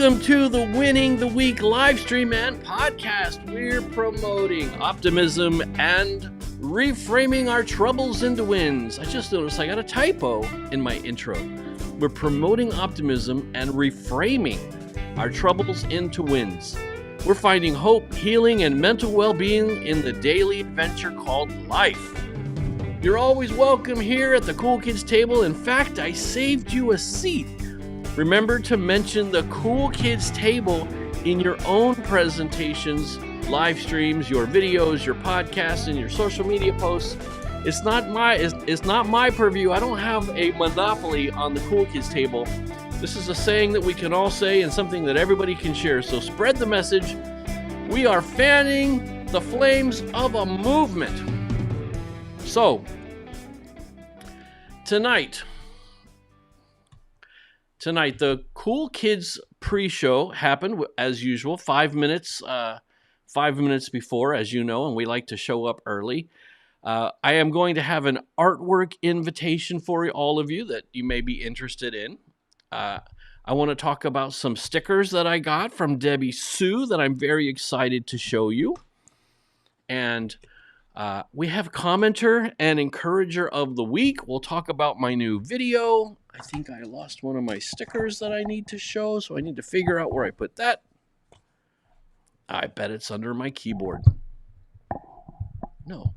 Welcome to the Winning the Week live stream and podcast. We're promoting optimism and reframing our troubles into wins. I just noticed I got a typo in my intro. We're promoting optimism and reframing our troubles into wins. We're finding hope, healing, and mental well-being in the daily adventure called life. You're always welcome here at the Cool Kids table. In fact, I saved you a seat. Remember to mention the Cool Kids table in your own presentations, live streams, your videos, your podcasts, and your social media posts. It's not my purview. I don't have a monopoly on the Cool Kids table. This is a saying that we can all say and something that everybody can share. So spread the message. We are fanning the flames of a movement. So, Tonight, the Cool Kids pre-show happened as usual, 5 minutes before, as you know, and we like to show up early. I am going to have an artwork invitation for all of you that you may be interested in. I want to talk about some stickers that I got from Debbie Sue that I'm very excited to show you. And we have commenter and encourager of the week. We'll talk about my new video. I think I lost one of my stickers that I need to show, so I need to figure out where I put that. I bet it's under my keyboard. No.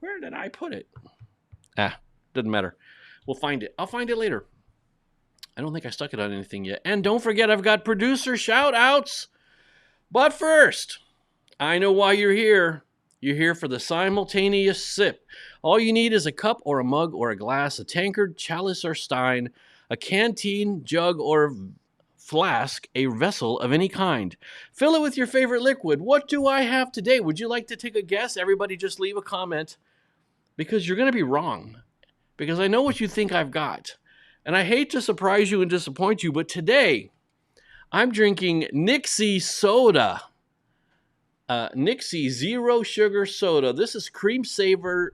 Where did I put it? Doesn't matter. We'll find it. I'll find it later. I don't think I stuck it on anything yet. And don't forget, I've got producer shout-outs. But first, I know why you're here. You're here for the simultaneous sip. All you need is a cup or a mug or a glass, a tankard, chalice or stein, a canteen, jug or flask, a vessel of any kind. Fill it with your favorite liquid. What do I have today? Would you like to take a guess? Everybody just leave a comment, because you're going to be wrong, because I know what you think I've got. And I hate to surprise you and disappoint you, but today I'm drinking Nixie soda. Nixie Zero Sugar Soda. This is cream soda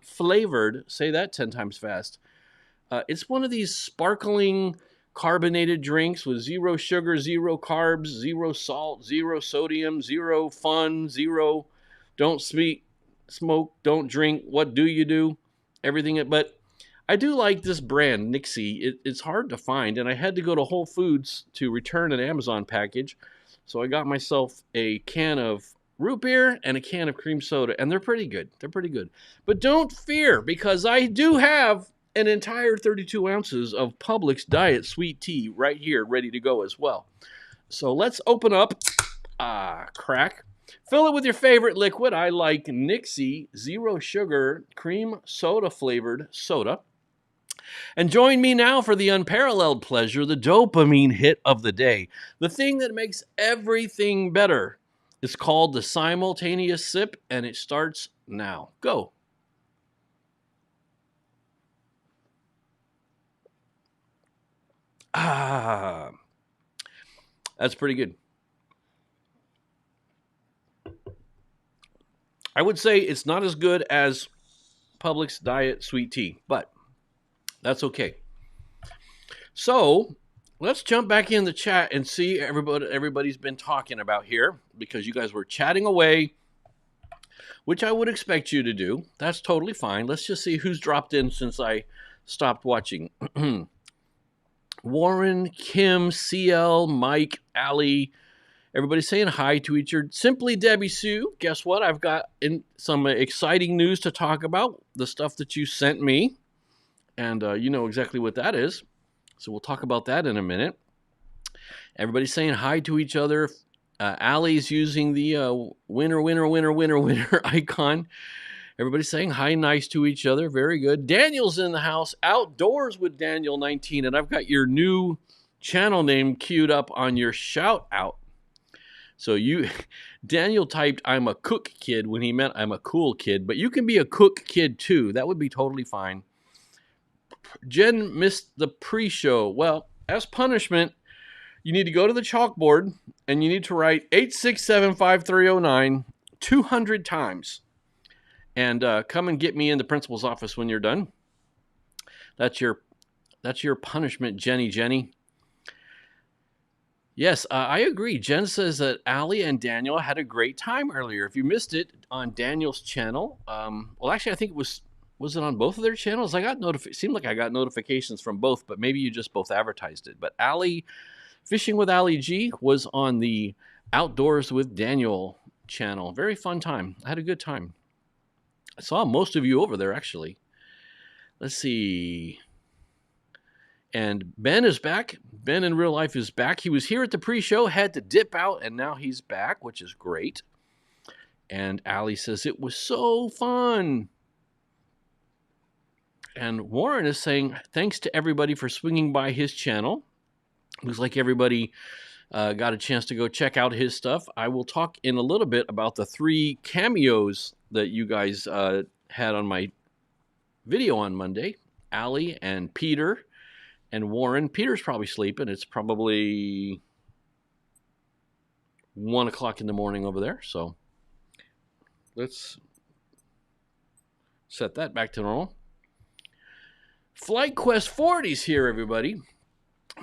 flavored. Say that 10 times fast. It's one of these sparkling carbonated drinks with zero sugar, zero carbs, zero salt, zero sodium, zero fun, zero don't smoke, don't drink, what do you do? Everything. But I do like this brand, Nixie. It's hard to find, and I had to go to Whole Foods to return an Amazon package. So I got myself a can of root beer and a can of cream soda, and they're pretty good. They're pretty good. But don't fear, because I do have an entire 32 ounces of Publix Diet Sweet Tea right here, ready to go as well. So let's open up, crack. Fill it with your favorite liquid. I like Nixie Zero Sugar Cream Soda flavored soda. And join me now for the unparalleled pleasure, the dopamine hit of the day. The thing that makes everything better is called the simultaneous sip, and it starts now. Go. That's pretty good. I would say it's not as good as Publix Diet Sweet Tea, but that's okay. So let's jump back in the chat and see everybody's been talking about here, because you guys were chatting away, which I would expect you to do. That's totally fine. Let's just see who's dropped in since I stopped watching. Warren, Kim, CL, Mike, Allie. Everybody's saying hi to each other. Simply Debbie Sue. Guess what? I've got some exciting news to talk about. The stuff that you sent me. And you know exactly what that is. So we'll talk about that in a minute. Everybody's saying hi to each other. Allie's using the winner icon. Everybody's saying hi nice to each other. Very good. Daniel's in the house. Outdoors with Daniel 19. And I've got your new channel name queued up on your shout out. So Daniel typed, I'm a cook kid, when he meant I'm a cool kid. But you can be a cook kid too. That would be totally fine. Jen missed the pre-show. Well, as punishment, you need to go to the chalkboard and you need to write 8675309 200 times. And come and get me in the principal's office when you're done. That's your punishment, Jenny. Yes, I agree. Jen says that Allie and Daniel had a great time earlier. If you missed it on Daniel's channel, well, actually, I think was it on both of their channels? I got seemed like I got notifications from both, but maybe you just both advertised it. But Allie Fishing with AllyG was on the Outdoors with Daniel channel. Very fun time. I had a good time. I saw most of you over there, actually. Let's see. And Ben is back. Ben in real life is back. He was here at the pre-show, had to dip out, and now he's back, which is great. And Allie says, it was so fun. And Warren is saying, thanks to everybody for swinging by his channel. Looks like everybody got a chance to go check out his stuff. I will talk in a little bit about the 3 cameos that you guys had on my video on Monday. Allie and Peter and Warren. Peter's probably sleeping. It's probably 1 o'clock in the morning over there. So let's set that back to normal. Flight Quest 40's here, everybody.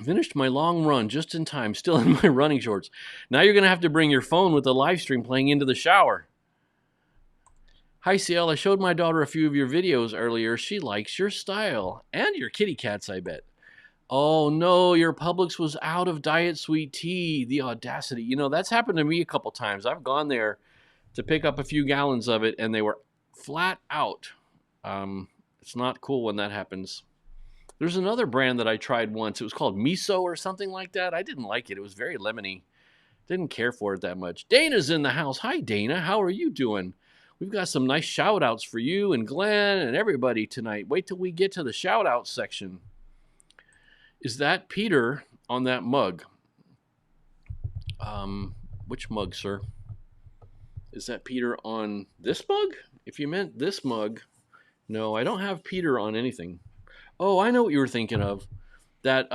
Finished my long run just in time, still in my running shorts. Now you're going to have to bring your phone with the live stream playing into the shower. Hi, CL. I showed my daughter a few of your videos earlier. She likes your style. And your kitty cats, I bet. Oh, no, your Publix was out of diet sweet tea. The audacity. You know, that's happened to me a couple times. I've gone there to pick up a few gallons of it, and they were flat out. It's not cool when that happens. There's another brand that I tried once. It was called Miso or something like that. I didn't like it. It was very lemony. Didn't care for it that much. Dana's in the house. Hi, Dana. How are you doing? We've got some nice shout-outs for you and Glenn and everybody tonight. Wait till we get to the shout-out section. Is that Peter on that mug? Which mug, sir? Is that Peter on this mug? If you meant this mug. No, I don't have Peter on anything. Oh, I know what you were thinking of. That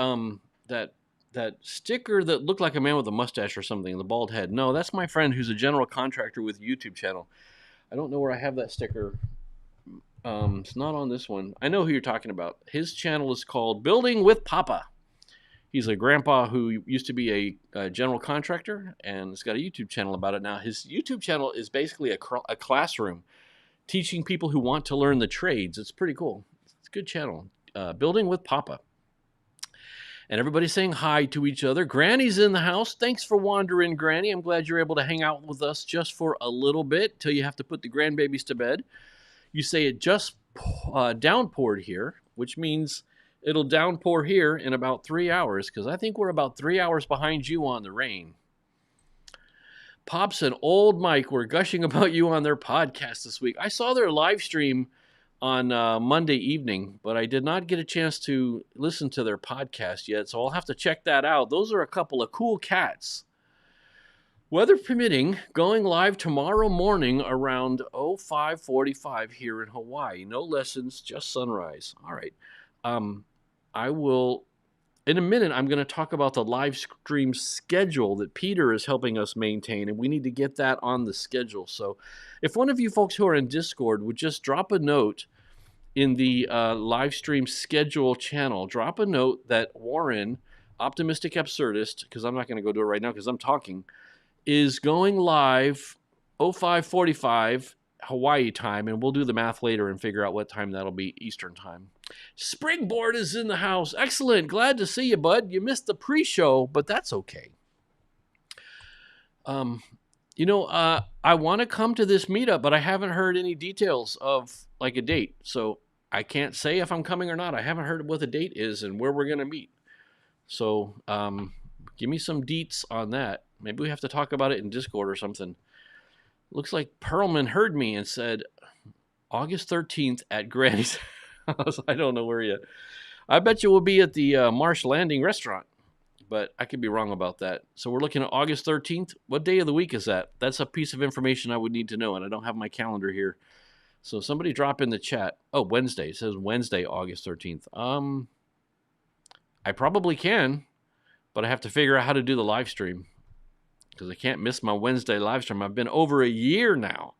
sticker that looked like a man with a mustache or something, the bald head. No, that's my friend who's a general contractor with a YouTube channel. I don't know where I have that sticker. It's not on this one. I know who you're talking about. His channel is called Building with Papa. He's a grandpa who used to be a general contractor and has got a YouTube channel about it now. His YouTube channel is basically a classroom teaching people who want to learn the trades. It's pretty cool. It's a good channel. Building with Papa. And everybody's saying hi to each other. Granny's in the house. Thanks for wandering, Granny. I'm glad you're able to hang out with us just for a little bit till you have to put the grandbabies to bed. You say it just downpoured here, which means it'll downpour here in about 3 hours, because I think we're about 3 hours behind you on the rain. Pops and Old Mike were gushing about you on their podcast this week. I saw their live stream on Monday evening, but I did not get a chance to listen to their podcast yet, so I'll have to check that out. Those are a couple of cool cats. Weather permitting, going live tomorrow morning around 05:45 here in Hawaii. No lessons, just sunrise. All right. I will, in a minute, I'm going to talk about the live stream schedule that Peter is helping us maintain, and we need to get that on the schedule. So if one of you folks who are in Discord would just drop a note in the live stream schedule channel, drop a note that Warren, Optimistic Absurdist, because I'm not going to go do it right now because I'm talking, is going live 05:45 Hawaii time, and we'll do the math later and figure out what time that'll be Eastern time. Springboard is in the house. Excellent. Glad to see you, bud. You missed the pre-show, but that's okay. I want to come to this meetup, but I haven't heard any details of like a date. So I can't say if I'm coming or not. I haven't heard what the date is and where we're going to meet. So give me some deets on that. Maybe we have to talk about it in Discord or something. Looks like Perlman heard me and said August 13th at Granny's house. I don't know where yet. I bet you we'll be at the Marsh Landing restaurant, but I could be wrong about that. So we're looking at August 13th. What day of the week is that? That's a piece of information I would need to know, and I don't have my calendar here. So somebody drop in the chat. Oh, Wednesday. It says Wednesday, August 13th. I probably can, but I have to figure out how to do the live stream, because I can't miss my Wednesday live stream. I've been over a year now.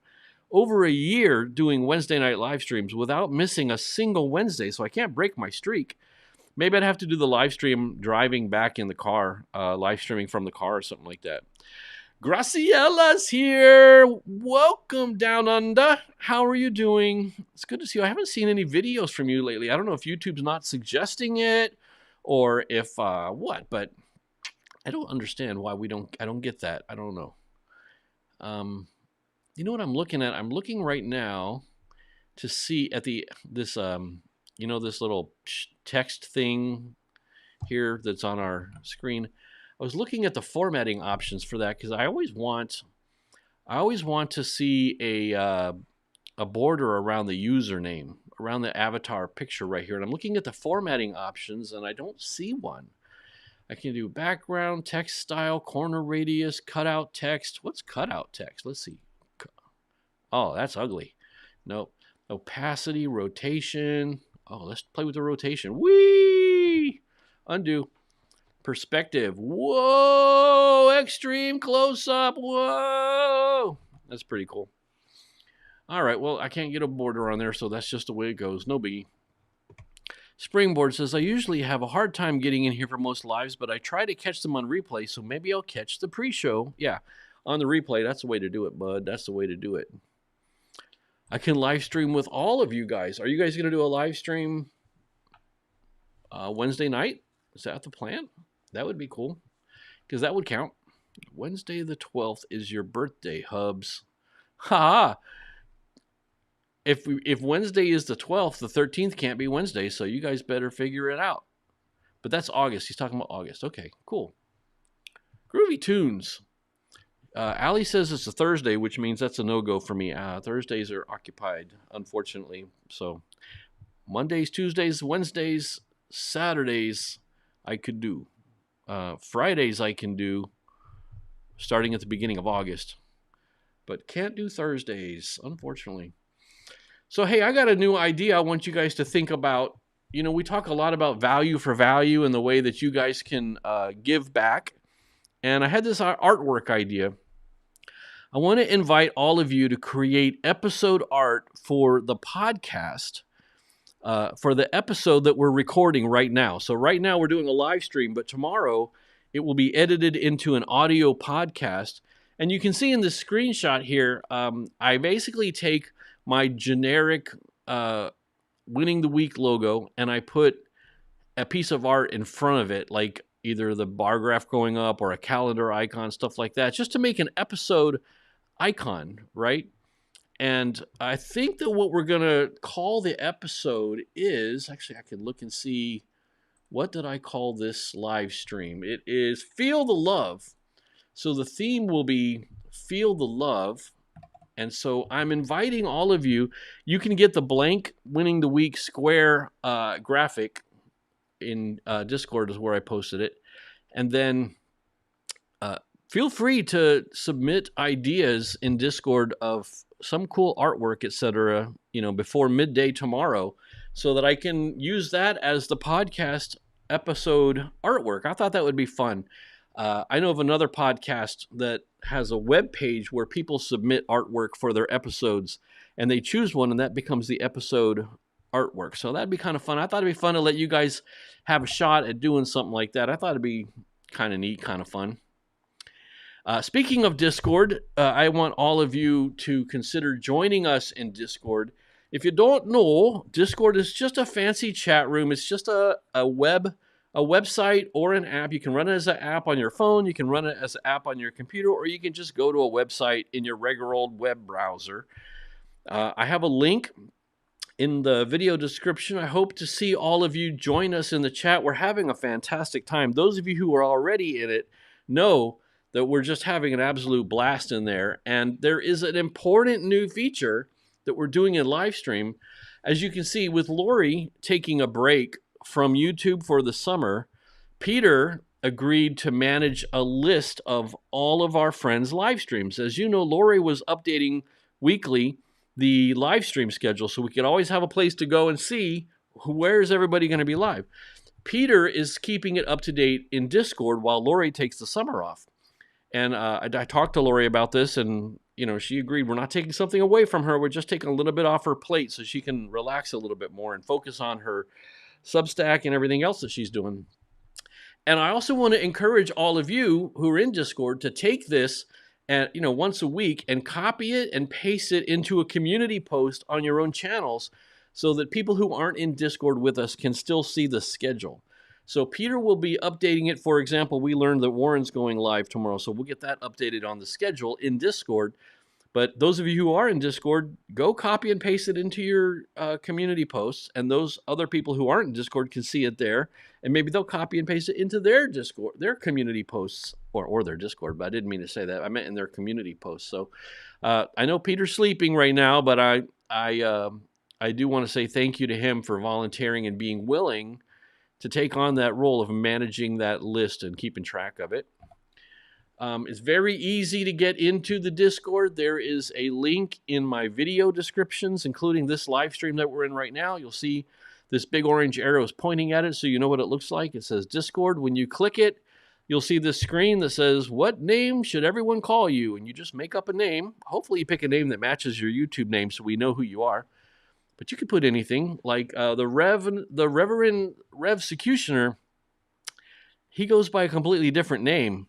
Over a year doing Wednesday night live streams without missing a single Wednesday, so I can't break my streak. Maybe I'd have to do the live stream driving back in the car, live streaming from the car or something like that. Graciela's here. Welcome down under. How are you doing? It's good to see you. I haven't seen any videos from you lately. I don't know if YouTube's not suggesting it or if what, but I don't understand why I don't get that. I don't know. You know what I'm looking at? I'm looking right now to see at this this little text thing here that's on our screen. I was looking at the formatting options for that because I always want to see a border around the username, around the avatar picture right here. And I'm looking at the formatting options and I don't see one. I can do background, text style, corner radius, cutout text. What's cutout text? Let's see. Oh, that's ugly. Nope. Opacity, rotation. Oh, let's play with the rotation. Whee! Undo. Perspective. Whoa! Extreme close-up. Whoa! That's pretty cool. All right, well, I can't get a border on there, so that's just the way it goes. No biggie. Springboard says, I usually have a hard time getting in here for most lives, but I try to catch them on replay, so maybe I'll catch the pre-show. Yeah, on the replay, that's the way to do it, bud. That's the way to do it. I can live stream with all of you guys. Are you guys going to do a live stream Wednesday night? Is that the plan? That would be cool because that would count. Wednesday the 12th is your birthday, Hubs. Ha! If Wednesday is the 12th, the 13th can't be Wednesday, so you guys better figure it out. But that's August. He's talking about August. Okay, cool. Groovy Tunes. Ally says it's a Thursday, which means that's a no-go for me. Thursdays are occupied, unfortunately. So Mondays, Tuesdays, Wednesdays, Saturdays, I could do. Fridays I can do starting at the beginning of August. But can't do Thursdays, unfortunately. So, hey, I got a new idea I want you guys to think about. You know, we talk a lot about value for value and the way that you guys can give back. And I had this artwork idea. I want to invite all of you to create episode art for the podcast, for the episode that we're recording right now. So right now we're doing a live stream, but tomorrow it will be edited into an audio podcast. And you can see in this screenshot here, I basically take my generic Winning the Week logo and I put a piece of art in front of it, like either the bar graph going up or a calendar icon, stuff like that, just to make an episode icon, right? And I think that what we're going to call the episode is, actually I can look and see, what did I call this live stream? It is Feel the Love. So the theme will be Feel the Love. And so I'm inviting all of you. You can get the blank Winning the Week square graphic in Discord is where I posted it. And then feel free to submit ideas in Discord of some cool artwork, etc., before midday tomorrow so that I can use that as the podcast episode artwork. I thought that would be fun. I know of another podcast that has a web page where people submit artwork for their episodes and they choose one and that becomes the episode artwork. So that'd be kind of fun. I thought it'd be fun to let you guys have a shot at doing something like that. I thought it'd be kind of neat, kind of fun. Speaking of Discord, I want all of you to consider joining us in Discord. If you don't know, Discord is just a fancy chat room. It's just a website or an app. You can run it as an app on your phone. You can run it as an app on your computer, or you can just go to a website in your regular old web browser. I have a link in the video description. I hope to see all of you join us in the chat. We're having a fantastic time. Those of you who are already in it know that we're just having an absolute blast in there. And there is an important new feature that we're doing in live stream. As you can see, with Lori taking a break from YouTube for the summer, Peter agreed to manage a list of all of our friends' live streams. As you know, Lori was updating weekly the live stream schedule so we could always have a place to go and see where's everybody going to be live. Peter is keeping it up to date in Discord while Lori takes the summer off. And I talked to Lori about this, and she agreed. We're not taking something away from her. We're just taking a little bit off her plate so she can relax a little bit more and focus on her Substack and everything else that she's doing. And I also want to encourage all of you who are in Discord to take this and once a week and copy it and paste it into a community post on your own channels so that people who aren't in Discord with us can still see the schedule. So Peter will be updating it. For example, we learned that Warren's going live tomorrow, so we'll get that updated on the schedule in Discord. But those of you who are in Discord, go copy and paste it into your community posts, and those other people who aren't in Discord can see it there, and maybe they'll copy and paste it into their Discord, their community posts, or their Discord. But I didn't mean to say that. I meant in their community posts. So I know Peter's sleeping right now, but I do want to say thank you to him for volunteering and being willing to take on that role of managing that list and keeping track of it. It's very easy to get into the Discord. There is a link in my video descriptions, including this live stream that we're in right now. You'll see this big orange arrow is pointing at it, so you know what it looks like. It says Discord. When you click it, you'll see this screen that says, what name should everyone call you? And you just make up a name. Hopefully you pick a name that matches your YouTube name so we know who you are. But you could put anything, like the Reverend Rev.Secutioner. He goes by a completely different name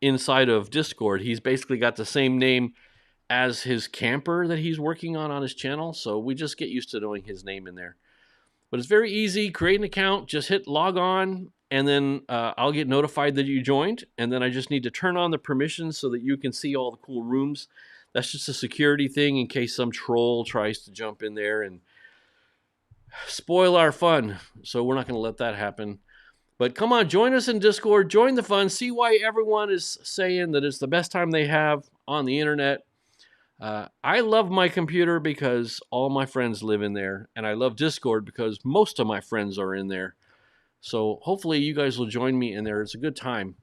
inside of Discord. He's basically got the same name as his camper that he's working on his channel, so we just get used to knowing his name in there. But it's very easy. Create an account, just hit log on, and then I'll get notified that you joined, and then I just need to turn on the permissions so that you can see all the cool rooms. That's just a security thing in case some troll tries to jump in there and spoil our fun, so we're not going to let that happen. But come on, join us in Discord, join the fun, see why everyone is saying that it's the best time they have on the internet. I love my computer because all my friends live in there, and I love Discord because most of my friends are in there. So hopefully you guys will join me in there. It's a good time.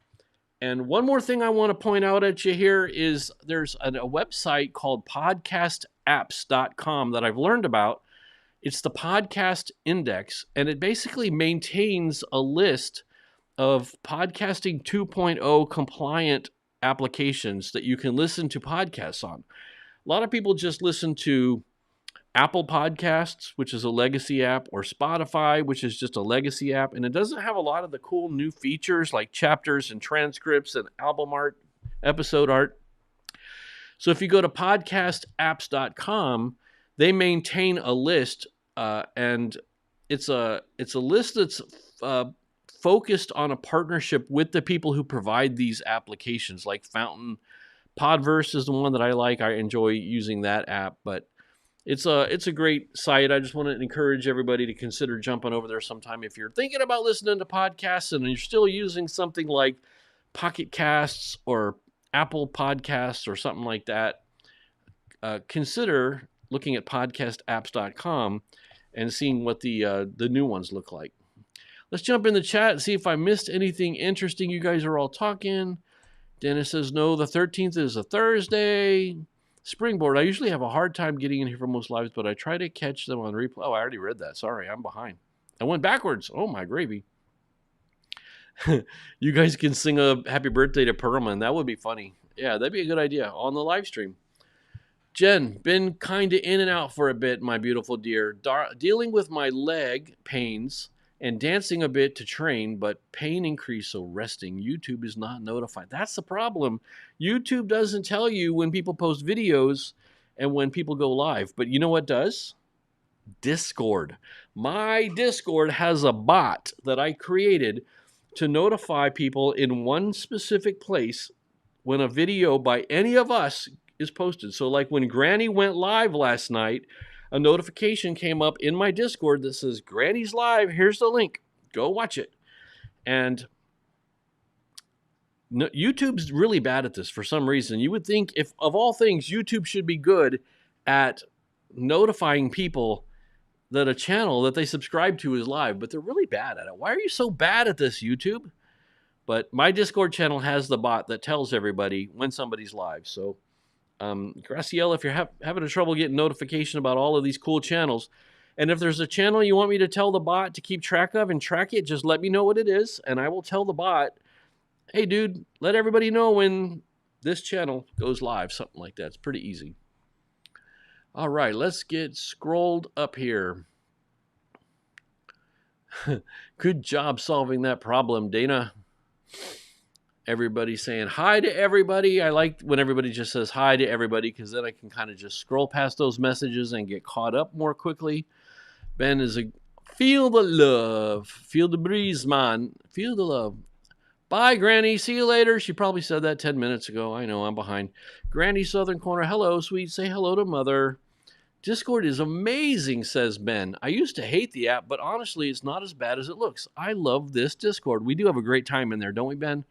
And one more thing I want to point out at you here is there's a website called podcastapps.com that I've learned about. It's the podcast index, and it basically maintains a list of podcasting 2.0 compliant applications that you can listen to podcasts on. A lot of people just listen to Apple Podcasts, which is a legacy app, or Spotify, which is just a legacy app, and it doesn't have a lot of the cool new features like chapters and transcripts and album art, episode art. So if you go to podcastapps.com, they maintain a list, and it's a list that's focused on a partnership with the people who provide these applications, like Fountain. Podverse is the one that I like. I enjoy using that app, but it's a great site. I just want to encourage everybody to consider jumping over there sometime. If you're thinking about listening to podcasts and you're still using something like Pocket Casts or Apple Podcasts or something like that, consider looking at podcastapps.com and seeing what the new ones look like. Let's jump in the chat and see if I missed anything interesting. You guys are all talking. Dennis says, no, the 13th is a Thursday. Springboard, I usually have a hard time getting in here for most lives, but I try to catch them on replay. Oh, I already read that. Sorry, I'm behind. I went backwards. Oh, my gravy. You guys can sing a happy birthday to Perlman. That would be funny. Yeah, that'd be a good idea on the live stream. Jen, been kind of in and out for a bit, my beautiful dear. Dealing with my leg pains and dancing a bit to train, but pain increase, so resting. YouTube is not notified. That's the problem. YouTube doesn't tell you when people post videos and when people go live. But you know what does? Discord. My Discord has a bot that I created to notify people in one specific place when a video by any of us is posted. So like when Granny went live last night, a notification came up in my Discord that says, Granny's live, here's the link, go watch it. And YouTube's really bad at this for some reason. You would think, if of all things, YouTube should be good at notifying people that a channel that they subscribe to is live, but they're really bad at it. Why are you so bad at this, YouTube? But my Discord channel has the bot that tells everybody when somebody's live. So Graciela, if you're having trouble getting notification about all of these cool channels, and if there's a channel you want me to tell the bot to keep track of and track it, just let me know what it is, and I will tell the bot, hey, dude, let everybody know when this channel goes live, something like that. It's pretty easy. All right, let's get scrolled up here. Good job solving that problem, Dana. Everybody saying hi to everybody. I like when everybody just says hi to everybody because then I can kind of just scroll past those messages and get caught up more quickly. Ben is a feel the love. Feel the breeze, man. Feel the love. Bye, Granny. See you later. She probably said that 10 minutes ago. I know, I'm behind. Granny Southern Corner. Hello, sweet. Say hello to Mother. Discord is amazing, says Ben. I used to hate the app, but honestly, it's not as bad as it looks. I love this Discord. We do have a great time in there, don't we, Ben?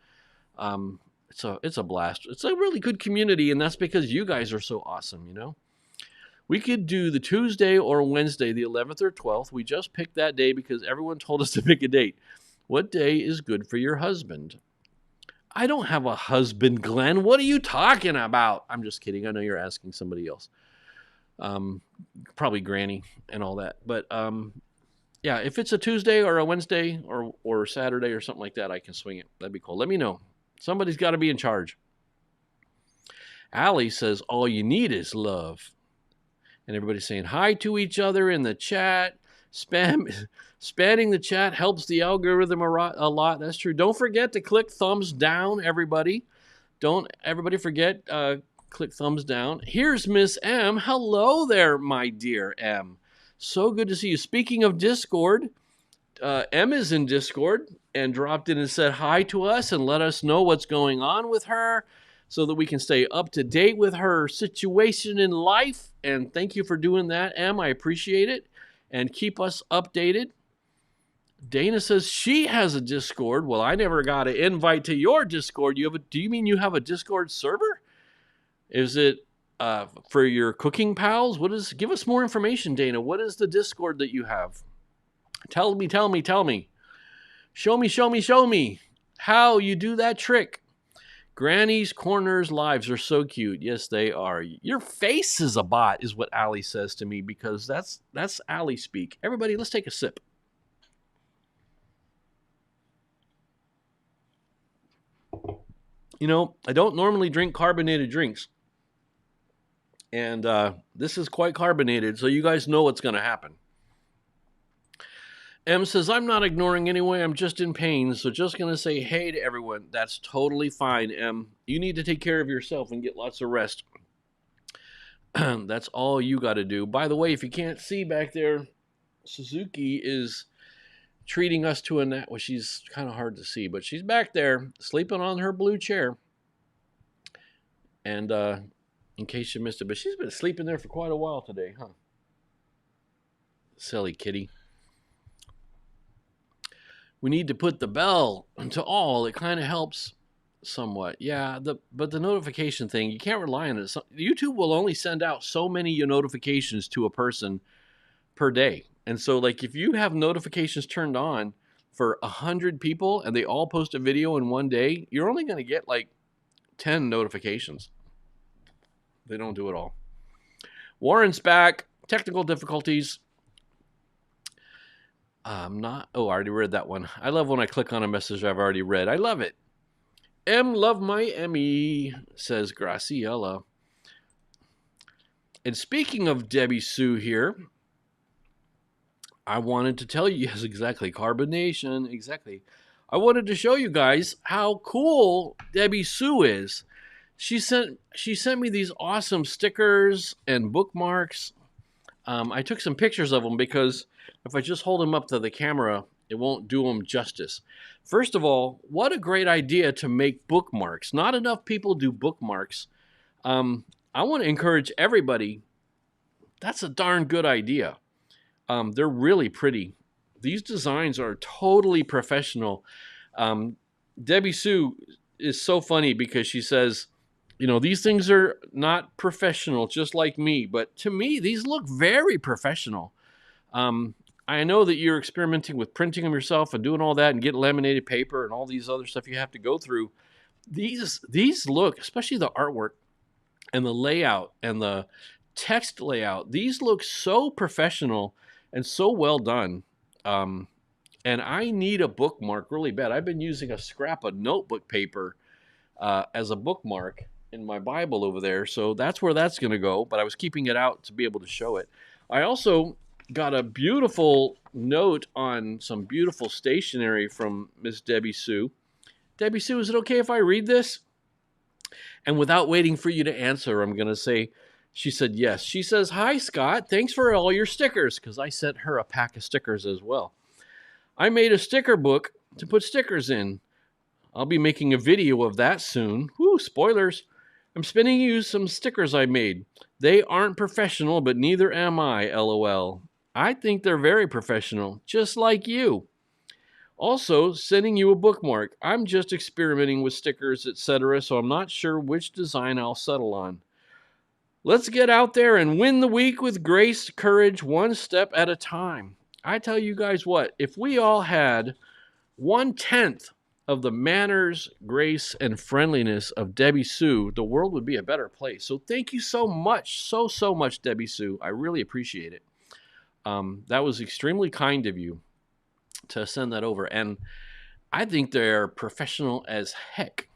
It's a blast. It's a really good community, and that's because you guys are so awesome, you know? We could do the Tuesday or Wednesday, the 11th or 12th. We just picked that day because everyone told us to pick a date. What day is good for your husband? I don't have a husband, Glenn. What are you talking about? I'm just kidding. I know you're asking somebody else. Probably Granny and all that. But yeah, if it's a Tuesday or a Wednesday or Saturday or something like that, I can swing it. That'd be cool. Let me know. Somebody's got to be in charge. Allie says, all you need is love. And everybody's saying hi to each other in the chat. Spamming the chat helps the algorithm a lot. That's true. Don't forget to click thumbs down, everybody. Don't everybody forget, click thumbs down. Here's Miss M. Hello there, my dear M. So good to see you. Speaking of Discord, M is in Discord and dropped in and said hi to us and let us know what's going on with her so that we can stay up to date with her situation in life. And thank you for doing that, M. I appreciate it. And keep us updated. Dana says she has a Discord. Well, I never got an invite to your Discord. Do you mean you have a Discord server? Is it for your cooking pals? Give us more information, Dana. What is the Discord that you have? Tell me. Show me how you do that trick. Granny's Corners lives are so cute. Yes, they are. Your face is a bot, is what Allie says to me, because that's Allie speak. Everybody, let's take a sip. You know, I don't normally drink carbonated drinks. And this is quite carbonated, so you guys know what's going to happen. M says, I'm not ignoring anyway. I'm just in pain, so just going to say hey to everyone. That's totally fine, M. You need to take care of yourself and get lots of rest. That's all you got to do. By the way, if you can't see back there, Suzuki is treating us to a nap. Well, she's kind of hard to see, but she's back there sleeping on her blue chair. And in case you missed it, but she's been sleeping there for quite a while today, huh? Silly kitty. We need to put the bell to all. It kind of helps somewhat. Yeah, but the notification thing, you can't rely on it. YouTube will only send out so many notifications to a person per day. And so, like, if you have notifications turned on for 100 people and they all post a video in one day, you're only going to get like 10 notifications. They don't do it all. Warren's back. Technical difficulties. I already read that one. I love when I click on a message I've already read. I love it. M, love my Emmy, says Graciela. And speaking of Debbie Sue here, I wanted to tell you, yes, exactly, carbonation, exactly. I wanted to show you guys how cool Debbie Sue is. She sent me these awesome stickers and bookmarks. I took some pictures of them because if I just hold them up to the camera, it won't do them justice. First of all, what a great idea to make bookmarks. Not enough people do bookmarks. I want to encourage everybody. That's a darn good idea. They're really pretty. These designs are totally professional. Debbie Sue is so funny because she says, you know, these things are not professional, just like me. But to me, these look very professional. I know that you're experimenting with printing them yourself and doing all that and getting laminated paper and all these other stuff you have to go through. These look, especially the artwork and the layout and the text layout, these look so professional and so well done. And I need a bookmark really bad. I've been using a scrap of notebook paper as a bookmark in my Bible over there. So that's where that's going to go. But I was keeping it out to be able to show it. I also got a beautiful note on some beautiful stationery from Miss Debbie Sue. Debbie Sue, is it okay if I read this? And without waiting for you to answer, I'm going to say, she said yes. She says, "Hi, Scott. Thanks for all your stickers," because I sent her a pack of stickers as well. "I made a sticker book to put stickers in. I'll be making a video of that soon. Whoo, spoilers. I'm sending you some stickers I made. They aren't professional, but neither am I, LOL. I think they're very professional, just like you. Also, sending you a bookmark. I'm just experimenting with stickers, etc., so I'm not sure which design I'll settle on. Let's get out there and win the week with grace, courage, one step at a time." I tell you guys what, if we all had 1/10 of the manners, grace, and friendliness of Debbie Sue, the world would be a better place. So thank you so much, so much, Debbie Sue. I really appreciate it. That was extremely kind of you to send that over. And I think they're professional as heck.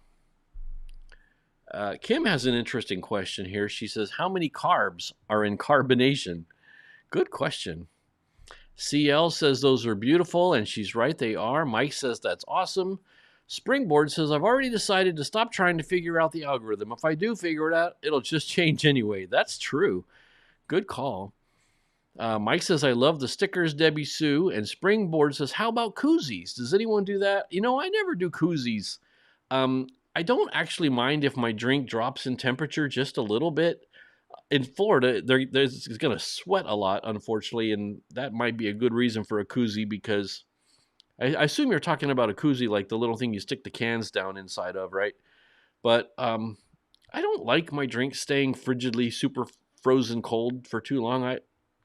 Kim has an interesting question here. She says, "How many carbs are in carbonation?" Good question. CL says those are beautiful, and she's right, they are. Mike says that's awesome. Springboard says, "I've already decided to stop trying to figure out the algorithm. If I do figure it out, it'll just change anyway." That's true. Good call. Mike says, "I love the stickers, Debbie Sue." And Springboard says, "How about koozies? Does anyone do that?" You know, I never do koozies. I don't actually mind if my drink drops in temperature just a little bit. In Florida, it's going to sweat a lot, unfortunately, and that might be a good reason for a koozie, because I assume you're talking about a koozie like the little thing you stick the cans down inside of, right? But I don't like my drink staying frigidly super frozen cold for too long. I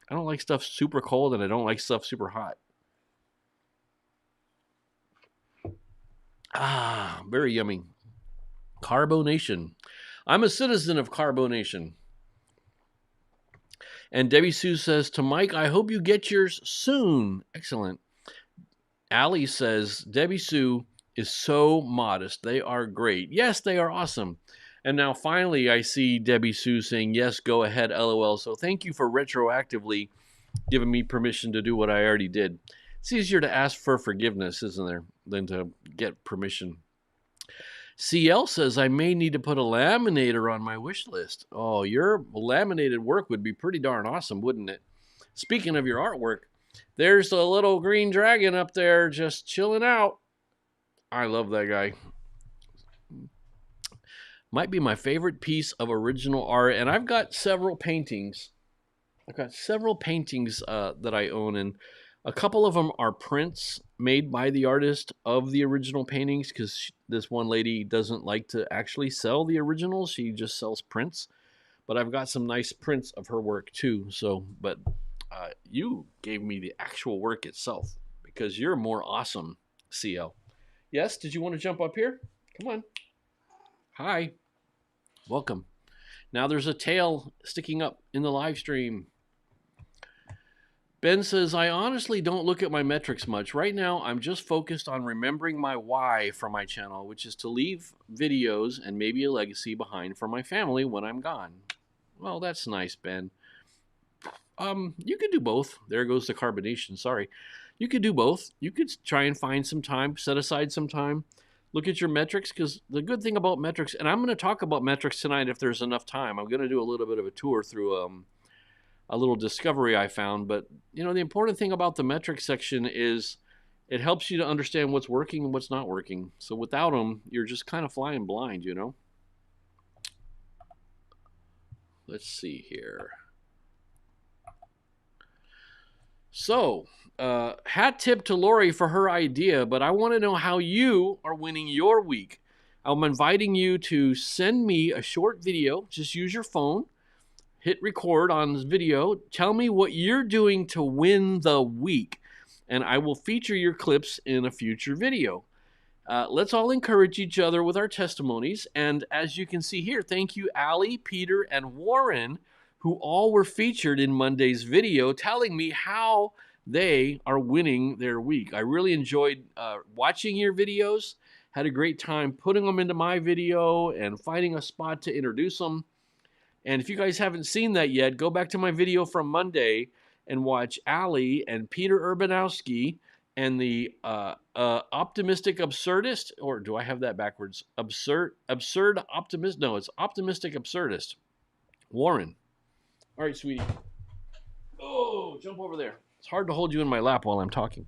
don't like stuff super cold, and I don't like stuff super hot. Very yummy. Carbonation. I'm a citizen of carbonation. And Debbie Sue says, "To Mike, I hope you get yours soon." Excellent. Allie says, "Debbie Sue is so modest. They are great." Yes, they are awesome. And now finally I see Debbie Sue saying, "Yes, go ahead, LOL." So thank you for retroactively giving me permission to do what I already did. It's easier to ask for forgiveness, isn't there, than to get permission. CL says, "I may need to put a laminator on my wish list." Oh, your laminated work would be pretty darn awesome, wouldn't it? Speaking of your artwork, there's a little green dragon up there just chilling out. I love that guy. Might be my favorite piece of original art, and I've got several paintings. That I own, and a couple of them are prints made by the artist of the original paintings, because this one lady doesn't like to actually sell the originals. She just sells prints. But I've got some nice prints of her work too. So, but you gave me the actual work itself, because you're more awesome, CL. Yes, did you want to jump up here? Come on. Hi. Welcome. Now there's a tail sticking up in the live stream. Ben says, "I honestly don't look at my metrics much. Right now, I'm just focused on remembering my why for my channel, which is to leave videos and maybe a legacy behind for my family when I'm gone." Well, that's nice, Ben. You could do both. There goes the carbonation. Sorry. You could do both. You could try and find some time, set aside some time, look at your metrics, because the good thing about metrics, and I'm going to talk about metrics tonight if there's enough time. I'm going to do a little bit of a tour through a little discovery I found. But, you know, the important thing about the metrics section is it helps you to understand what's working and what's not working. So without them, you're just kind of flying blind, you know. Let's see here. So, hat tip to Lori for her idea, but I want to know how you are winning your week. I'm inviting you to send me a short video. Just use your phone, hit record on this video. Tell me what you're doing to win the week, and I will feature your clips in a future video. Let's all encourage each other with our testimonies. And as you can see here, thank you, Allie, Peter, and Warren, who all were featured in Monday's video, telling me how they are winning their week. I really enjoyed watching your videos, had a great time putting them into my video and finding a spot to introduce them. And if you guys haven't seen that yet, go back to my video from Monday and watch AllyG and Peter Urbanowski and the optimistic absurdist, or do I have that backwards? Absurd optimist? No, it's optimistic absurdist. Warren. All right, sweetie. Oh, jump over there. It's hard to hold you in my lap while I'm talking.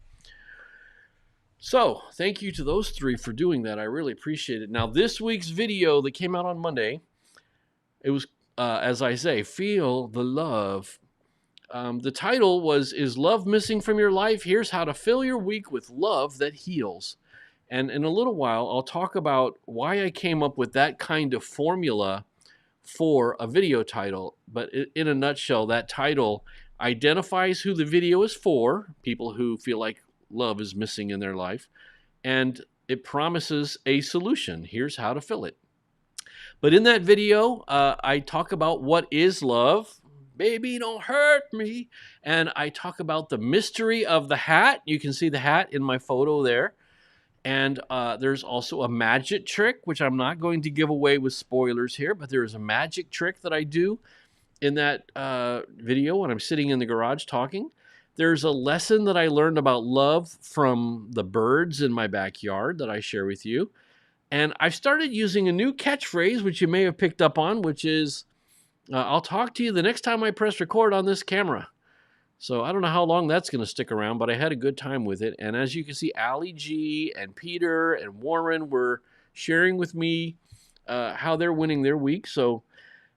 So, thank you to those three for doing that. I really appreciate it. Now, this week's video that came out on Monday, it was, as I say, Feel the Love. The title was, Is Love Missing from Your Life? Here's how to fill your week with love that heals. And in a little while, I'll talk about why I came up with that kind of formula for a video title. But in a nutshell, that title identifies who the video is for, people who feel like love is missing in their life, and it promises a solution. Here's how to fill it. But in that video, I talk about what is love. Baby, don't hurt me. And I talk about the mystery of the hat. You can see the hat in my photo there. And there's also a magic trick, which I'm not going to give away with spoilers here, but there is a magic trick that I do in that video when I'm sitting in the garage talking. There's a lesson that I learned about love from the birds in my backyard that I share with you. And I've started using a new catchphrase, which you may have picked up on, which is, I'll talk to you the next time I press record on this camera. So I don't know how long that's going to stick around, but I had a good time with it. And as you can see, AllyG and Peter and Warren were sharing with me how they're winning their week. So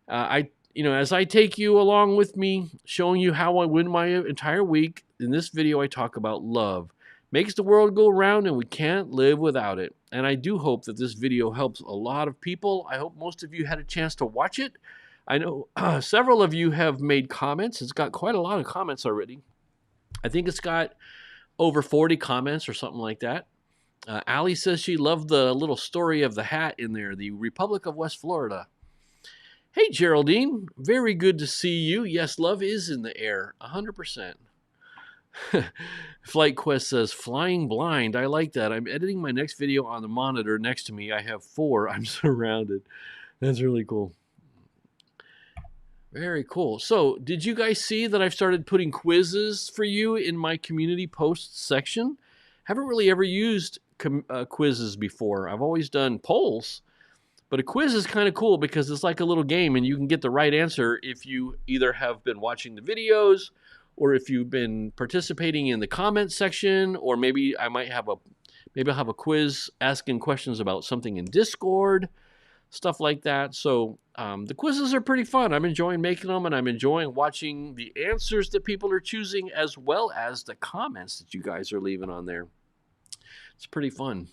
as I take you along with me, showing you how I win my entire week, in this video I talk about love. Makes the world go round and we can't live without it. And I do hope that this video helps a lot of people. I hope most of you had a chance to watch it. I know several of you have made comments. It's got quite a lot of comments already. I think it's got over 40 comments or something like that. Allie says she loved the little story of the hat in there, the Republic of West Florida. Hey, Geraldine, very good to see you. Yes, love is in the air, 100%. Flight Quest says, flying blind. I like that. I'm editing my next video on the monitor next to me. I have 4. I'm surrounded. That's really cool. Very cool. So, did you guys see that I've started putting quizzes for you in my community posts section? Haven't really ever used quizzes before. I've always done polls. But a quiz is kind of cool because it's like a little game and you can get the right answer if you either have been watching the videos or if you've been participating in the comment section, or maybe I'll have a quiz asking questions about something in Discord, stuff like that. So the quizzes are pretty fun. I'm enjoying making them, and I'm enjoying watching the answers that people are choosing as well as the comments that you guys are leaving on there. It's pretty fun.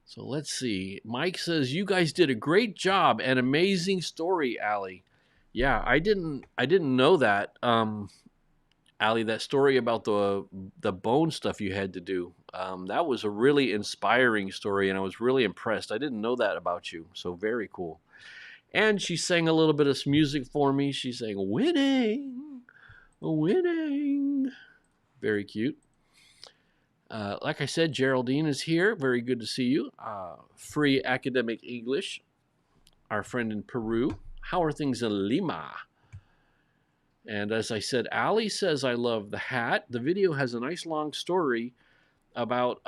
So let's see. Mike says, you guys did a great job. An amazing story, Allie. Yeah, I didn't know that, Allie, that story about the bone stuff you had to do. That was a really inspiring story, and I was really impressed. I didn't know that about you. So very cool. And she sang a little bit of music for me. She sang, winning, winning. Very cute. Like I said, Geraldine is here. Very good to see you. Free Academic English, our friend in Peru. How are things in Lima? And as I said, Allie says, I love the hat. The video has a nice long story about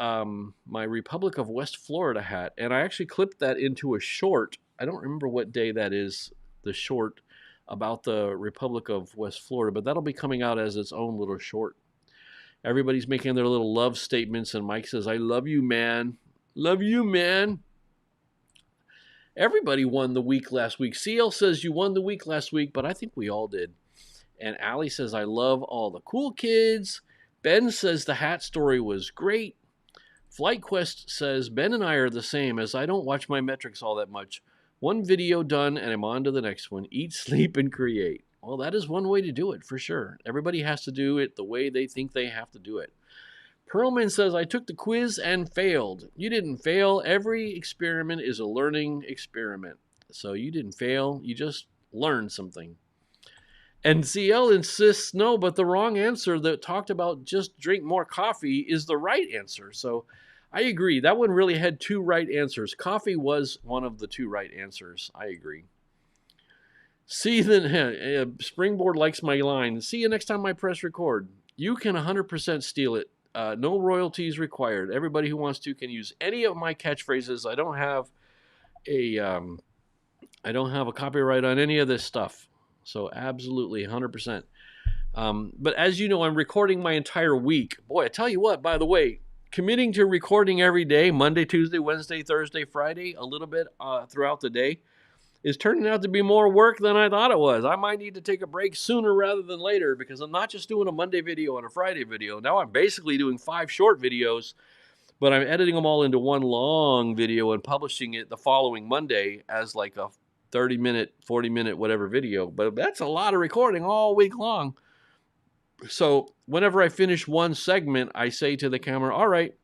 my Republic of West Florida hat. And I actually clipped that into a short. I don't remember what day that is, the short about the Republic of West Florida. But that'll be coming out as its own little short. Everybody's making their little love statements, and Mike says, I love you, man. Love you, man. Everybody won the week last week. CL says you won the week last week, but I think we all did. And Allie says, I love all the cool kids. Ben says the hat story was great. Flight Quest says, Ben and I are the same, as I don't watch my metrics all that much. One video done, and I'm on to the next one. Eat, sleep, and create. Well, that is one way to do it, for sure. Everybody has to do it the way they think they have to do it. Perlman says, I took the quiz and failed. You didn't fail. Every experiment is a learning experiment. So you didn't fail. You just learned something. And CL insists, no, but the wrong answer that talked about just drink more coffee is the right answer. So I agree. That one really had 2 right answers. Coffee was one of the 2 right answers. I agree. See the Springboard likes my line. See you next time I press record. You can 100% steal it. No royalties required. Everybody who wants to can use any of my catchphrases. I don't have a copyright on any of this stuff. So absolutely 100%. But as you know, I'm recording my entire week. Boy, I tell you what, by the way, committing to recording every day, Monday, Tuesday, Wednesday, Thursday, Friday, a little bit throughout the day, is turning out to be more work than I thought it was. I might need to take a break sooner rather than later because I'm not just doing a Monday video and a Friday video. Now I'm basically doing 5 short videos, but I'm editing them all into one long video and publishing it the following Monday as like a 30-minute, 40-minute, whatever video. But that's a lot of recording all week long. So whenever I finish one segment, I say to the camera, all right,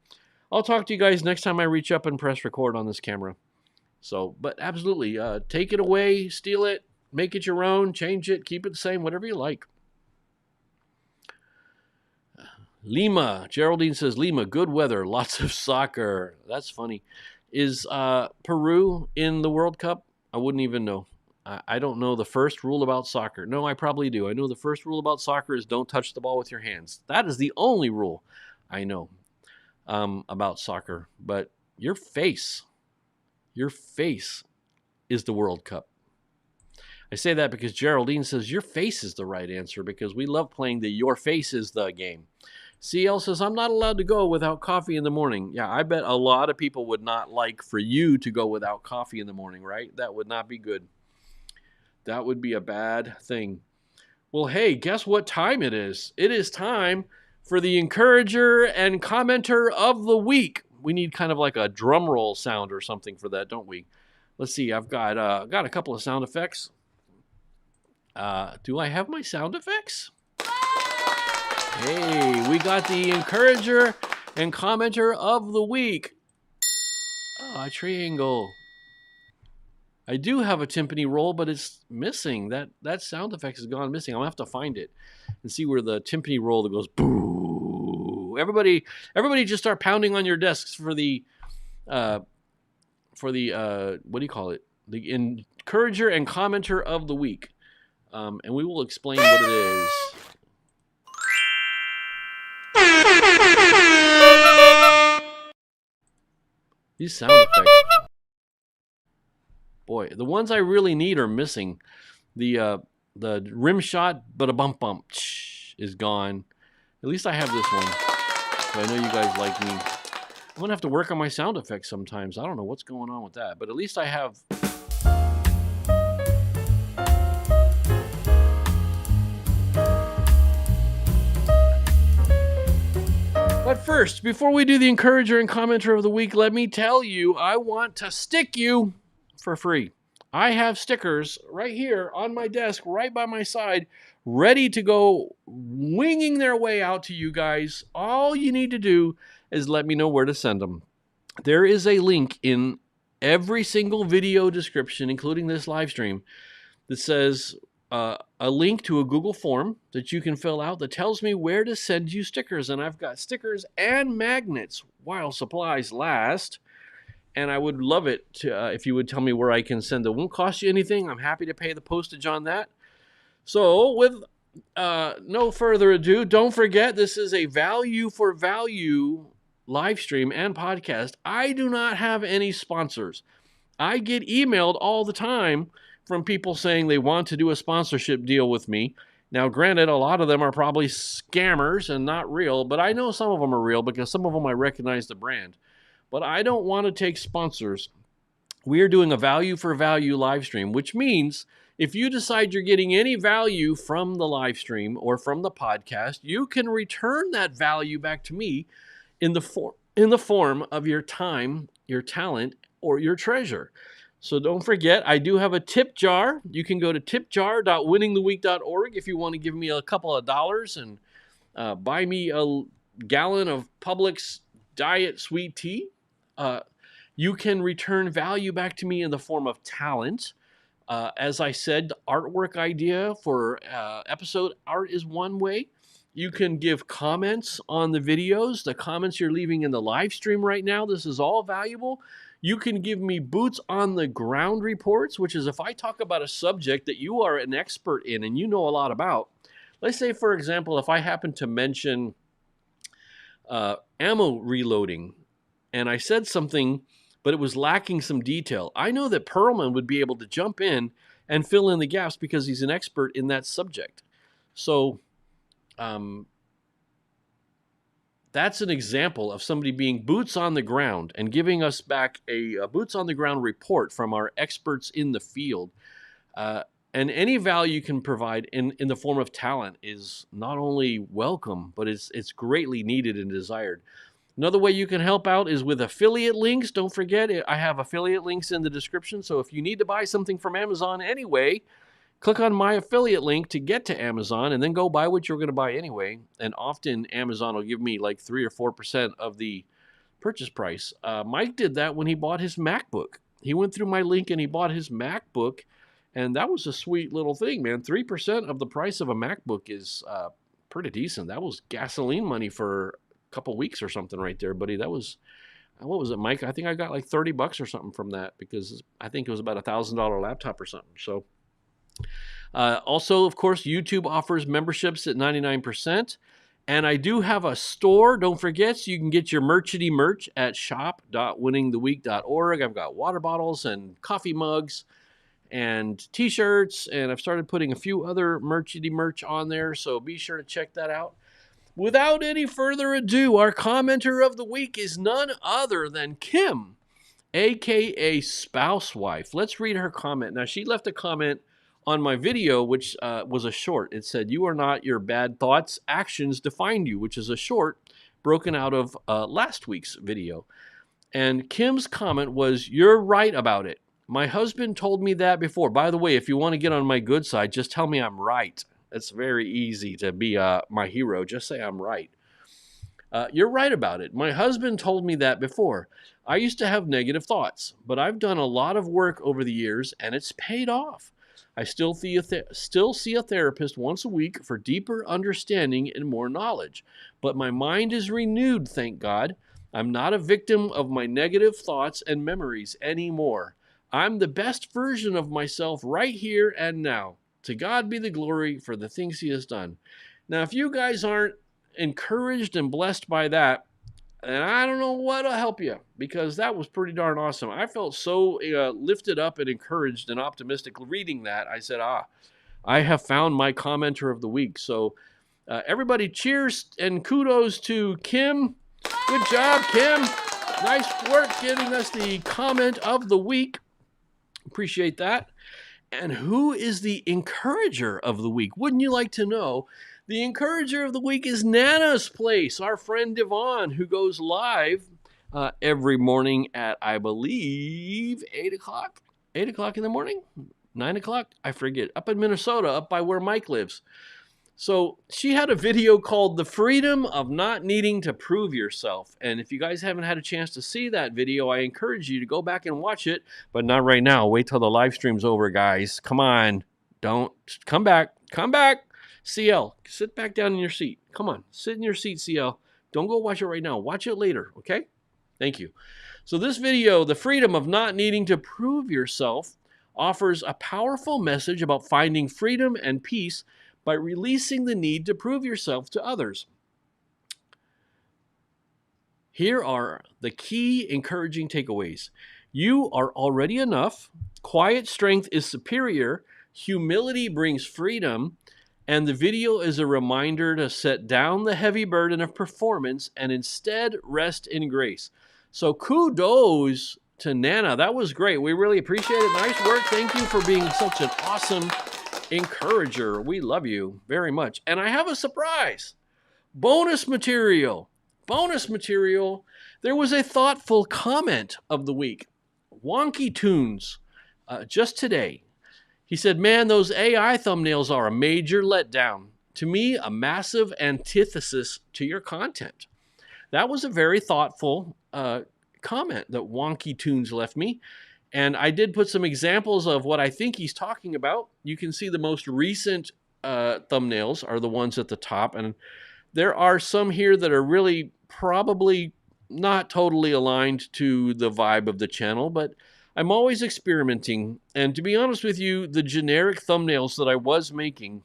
I'll talk to you guys next time I reach up and press record on this camera. So, but absolutely, take it away, steal it, make it your own, change it, keep it the same, whatever you like. Lima, Geraldine says, Lima, good weather, lots of soccer. That's funny. Is Peru in the World Cup? I wouldn't even know. I don't know the first rule about soccer. No, I probably do. I know the first rule about soccer is don't touch the ball with your hands. That is the only rule I know about soccer. But your face is the World Cup. I say that because Geraldine says your face is the right answer because we love playing the your face is the game. CL says, I'm not allowed to go without coffee in the morning. Yeah, I bet a lot of people would not like for you to go without coffee in the morning, right? That would not be good. That would be a bad thing. Well, hey, guess what time it is? It is time for the encourager and commenter of the week. We need kind of like a drum roll sound or something for that, don't we? Let's see. I've got a couple of sound effects. Do I have my sound effects? Hey, we got the encourager and commenter of the week. A triangle. I do have a timpani roll, but it's missing. That sound effect has gone missing. I'm gonna have to find it and see where the timpani roll that goes boo. Everybody just start pounding on your desks for the what do you call it? The encourager and commenter of the week. And we will explain what it is. These sound effects. Boy, the ones I really need are missing. The rim shot, but a bump is gone. At least I have this one. So I know you guys like me. I'm gonna have to work on my sound effects sometimes. I don't know what's going on with that, but at least I have. But first, before we do the encourager and commenter of the week, let me tell you, I want to stick you for free. I have stickers right here on my desk, right by my side, ready to go winging their way out to you guys. All you need to do is let me know where to send them. There is a link in every single video description, including this live stream, that says a link to a Google form that you can fill out that tells me where to send you stickers. And I've got stickers and magnets while supplies last. And I would love it if you would tell me where I can send it. It won't cost you anything. I'm happy to pay the postage on that. So with no further ado, don't forget this is a value for value live stream and podcast. I do not have any sponsors. I get emailed all the time from people saying they want to do a sponsorship deal with me. Now, granted, a lot of them are probably scammers and not real, but I know some of them are real because some of them I recognize the brand. But I don't want to take sponsors. We are doing a value for value live stream, which means if you decide you're getting any value from the live stream or from the podcast, you can return that value back to me in the form of your time, your talent, or your treasure. So don't forget, I do have a tip jar. You can go to tipjar.winningtheweek.org if you want to give me a couple of dollars and buy me a gallon of Publix diet sweet tea. You can return value back to me in the form of talent. As I said, the artwork idea for episode art is one way. You can give comments on the videos, the comments you're leaving in the live stream right now. This is all valuable. You can give me boots on the ground reports, which is if I talk about a subject that you are an expert in and you know a lot about. Let's say, for example, if I happen to mention ammo reloading and I said something, but it was lacking some detail, I know that Perlman would be able to jump in and fill in the gaps because he's an expert in that subject. So that's an example of somebody being boots on the ground and giving us back a boots on the ground report from our experts in the field. And any value you can provide in the form of talent is not only welcome, but it's greatly needed and desired. Another way you can help out is with affiliate links. Don't forget, I have affiliate links in the description. So if you need to buy something from Amazon anyway, click on my affiliate link to get to Amazon and then go buy what you're going to buy anyway. And often Amazon will give me like 3 or 4% of the purchase price. Mike did that when he bought his MacBook. He went through my link and he bought his MacBook. And that was a sweet little thing, man. 3% of the price of a MacBook is pretty decent. That was gasoline money for a couple weeks or something right there, buddy. That was, what was it, Mike? I think I got like $30 or something from that because I think it was about $1,000 laptop or something. So also, of course, YouTube offers memberships at 99%. And I do have a store, don't forget, so you can get your merchity merch at shop.winningtheweek.org. I've got water bottles and coffee mugs and t-shirts, and I've started putting a few other merchity merch on there, so be sure to check that out. Without any further ado, our commenter of the week is none other than Kim, aka Spousewife. Let's read her comment. Now, she left a comment on my video, which was a short. It said, "You are not your bad thoughts, actions define you," which is a short broken out of last week's video. And Kim's comment was, "You're right about it. My husband told me that before." By the way, if you want to get on my good side, just tell me I'm right. It's very easy to be my hero. Just say I'm right. "You're right about it. My husband told me that before. I used to have negative thoughts, but I've done a lot of work over the years, and it's paid off. I still see a therapist once a week for deeper understanding and more knowledge. But my mind is renewed, thank God. I'm not a victim of my negative thoughts and memories anymore. I'm the best version of myself right here and now. To God be the glory for the things he has done." Now, if you guys aren't encouraged and blessed by that, and I don't know what'll help you, because that was pretty darn awesome. I felt so lifted up and encouraged and optimistic reading that. I said, I have found my commenter of the week. So everybody cheers and kudos to Kim. Good job, Kim. Nice work getting us the comment of the week. Appreciate that. And who is the encourager of the week? Wouldn't you like to know? The encourager of the week is Nana's Place, our friend Devon, who goes live every morning at, I believe, 8 o'clock? 8 o'clock in the morning? 9 o'clock? I forget. Up in Minnesota, up by where Mike lives. So she had a video called "The Freedom of Not Needing to Prove Yourself." And if you guys haven't had a chance to see that video, I encourage you to go back and watch it, but not right now. Wait till the live stream's over, guys. Come on. Don't. Come back. Come back. CL, sit back down in your seat. Come on. Sit in your seat, CL. Don't go watch it right now. Watch it later, okay? Thank you. So this video, "The Freedom of Not Needing to Prove Yourself," offers a powerful message about finding freedom and peace by releasing the need to prove yourself to others. Here are the key encouraging takeaways. You are already enough. Quiet strength is superior. Humility brings freedom. And the video is a reminder to set down the heavy burden of performance and instead rest in grace. So kudos to Nana. That was great. We really appreciate it. Nice work. Thank you for being such an awesome encourager. We love you very much. And I have a surprise. Bonus material. Bonus material. There was a thoughtful comment of the week. Wonky Tunes, just today. He said, "Man, those AI thumbnails are a major letdown. To me, a massive antithesis to your content." That was a very thoughtful comment that Wonky Tunes left me. And I did put some examples of what I think he's talking about. You can see the most recent thumbnails are the ones at the top. And there are some here that are really probably not totally aligned to the vibe of the channel, but I'm always experimenting. And to be honest with you, the generic thumbnails that I was making,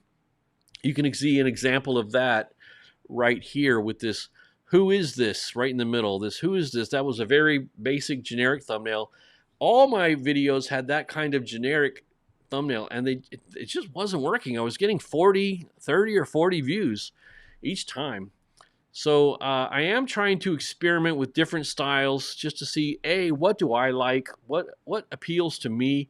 you can see an example of that right here with this "Who is this?" right in the middle. This "Who is this?" That was a very basic generic thumbnail. All my videos had that kind of generic thumbnail, and it just wasn't working. I was getting 30 or 40 views each time. So I am trying to experiment with different styles just to see, what do I like? What appeals to me?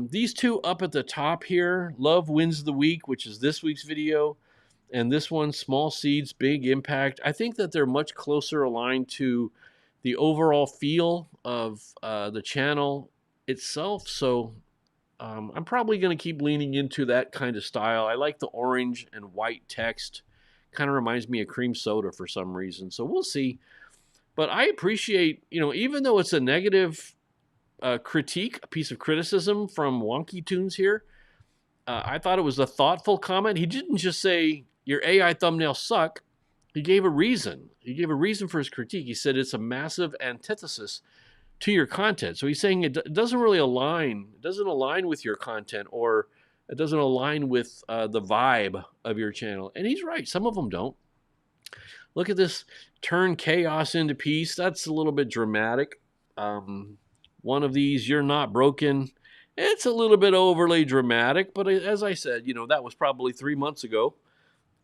These two up at the top here, Love Wins the Week, which is this week's video, and this one, Small Seeds, Big Impact. I think that they're much closer aligned to the overall feel of the channel itself. So I'm probably going to keep leaning into that kind of style. I like the orange and white text. Kind of reminds me of cream soda for some reason. So we'll see. But I appreciate, even though it's a negative critique, a piece of criticism from Wonky Tunes here, I thought it was a thoughtful comment. He didn't just say, your AI thumbnails suck. He gave a reason. He gave a reason for his critique. He said it's a massive antithesis to your content. So he's saying it doesn't really align. It doesn't align with your content, or it doesn't align with the vibe of your channel. And he's right. Some of them don't. Look at this, turn chaos into peace. That's a little bit dramatic. One of these, you're not broken. It's a little bit overly dramatic, but as I said, that was probably 3 months ago.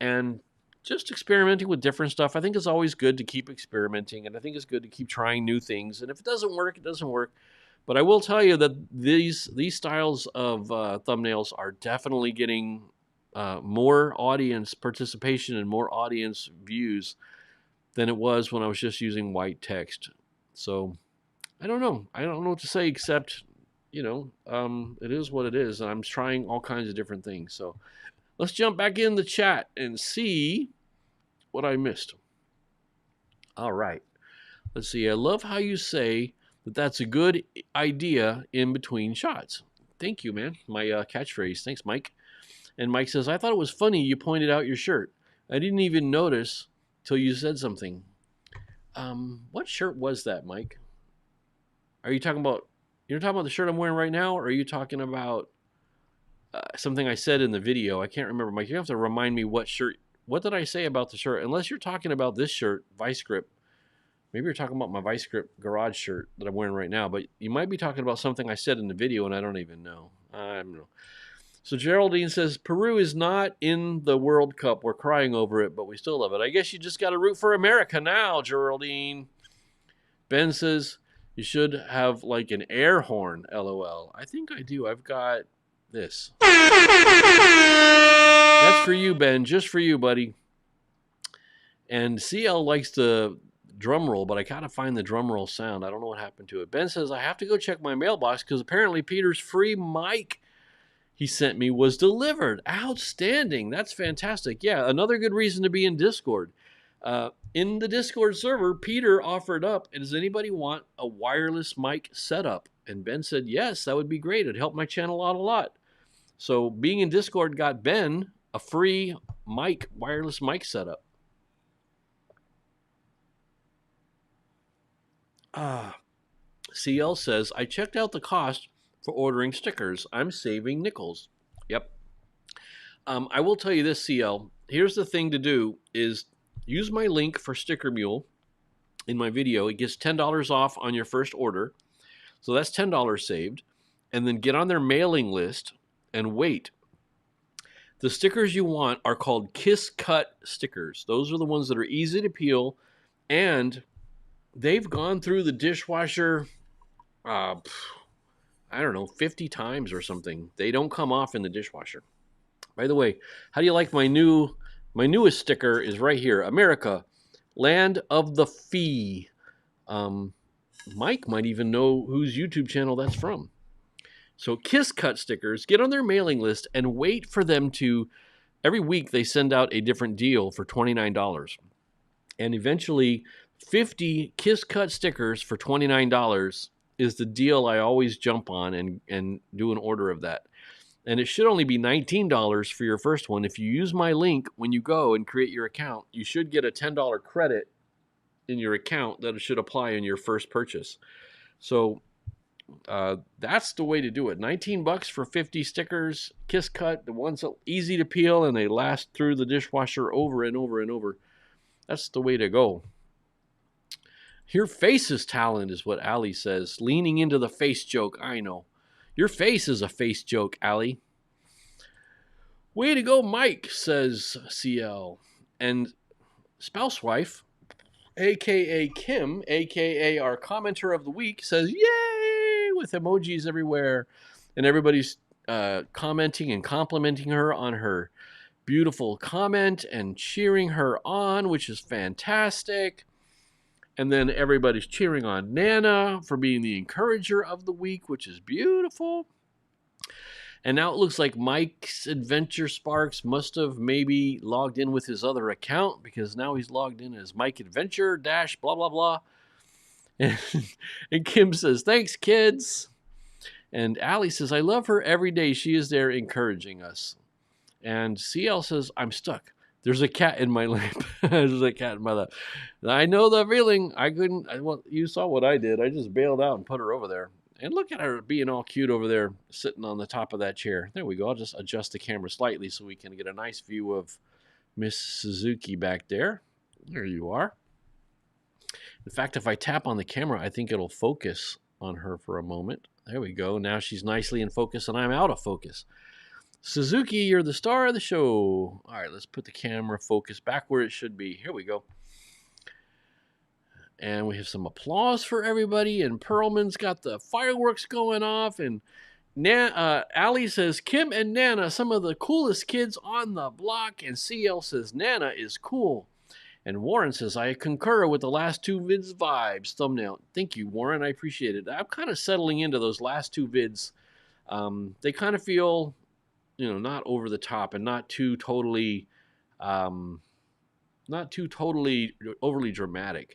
And just experimenting with different stuff. I think it's always good to keep experimenting, and I think it's good to keep trying new things. And if it doesn't work, it doesn't work. But I will tell you that these styles of thumbnails are definitely getting more audience participation and more audience views than it was when I was just using white text. So I don't know. I don't know what to say except, it is what it is. And I'm trying all kinds of different things. So let's jump back in the chat and see what I missed. All right. Let's see. I love how you say that's a good idea in between shots. Thank you, man. My catchphrase. Thanks, Mike. And Mike says, I thought it was funny you pointed out your shirt. I didn't even notice till you said something. What shirt was that, Mike? Are you talking about, you're talking about the shirt I'm wearing right now, or are you talking about something I said in the video? I can't remember, Mike. You have to remind me what did I say about the shirt? Unless you're talking about this shirt, Vice Grip. Maybe you're talking about my Vice Grip garage shirt that I'm wearing right now, but you might be talking about something I said in the video and I don't even know. I don't know. So Geraldine says, Peru is not in the World Cup. We're crying over it, but we still love it. I guess you just got to root for America now, Geraldine. Ben says, you should have like an air horn, LOL. I think I do. I've got this. That's for you, Ben. Just for you, buddy. And CL likes the drum roll, but I gotta find the drum roll sound. I don't know what happened to it. Ben says, I have to go check my mailbox because apparently Peter's free mic he sent me was delivered. Outstanding. That's fantastic. Yeah, another good reason to be in Discord. In the Discord server, Peter offered up, does anybody want a wireless mic setup? And Ben said, yes, that would be great. It'd help my channel out a lot. So being in Discord got Ben a free wireless mic setup. CL says, I checked out the cost for ordering stickers. I'm saving nickels. Yep. I will tell you this, CL. Here's the thing to do is use my link for Sticker Mule in my video. It gets $10 off on your first order. So that's $10 saved. And then get on their mailing list and wait. The stickers you want are called Kiss Cut stickers. Those are the ones that are easy to peel, and they've gone through the dishwasher, I don't know, 50 times or something. They don't come off in the dishwasher. By the way, how do you like my newest sticker is right here. America, land of the fee. Mike might even know whose YouTube channel that's from. So Kiss Cut stickers, get on their mailing list and wait for them to, every week they send out a different deal for $29. And eventually 50 Kiss Cut stickers for $29 is the deal I always jump on and do an order of that. And it should only be $19 for your first one. If you use my link when you go and create your account, you should get a $10 credit in your account that should apply in your first purchase. So that's the way to do it. $19 for 50 stickers, Kiss Cut, the ones that easy to peel and they last through the dishwasher over and over and over. That's the way to go. Your face is talent is what Allie says. Leaning into the face joke. I know. Your face is a face joke, Allie. Way to go, Mike, says CL. And Spousewife, a.k.a. Kim, a.k.a. our commenter of the week, says, yay, with emojis everywhere. And everybody's commenting and complimenting her on her beautiful comment and cheering her on, which is fantastic. And then everybody's cheering on Nana for being the encourager of the week, which is beautiful. And now it looks like Mike's Adventure Sparks must have maybe logged in with his other account, because now he's logged in as Mike Adventure dash blah, blah, blah. And Kim says, thanks, kids. And Allie says, I love her every day. She is there encouraging us. And CL says, I'm stuck. There's a cat in my lap. There's a cat in my lap. I know the feeling. Well, you saw what I did. I just bailed out and put her over there. And look at her being all cute over there, sitting on the top of that chair. There we go. I'll just adjust the camera slightly so we can get a nice view of Miss Suzuki back there. There you are. In fact, if I tap on the camera, I think it'll focus on her for a moment. There we go. Now she's nicely in focus, and I'm out of focus. Suzuki, you're the star of the show. All right, let's put the camera focus back where it should be. Here we go. And we have some applause for everybody. And Perlman's got the fireworks going off. And Allie says, Kim and Nana, some of the coolest kids on the block. And CL says, Nana is cool. And Warren says, I concur with the last two vids vibes. Thumbnail. Thank you, Warren. I appreciate it. I'm kind of settling into those last two vids. They kind of feel, not over the top and not too totally overly dramatic.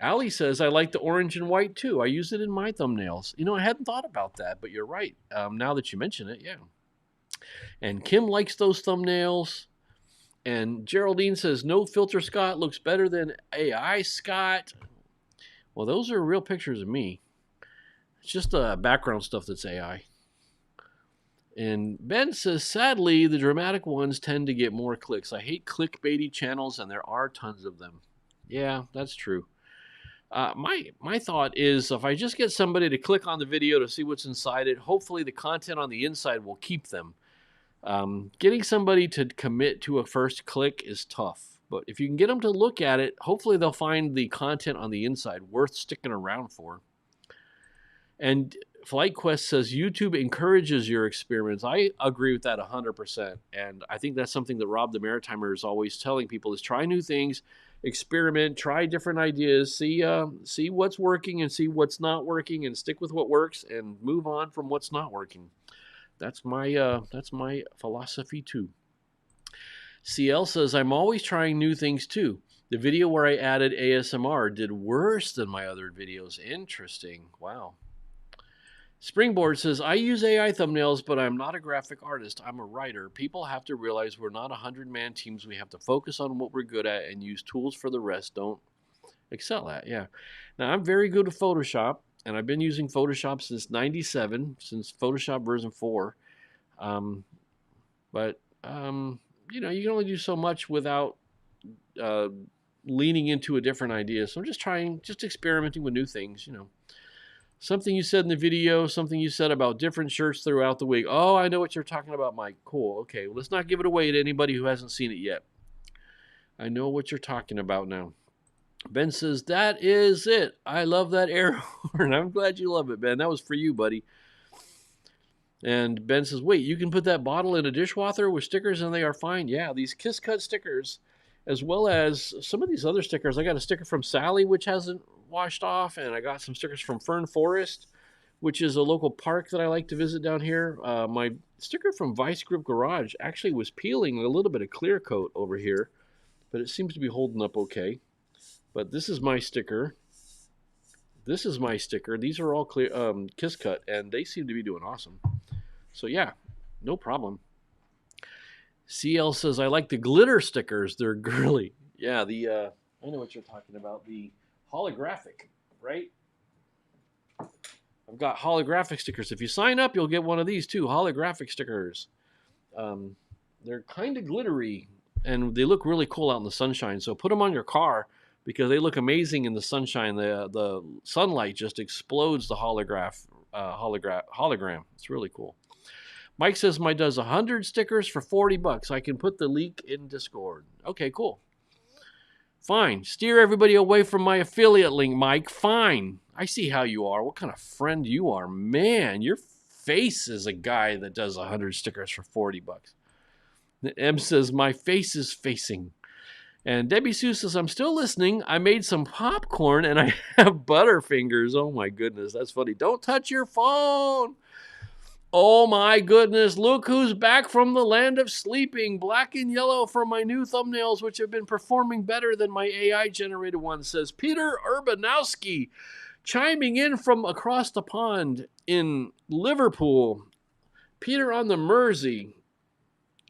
Allie says, I like the orange and white too. I use it in my thumbnails. I hadn't thought about that, but you're right. Now that you mention it, yeah. And Kim likes those thumbnails. And Geraldine says, no filter Scott looks better than AI Scott. Well, those are real pictures of me. It's just the background stuff that's AI. And Ben says, sadly, the dramatic ones tend to get more clicks. I hate clickbaity channels, and there are tons of them. Yeah, that's true. My thought is, if I just get somebody to click on the video to see what's inside it, hopefully the content on the inside will keep them. Getting somebody to commit to a first click is tough. But if you can get them to look at it, hopefully they'll find the content on the inside worth sticking around for. And FlightQuest says, YouTube encourages your experiments. I agree with that 100%. And I think that's something that Rob the Maritimer is always telling people is try new things, experiment, try different ideas, see what's working and see what's not working, and stick with what works and move on from what's not working. That's my philosophy too. CL says, I'm always trying new things too. The video where I added ASMR did worse than my other videos. Interesting. Wow. Springboard says, I use AI thumbnails, but I'm not a graphic artist. I'm a writer. People have to realize we're not 100-man teams. We have to focus on what we're good at and use tools for the rest. Don't excel at. Yeah. Now, I'm very good at Photoshop, and I've been using Photoshop since 97, since Photoshop version 4. But you can only do so much without leaning into a different idea. So I'm just experimenting with new things, Something you said in the video, something you said about different shirts throughout the week. Oh, I know what you're talking about, Mike. Cool. Okay, let's not give it away to anybody who hasn't seen it yet. I know what you're talking about now. Ben says, that is it. I love that air horn. I'm glad you love it, Ben. That was for you, buddy. And Ben says, wait, you can put that bottle in a dishwasher with stickers and they are fine? Yeah, these Kiss Cut stickers, as well as some of these other stickers. I got a sticker from Sally, which hasn't washed off, and I got some stickers from Fern Forest, which is a local park that I like to visit down here. My sticker from Vice Grip Garage actually was peeling a little bit of clear coat over here, but it seems to be holding up okay. But this is my sticker. This is my sticker. These are all clear Kiss Cut, and they seem to be doing awesome. So yeah, no problem. CL says, I like the glitter stickers. They're girly. Yeah, I know what you're talking about. The holographic, right? I've got holographic stickers. If you sign up, you'll get one of these too. Holographic stickers. They're kind of glittery, and they look really cool out in the sunshine. So put them on your car because they look amazing in the sunshine. The sunlight just explodes the hologram. It's really cool. Mike says my does 100 stickers for $40. I can put the link in Discord. Okay, cool. Fine. Steer everybody away from my affiliate link, Mike. Fine. I see how you are. What kind of friend you are. Man, your face is a guy that does 100 stickers for $40. M says, my face is facing. And Debbie Sue says, I'm still listening. I made some popcorn and I have Butterfingers. Oh my goodness, that's funny. Don't touch your phone. Oh my goodness, look who's back from the land of sleeping. Black and yellow for my new thumbnails, which have been performing better than my AI-generated one, says Peter Urbanowski, chiming in from across the pond in Liverpool. Peter on the Mersey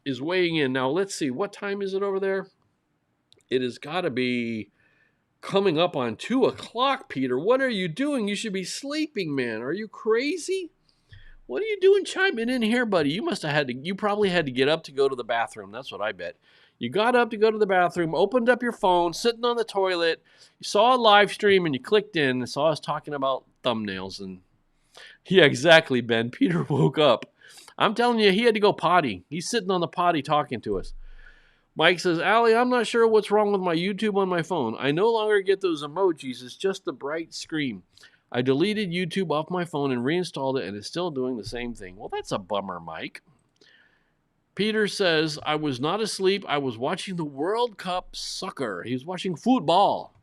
is weighing in. Now, let's see. What time is it over there? It has got to be coming up on 2 o'clock, Peter. What are you doing? You should be sleeping, man. Are you crazy? What are you doing chiming in here, buddy? You probably had to get up to go to the bathroom. That's what I bet. You got up to go to the bathroom, opened up your phone, sitting on the toilet, you saw a live stream, and you clicked in and saw us talking about thumbnails. And yeah, exactly, Ben. Peter woke up. I'm telling you, he had to go potty. He's sitting on the potty talking to us. Mike says, Allie, I'm not sure what's wrong with my YouTube on my phone. I no longer get those emojis. It's just the bright screen. I deleted YouTube off my phone and reinstalled it, and it's still doing the same thing. Well, that's a bummer, Mike. Peter says, I was not asleep. I was watching the World Cup soccer. He was watching football.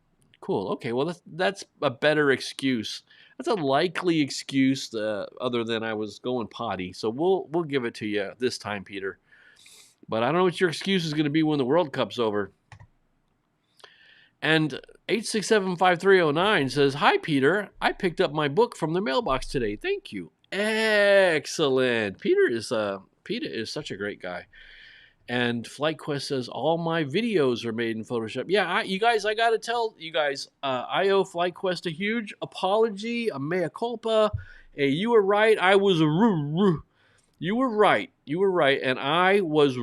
Cool. Okay, well, that's a better excuse. That's a likely excuse other than I was going potty. So we'll give it to you this time, Peter. But I don't know what your excuse is going to be when the World Cup's over. And 8675309 says, hi, Peter. I picked up my book from the mailbox today. Thank you. Excellent. Peter is such a great guy. And FlightQuest says, all my videos are made in Photoshop. Yeah, you guys, I got to tell you guys, I owe FlightQuest a huge apology, a mea culpa. Hey, you were right. I was You were right. You were right. And I was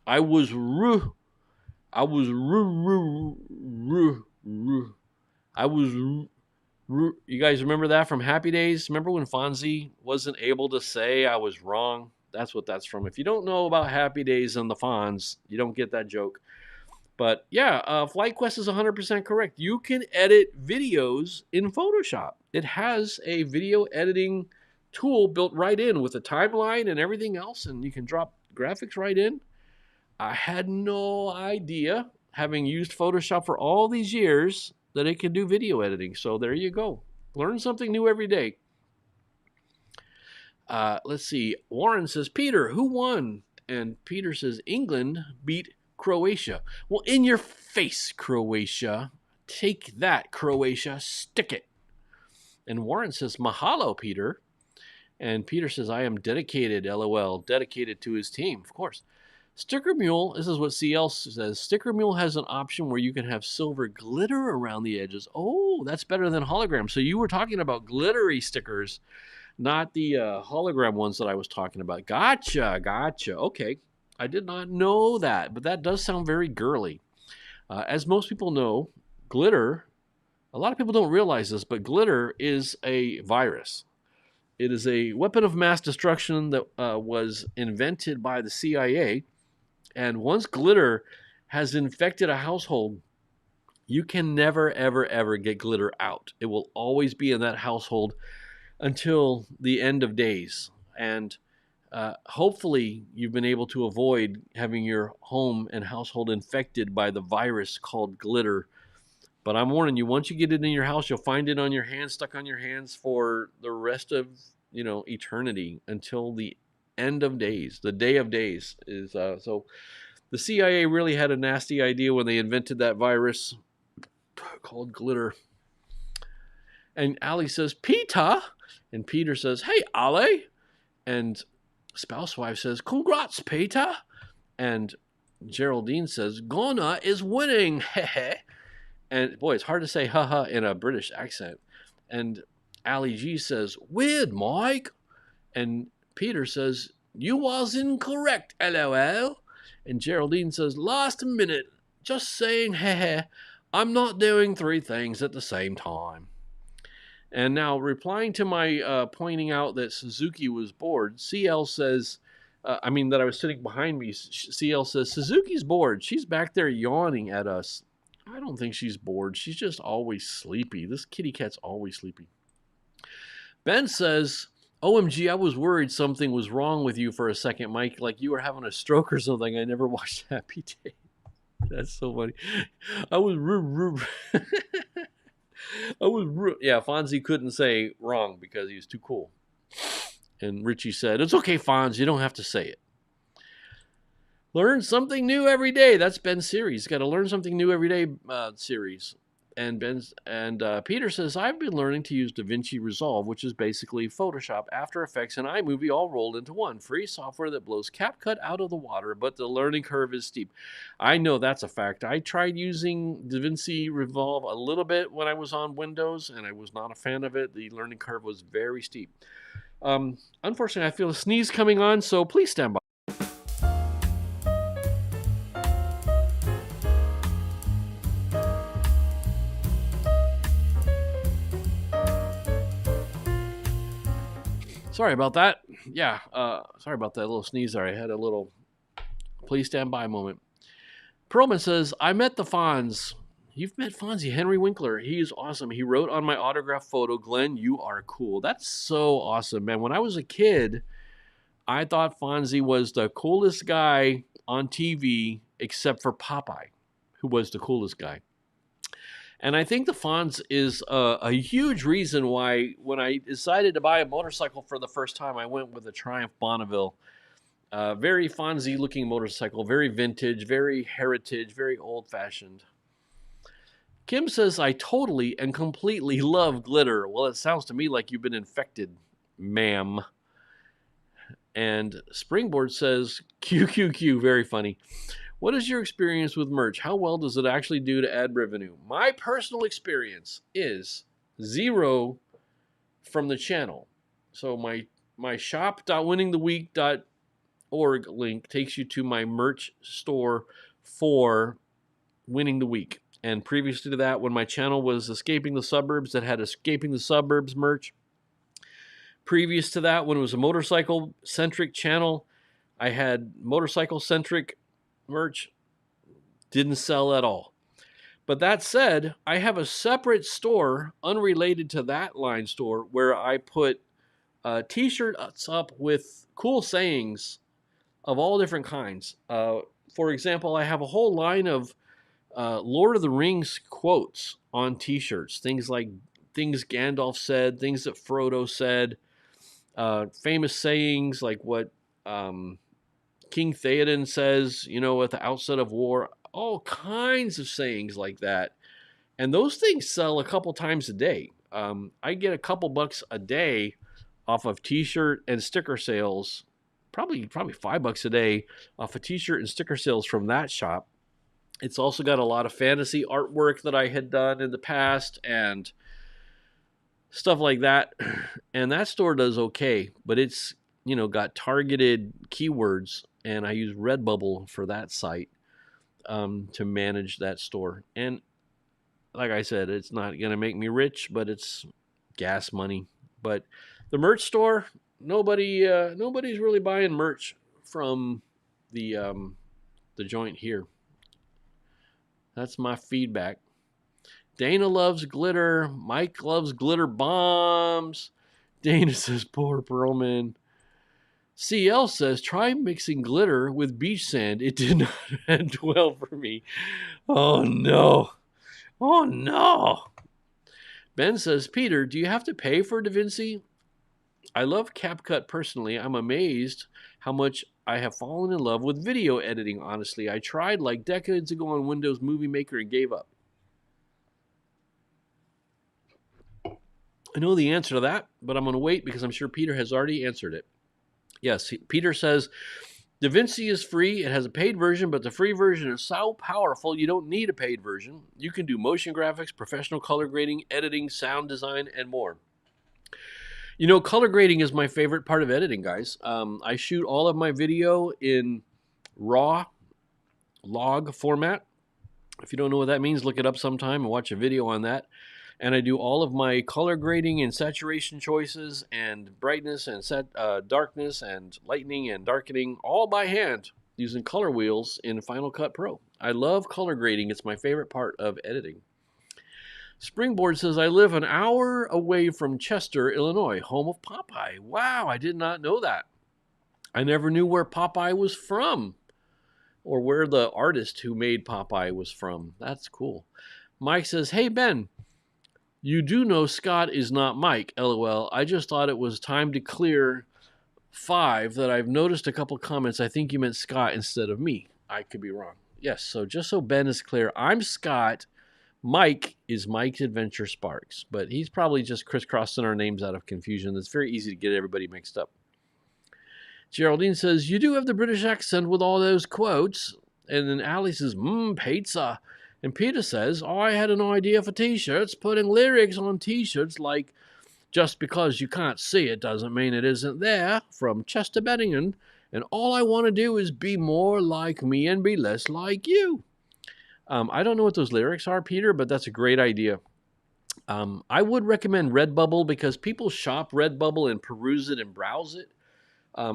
I was You guys remember that from Happy Days? Remember when Fonzie wasn't able to say I was wrong? That's what that's from. If you don't know about Happy Days and the Fonz, you don't get that joke. But yeah, FlightQuest is 100% correct. You can edit videos in Photoshop. It has a video editing tool built right in with a timeline and everything else, and you can drop graphics right in. I had no idea, having used Photoshop for all these years, that it can do video editing. So there you go. Learn something new every day. Let's see. Warren says, Peter, who won? And Peter says, England beat Croatia. Well, in your face, Croatia. Take that, Croatia. Stick it. And Warren says, mahalo, Peter. And Peter says, I am dedicated, LOL, dedicated to his team, of course. Sticker Mule, this is what CL says, Sticker Mule has an option where you can have silver glitter around the edges. Oh, that's better than hologram. So you were talking about glittery stickers, not the hologram ones that I was talking about. Gotcha. Okay, I did not know that, but that does sound very girly. As most people know, glitter, a lot of people don't realize this, but glitter is a virus. It is a weapon of mass destruction that was invented by the CIA. And once glitter has infected a household, you can never, ever, ever get glitter out. It will always be in that household until the end of days. And hopefully you've been able to avoid having your home and household infected by the virus called glitter. But I'm warning you, once you get it in your house, you'll find it on your hands, stuck on your hands for the rest of, eternity until the end of days. The day of days is so. The CIA really had a nasty idea when they invented that virus called glitter. And Allie says, Peter. And Peter says, hey, Allie. And Spousewife says, congrats, Peter. And Geraldine says, Gona is winning. And boy, it's hard to say haha in a British accent. And AllyG says, weird, Mike. And Peter says, you was incorrect, LOL. And Geraldine says, last minute, just saying, heh. I'm not doing three things at the same time. And now, replying to my pointing out that Suzuki was bored, CL says, that I was sitting behind me, CL says, Suzuki's bored. She's back there yawning at us. I don't think she's bored. She's just always sleepy. This kitty cat's always sleepy. Ben says, OMG, I was worried something was wrong with you for a second, Mike, like you were having a stroke or something. I never watched Happy Days. That's so funny. I was yeah, Fonzie couldn't say wrong because he was too cool. And Richie said, it's okay, Fonz, you don't have to say it. Learn something new every day. That's Ben's series. Got to learn something new every day series. And Peter says, I've been learning to use DaVinci Resolve, which is basically Photoshop, After Effects, and iMovie all rolled into one. Free software that blows CapCut out of the water, but the learning curve is steep. I know that's a fact. I tried using DaVinci Resolve a little bit when I was on Windows, and I was not a fan of it. The learning curve was very steep. Unfortunately, I feel a sneeze coming on, so please stand by. Sorry about that. Yeah, sorry about that little sneeze there. I had a little please stand by moment. Perlman says, I met the Fonz. You've met Fonzie, Henry Winkler. He is awesome. He wrote on my autograph photo, Glenn, you are cool. That's so awesome, man. When I was a kid, I thought Fonzie was the coolest guy on TV except for Popeye, who was the coolest guy. And I think the Fonz is a huge reason why when I decided to buy a motorcycle for the first time, I went with a Triumph Bonneville. Very Fonzie looking motorcycle, very vintage, very heritage, very old fashioned. Kim says, I totally and completely love glitter. Well, it sounds to me like you've been infected, ma'am. And Springboard says, QQQ, very funny. What is your experience with merch? How well does it actually do to add revenue? My personal experience is 0 from the channel. So my shop.winningtheweek.org link takes you to my merch store for Winning the Week. And previous to that, when my channel was Escaping the Suburbs, that had Escaping the Suburbs merch. Previous to that, when it was a motorcycle-centric channel, I had motorcycle-centric merch. Didn't sell at all. But that said, I have a separate store unrelated to that line store where I put t-shirts up with cool sayings of all different kinds. For example, I have a whole line of Lord of the Rings quotes on t-shirts. Things like things Gandalf said, things that Frodo said, famous sayings like what King Theoden says, at the outset of war, all kinds of sayings like that. And those things sell a couple times a day. I get a couple bucks a day off of t-shirt and sticker sales, probably $5 a day off of t-shirt and sticker sales from that shop. It's also got a lot of fantasy artwork that I had done in the past and stuff like that. And that store does okay, but it's, got targeted keywords, and I use Redbubble for that site to manage that store. And like I said, it's not going to make me rich, but it's gas money. But the merch store, nobody's really buying merch from the joint here. That's my feedback. Dana loves glitter. Mike loves glitter bombs. Dana says, poor Perlman. CL says, try mixing glitter with beach sand. It did not end well for me. Oh, no. Oh, no. Ben says, Peter, do you have to pay for DaVinci? I love CapCut personally. I'm amazed how much I have fallen in love with video editing, honestly. I tried like decades ago on Windows Movie Maker and gave up. I know the answer to that, but I'm going to wait because I'm sure Peter has already answered it. Yes, Peter says, DaVinci is free. It has a paid version, but the free version is so powerful you don't need a paid version. You can do motion graphics, professional color grading, editing, sound design, and more. You know, color grading is my favorite part of editing, guys. I shoot all of my video in raw log format. If you don't know what that means, look it up sometime and watch a video on that. And I do all of my color grading and saturation choices and brightness and darkness and lightening and darkening all by hand using color wheels in Final Cut Pro. I love color grading. It's my favorite part of editing. Springboard says, I live an hour away from Chester, Illinois, home of Popeye. Wow, I did not know that. I never knew where Popeye was from or where the artist who made Popeye was from. That's cool. Mike says, hey, Ben, you do know Scott is not Mike, LOL. I just thought it was time to clear 5 that I've noticed a couple comments. I think you meant Scott instead of me. I could be wrong. Yes, so just so Ben is clear, I'm Scott. Mike is Mike's Adventure Sparks, but he's probably just crisscrossing our names out of confusion. It's very easy to get everybody mixed up. Geraldine says, you do have the British accent with all those quotes. And then Ally says, pizza. And Peter says, I had an idea for t-shirts, putting lyrics on t-shirts like, just because you can't see it doesn't mean it isn't there, from Chester Bennington. And all I want to do is be more like me and be less like you. I don't know what those lyrics are, Peter, but that's a great idea. I would recommend Redbubble because people shop Redbubble and peruse it and browse it.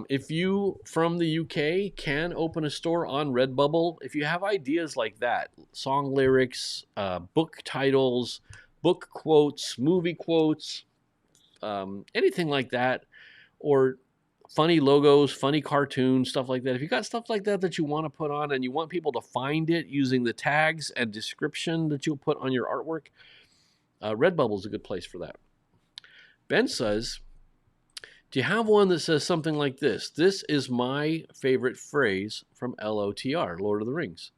If you, from the UK, can open a store on Redbubble, if you have ideas like that, song lyrics, book titles, book quotes, movie quotes, anything like that, or funny logos, funny cartoons, stuff like that. If you got stuff like that that you want to put on and you want people to find it using the tags and description that you'll put on your artwork, Redbubble is a good place for that. Ben says, do you have one that says something like this? This is my favorite phrase from LOTR, Lord of the Rings.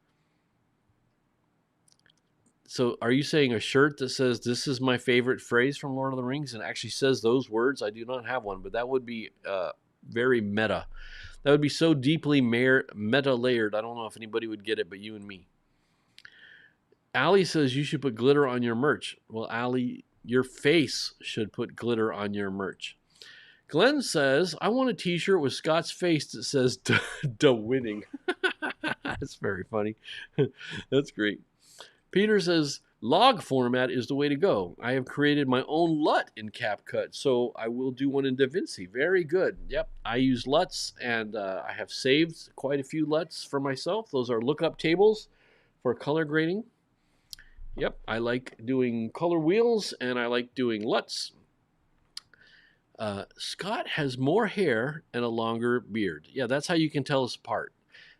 So are you saying a shirt that says this is my favorite phrase from Lord of the Rings and actually says those words? I do not have one, but that would be very meta. That would be so deeply meta layered. I don't know if anybody would get it but you and me. Ally says you should put glitter on your merch. Well, Ally, your face should put glitter on your merch. Glenn says, I want a t-shirt with Scott's face that says, "Da winning." That's very funny. That's great. Peter says, log format is the way to go. I have created my own LUT in CapCut, so I will do one in DaVinci. Very good. Yep, I use LUTs, and I have saved quite a few LUTs for myself. Those are lookup tables for color grading. Yep, I like doing color wheels, and I like doing LUTs. Scott has more hair and a longer beard. Yeah, that's how you can tell us apart.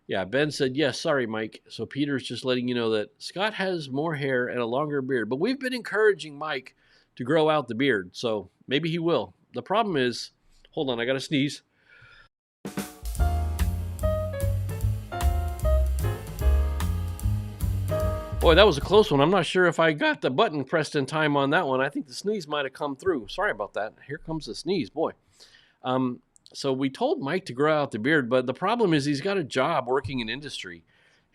Yeah, Ben said, yes, sorry, Mike. So Peter's just letting you know that Scott has more hair and a longer beard. But we've been encouraging Mike to grow out the beard, so maybe he will. The problem is, hold on, I got to sneeze. Boy, that was a close one. I'm not sure if I got the button pressed in time on that one. I think the sneeze might have come through. Sorry about that. Here comes the sneeze, boy. So we told Mike to grow out the beard, but the problem is he's got a job working in industry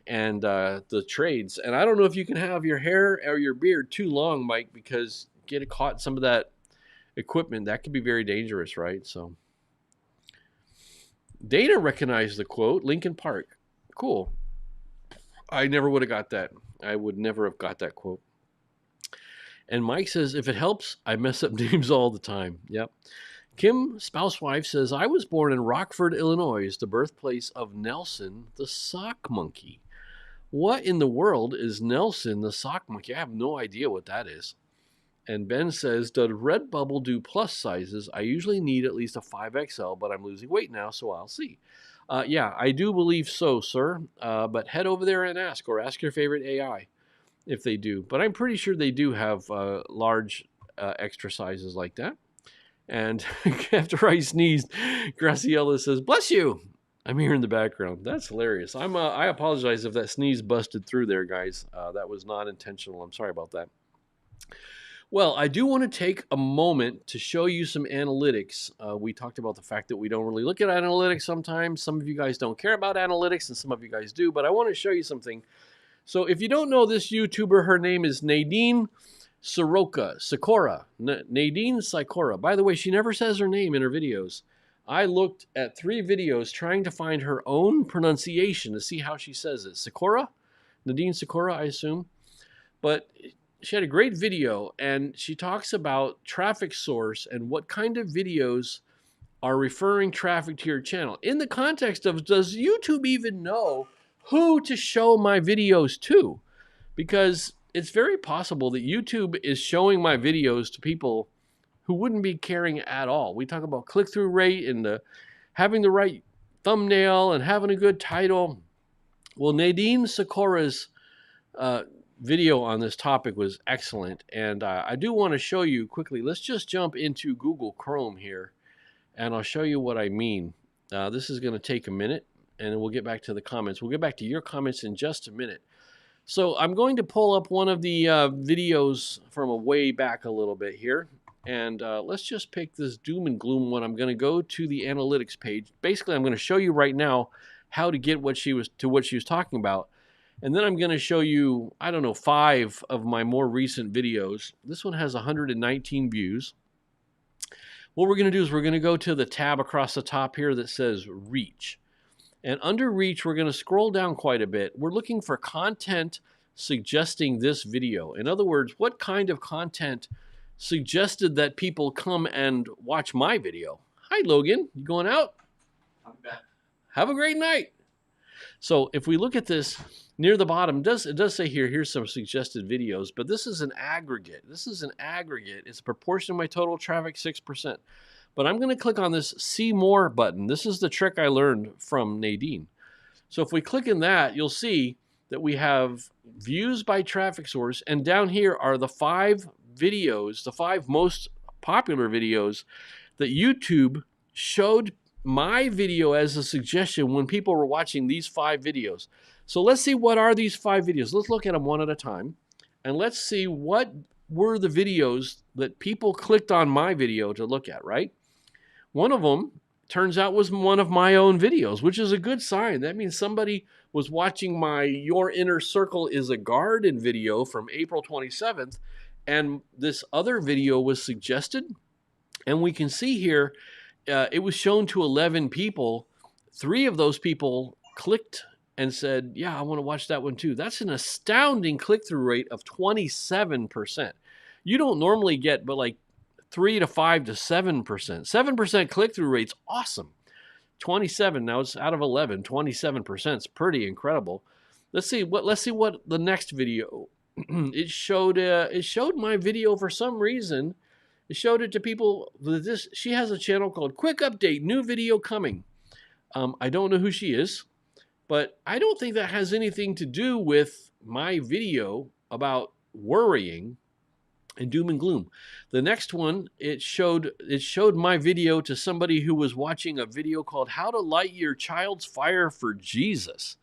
and the trades. And I don't know if you can have your hair or your beard too long, Mike, because get caught in some of that equipment. That could be very dangerous, right? So Dana recognized the quote, Lincoln Park. Cool. I never would have got that. I would never have got that quote. And Mike says, if it helps, I mess up names all the time. Yep. Kim, spousewife, says, I was born in Rockford, Illinois, the birthplace of Nelson the Sock Monkey. What in the world is Nelson the Sock Monkey? I have no idea what that is. And Ben says, does Redbubble do plus sizes? I usually need at least a 5XL, but I'm losing weight now, so I'll see. Yeah, I do believe so, sir. But head over there and ask, or ask your favorite AI if they do. But I'm pretty sure they do have large extra sizes like that. And after I sneezed, Graciela says, bless you. I'm here in the background. That's hilarious. I apologize if that sneeze busted through there, guys. That was not intentional. I'm sorry about that. Well, I do want to take a moment to show you some analytics. We talked about the fact that we don't really look at analytics sometimes. Some of you guys don't care about analytics and some of you guys do, but I want to show you something. So if you don't know this YouTuber, her name is Nadine Sikora. Nadine Sikora. By the way, she never says her name in her videos. I looked at 3 videos trying to find her own pronunciation to see how she says it. Sikora? Nadine Sikora, I assume. But she had a great video, and she talks about traffic source and what kind of videos are referring traffic to your channel. In the context of, does YouTube even know who to show my videos to? Because it's very possible that YouTube is showing my videos to people who wouldn't be caring at all. We talk about click-through rate and having the right thumbnail and having a good title. Well, Nadine Sikora's video on this topic was excellent, and I do want to show you quickly. Let's just jump into Google Chrome here, and I'll show you what I mean. This is going to take a minute, and then we'll get back to the comments. We'll get back to your comments in just a minute. So I'm going to pull up one of the videos from a way back a little bit here, and let's just pick this doom and gloom one. I'm going to go to the analytics page. Basically, I'm going to show you right now how to get what she was talking about. And then I'm going to show you, I don't know, 5 of my more recent videos. This one has 119 views. What we're going to do is we're going to go to the tab across the top here that says Reach. And under Reach, we're going to scroll down quite a bit. We're looking for content suggesting this video. In other words, what kind of content suggested that people come and watch my video? Hi, Logan. You going out? I'm back. Have a great night. So if we look at this, near the bottom, it does say here, here's some suggested videos, but this is an aggregate. This is an aggregate. It's a proportion of my total traffic, 6%. But I'm going to click on this See More button. This is the trick I learned from Nadine. So if we click in that, you'll see that we have views by traffic source, and down here are the 5 videos, the 5 most popular videos that YouTube showed my video as a suggestion when people were watching these 5 videos. So let's see, what are these 5 videos? Let's look at them one at a time, and let's see what were the videos that people clicked on my video to look at, right? One of them, turns out, was one of my own videos, which is a good sign. That means somebody was watching my Your Inner Circle is a Garden video from April 27th, and this other video was suggested. And we can see here, it was shown to 11 people. 3 of those people clicked and said, yeah, I want to watch that one too. That's an astounding click-through rate of 27%. You don't normally get but like 3 to 5 to 7%. 7% click-through rate's awesome. 27, now it's out of 11, 27% is pretty incredible. Let's see what the next video. It showed my video for some reason. It showed it to people. She has a channel called Quick Update, new video coming. I don't know who she is, but I don't think that has anything to do with my video about worrying and doom and gloom. The next one, it showed my video to somebody who was watching a video called How to Light Your Child's Fire for Jesus.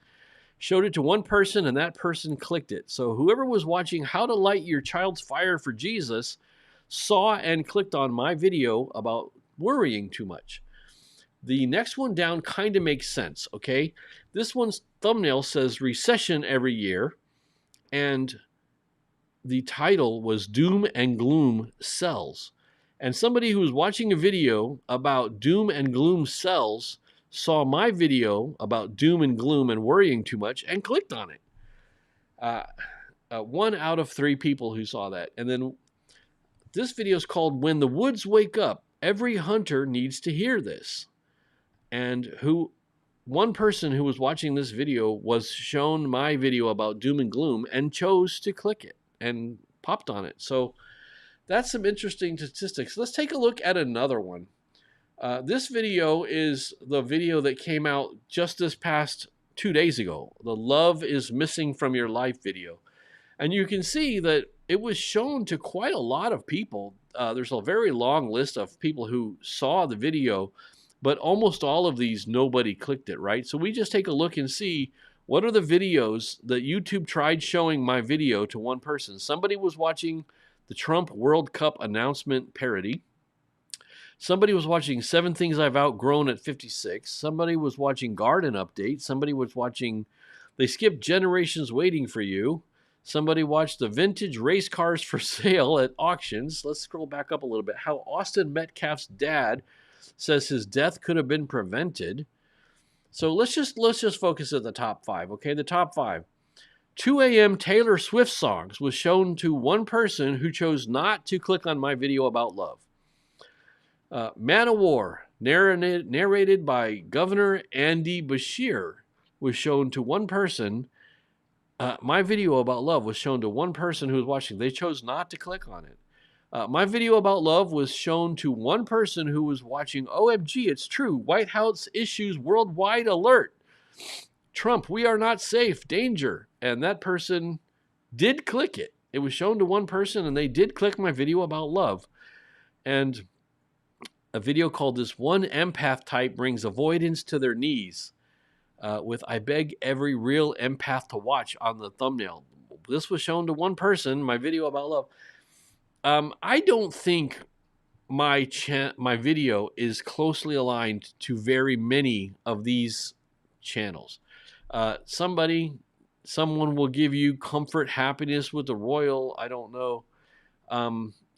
Showed it to one person, and that person clicked it. So whoever was watching How to Light Your Child's Fire for Jesus saw and clicked on my video about worrying too much. The next one down kind of makes sense, okay? This one's thumbnail says recession every year, and the title was Doom and Gloom Sells. And somebody who was watching a video about doom and gloom sells saw my video about doom and gloom and worrying too much and clicked on it. 1 out of 3 people who saw that. And then this video is called When the Woods Wake Up. Every hunter needs to hear this. And one person who was watching this video was shown my video about doom and gloom and chose to click it and popped on it. So that's some interesting statistics. Let's take a look at another one. This video is the video that came out just this past 2 days ago. The Love is Missing from Your Life video. And you can see that it was shown to quite a lot of people. There's a very long list of people who saw the video, but almost all of these, nobody clicked it, right? So we just take a look and see what are the videos that YouTube tried showing my video to one person. Somebody was watching the Trump World Cup announcement parody. Somebody was watching 7 Things I've Outgrown at 56. Somebody was watching Garden Update. Somebody was watching They Skipped Generations Waiting for You. Somebody watched the vintage race cars for sale at auctions. Let's scroll back up a little bit. How Austin Metcalf's dad says his death could have been prevented. So let's just focus at the top 5, okay? The top 5. 2 a.m. Taylor Swift songs was shown to one person who chose not to click on my video about love. Man of War, narrated by Governor Andy Bashir, was shown to one person. My video about love was shown to one person who was watching. They chose not to click on it. My video about love was shown to one person who was watching. OMG, it's true. White House issues worldwide alert. Trump, we are not safe. Danger. And that person did click it. It was shown to one person, and they did click my video about love. And a video called This One Empath Type Brings Avoidance to Their Knees, with I beg every real empath to watch on the thumbnail. This was shown to one person, my video about love. I don't think my video is closely aligned to very many of these channels. Someone will give you comfort, happiness with the royal. I don't know.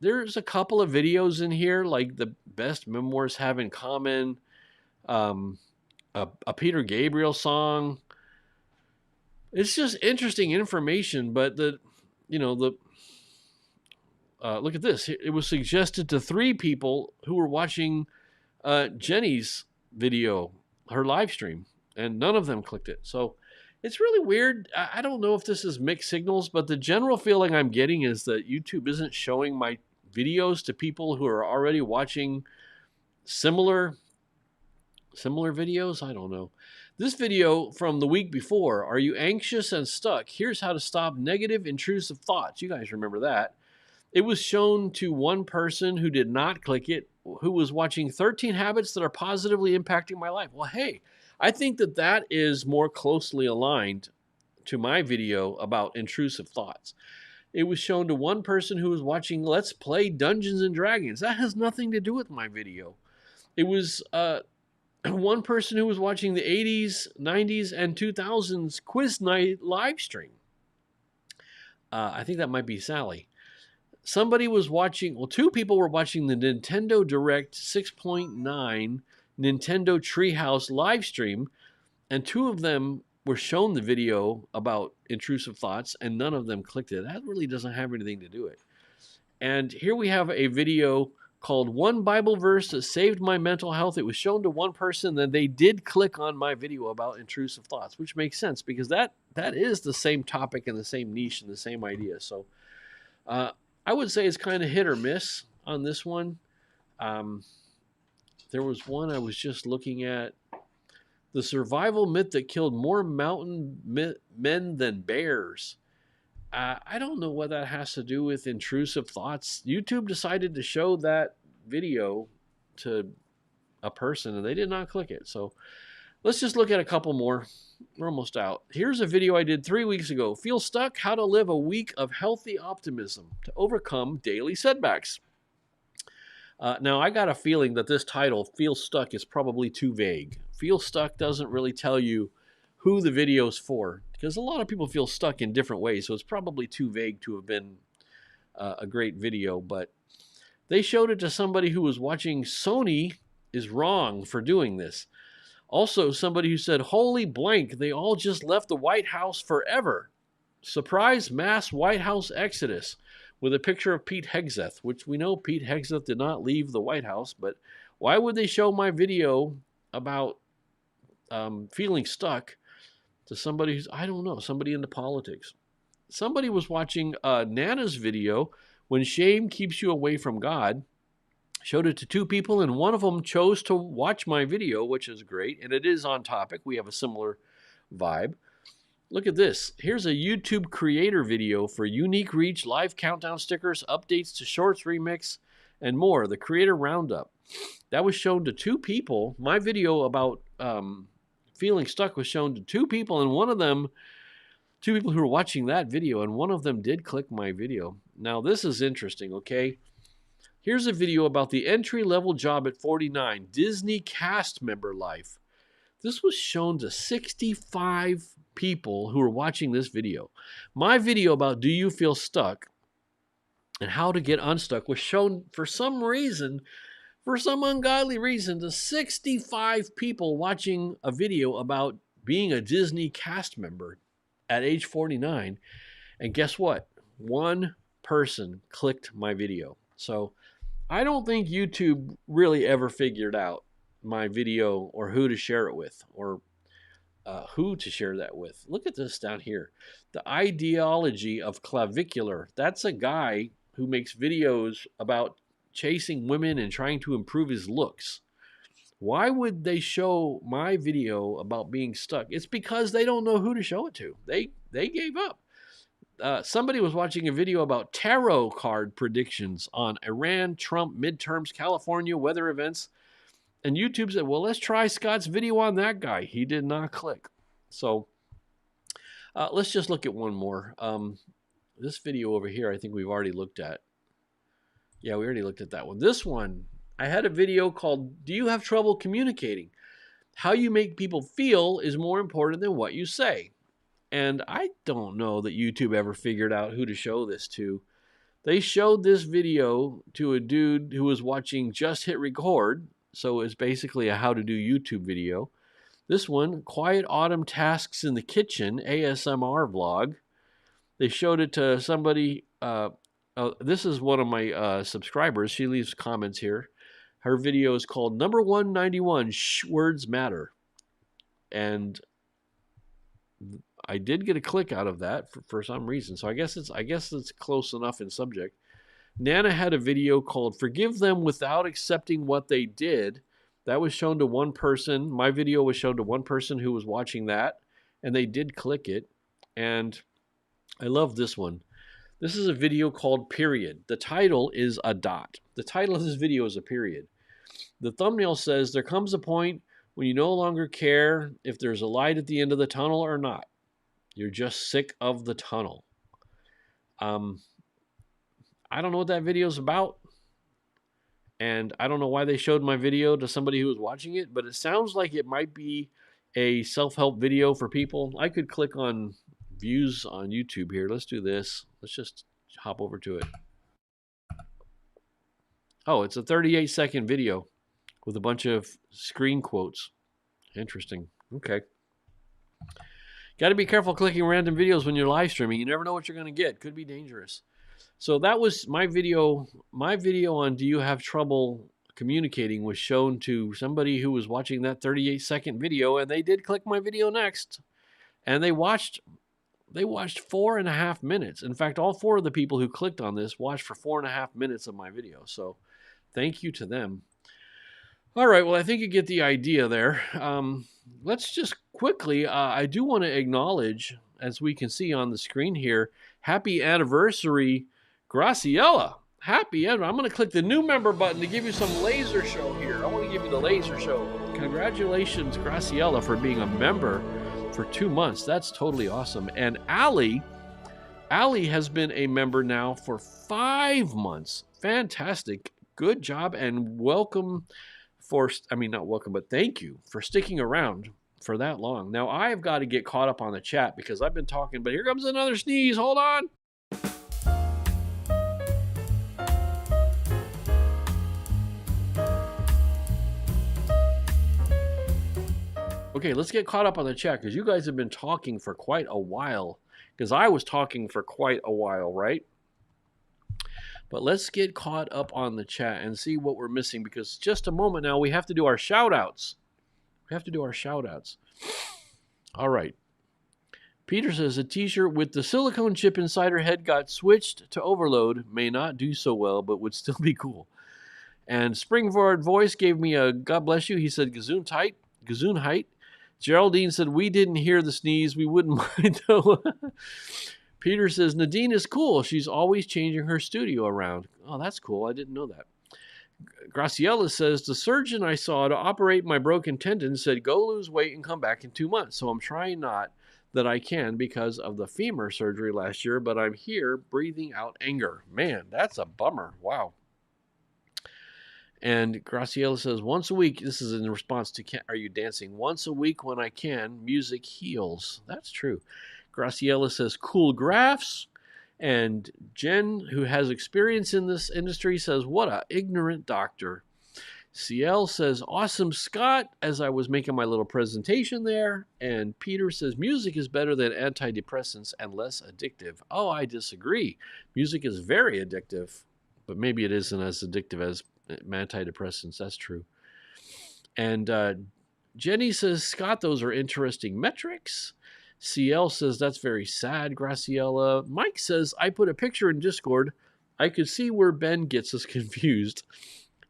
There's a couple of videos in here, like the best memoirs have in common, a Peter Gabriel song. It's just interesting information, but look at this. It was suggested to 3 people who were watching Jenny's video, her live stream, and none of them clicked it. So it's really weird. I don't know if this is mixed signals, but the general feeling I'm getting is that YouTube isn't showing my videos to people who are already watching similar videos. I don't know. This video from the week before, Are You Anxious and Stuck? Here's how to stop negative, intrusive thoughts. You guys remember that. It was shown to one person who did not click it, who was watching 13 habits that are positively impacting my life. Well, hey, I think that is more closely aligned to my video about intrusive thoughts. It was shown to one person who was watching Let's Play Dungeons and Dragons. That has nothing to do with my video. It was one person who was watching the 80s, 90s, and 2000s quiz night live stream. I think that might be Sally. Somebody was watching, 2 people were watching the Nintendo Direct 6.9 Nintendo Treehouse live stream, and 2 of them were shown the video about intrusive thoughts, and none of them clicked it. That really doesn't have anything to do it. And here we have a video called One Bible Verse That Saved My Mental Health. It was shown to one person, then they did click on my video about intrusive thoughts, which makes sense because that is the same topic and the same niche and the same idea. So I would say it's kind of hit or miss on this one. There was one I was just looking at. The survival myth that killed more mountain men than bears. I don't know what that has to do with intrusive thoughts. YouTube decided to show that video to a person, and they did not click it. So let's just look at a couple more. We're almost out. Here's a video I did 3 weeks ago. Feel stuck? How to live a week of healthy optimism to overcome daily setbacks. Now, I got a feeling that this title, Feel Stuck, is probably too vague. Feel Stuck doesn't really tell you who the video's for, because a lot of people feel stuck in different ways, so it's probably too vague to have been a great video. But they showed it to somebody who was watching Sony is wrong for doing this. Also, somebody who said, holy blank, they all just left the White House forever. Surprise mass White House exodus, with a picture of Pete Hegseth, which we know Pete Hegseth did not leave the White House, but why would they show my video about feeling stuck to somebody who's, I don't know, somebody into politics? Somebody was watching Nana's video, When Shame Keeps You Away from God, showed it to 2 people, and one of them chose to watch my video, which is great, and it is on topic. We have a similar vibe. Look at this. Here's a YouTube creator video for unique reach, live countdown stickers, updates to shorts remix, and more. The creator roundup. That was shown to 2 people. My video about feeling stuck was shown to 2 people, and one of them, 2 people who were watching that video, and one of them did click my video. Now, this is interesting, okay? Here's a video about the entry-level job at 49, Disney cast member life. This was shown to 65 people who were watching this video. My video about do you feel stuck and how to get unstuck was shown for some reason, for some ungodly reason, to 65 people watching a video about being a Disney cast member at age 49. And guess what? One person clicked my video. So I don't think YouTube really ever figured out my video or who to share it with or who to share that with. Look at this down here. The ideology of clavicular. That's a guy who makes videos about chasing women and trying to improve his looks. Why would they show my video about being stuck? It's because they don't know who to show it to. They gave up. Somebody was watching a video about tarot card predictions on Iran, Trump, midterms, California, weather events. And YouTube said, well, let's try Scott's video on that guy. He did not click. So let's just look at one more. This video over here, I think we've already looked at. Yeah, we already looked at that one. This one, I had a video called, Do You Have Trouble Communicating? How you make people feel is more important than what you say. And I don't know that YouTube ever figured out who to show this to. They showed this video to a dude who was watching Just Hit Record. So it's basically a how to do YouTube video. This one, Quiet Autumn Tasks in the Kitchen, ASMR vlog. They showed it to somebody. This is one of my subscribers. She leaves comments here. Her video is called Number 191, Shh, Words Matter. And I did get a click out of that for some reason. So I guess it's close enough in subject. Nana had a video called Forgive Them Without Accepting What They Did. That was shown to one person. My video was shown to one person who was watching that, and they did click it. And I love this one. This is a video called Period. The title is a dot. The title of this video is a period. The thumbnail says, there comes a point when you no longer care if there's a light at the end of the tunnel or not. You're just sick of the tunnel. I don't know what that video is about. And I don't know why they showed my video to somebody who was watching it, but it sounds like it might be a self-help video for people. I could click on views on YouTube here. Let's do this. Let's just hop over to it. Oh, it's a 38-second video with a bunch of screen quotes. Interesting. Okay. Got to be careful clicking random videos when you're live streaming. You never know what you're going to get. Could be dangerous. So that was my video. My video on Do You Have Trouble Communicating was shown to somebody who was watching that 38-second video, and they did click my video next. And they watched 4.5 minutes. In fact, all 4 of the people who clicked on this watched for 4.5 minutes of my video. So thank you to them. All right, well, I think you get the idea there. Let's just quickly, I do want to acknowledge, as we can see on the screen here, happy anniversary, Graciela. Happy anniversary. I'm going to click the new member button to give you some laser show here. I want to give you the laser show. Congratulations, Graciela, for being a member for 2 months. That's totally awesome. And Ally has been a member now for 5 months. Fantastic. Good job and welcome not welcome, but thank you for sticking around for that long. Now, I've got to get caught up on the chat because I've been talking, but here comes another sneeze. Hold on. Okay, let's get caught up on the chat because you guys have been talking for quite a while because I was talking for quite a while, right? But let's get caught up on the chat and see what we're missing because just a moment now, we have to do our shout-outs. All right. Peter says, a t-shirt with the silicone chip inside her head got switched to overload. May not do so well, but would still be cool. And Springboard Voice gave me a God bless you. He said, Gazoon height. Geraldine said, we didn't hear the sneeze. We wouldn't mind though. Peter says, Nadine is cool. She's always changing her studio around. Oh, that's cool. I didn't know that. Graciela says, the surgeon I saw to operate my broken tendon said, go lose weight and come back in 2 months. So I'm trying not. that I can because of the femur surgery last year, but I'm here breathing out anger. Man, that's a bummer. Wow. And Graciela says, once a week, this is in response to, are you dancing? Once a week when I can, music heals. That's true. Graciela says, cool graphs. And Jen, who has experience in this industry, says, what a ignorant doctor. CL says, awesome, Scott, as I was making my little presentation there. And Peter says, music is better than antidepressants and less addictive. Oh, I disagree. Music is very addictive, but maybe it isn't as addictive as antidepressants. That's true. And Jenny says, Scott, those are interesting metrics. CL says, that's very sad, Graciela. Mike says, I put a picture in Discord. I could see where Ben gets us confused.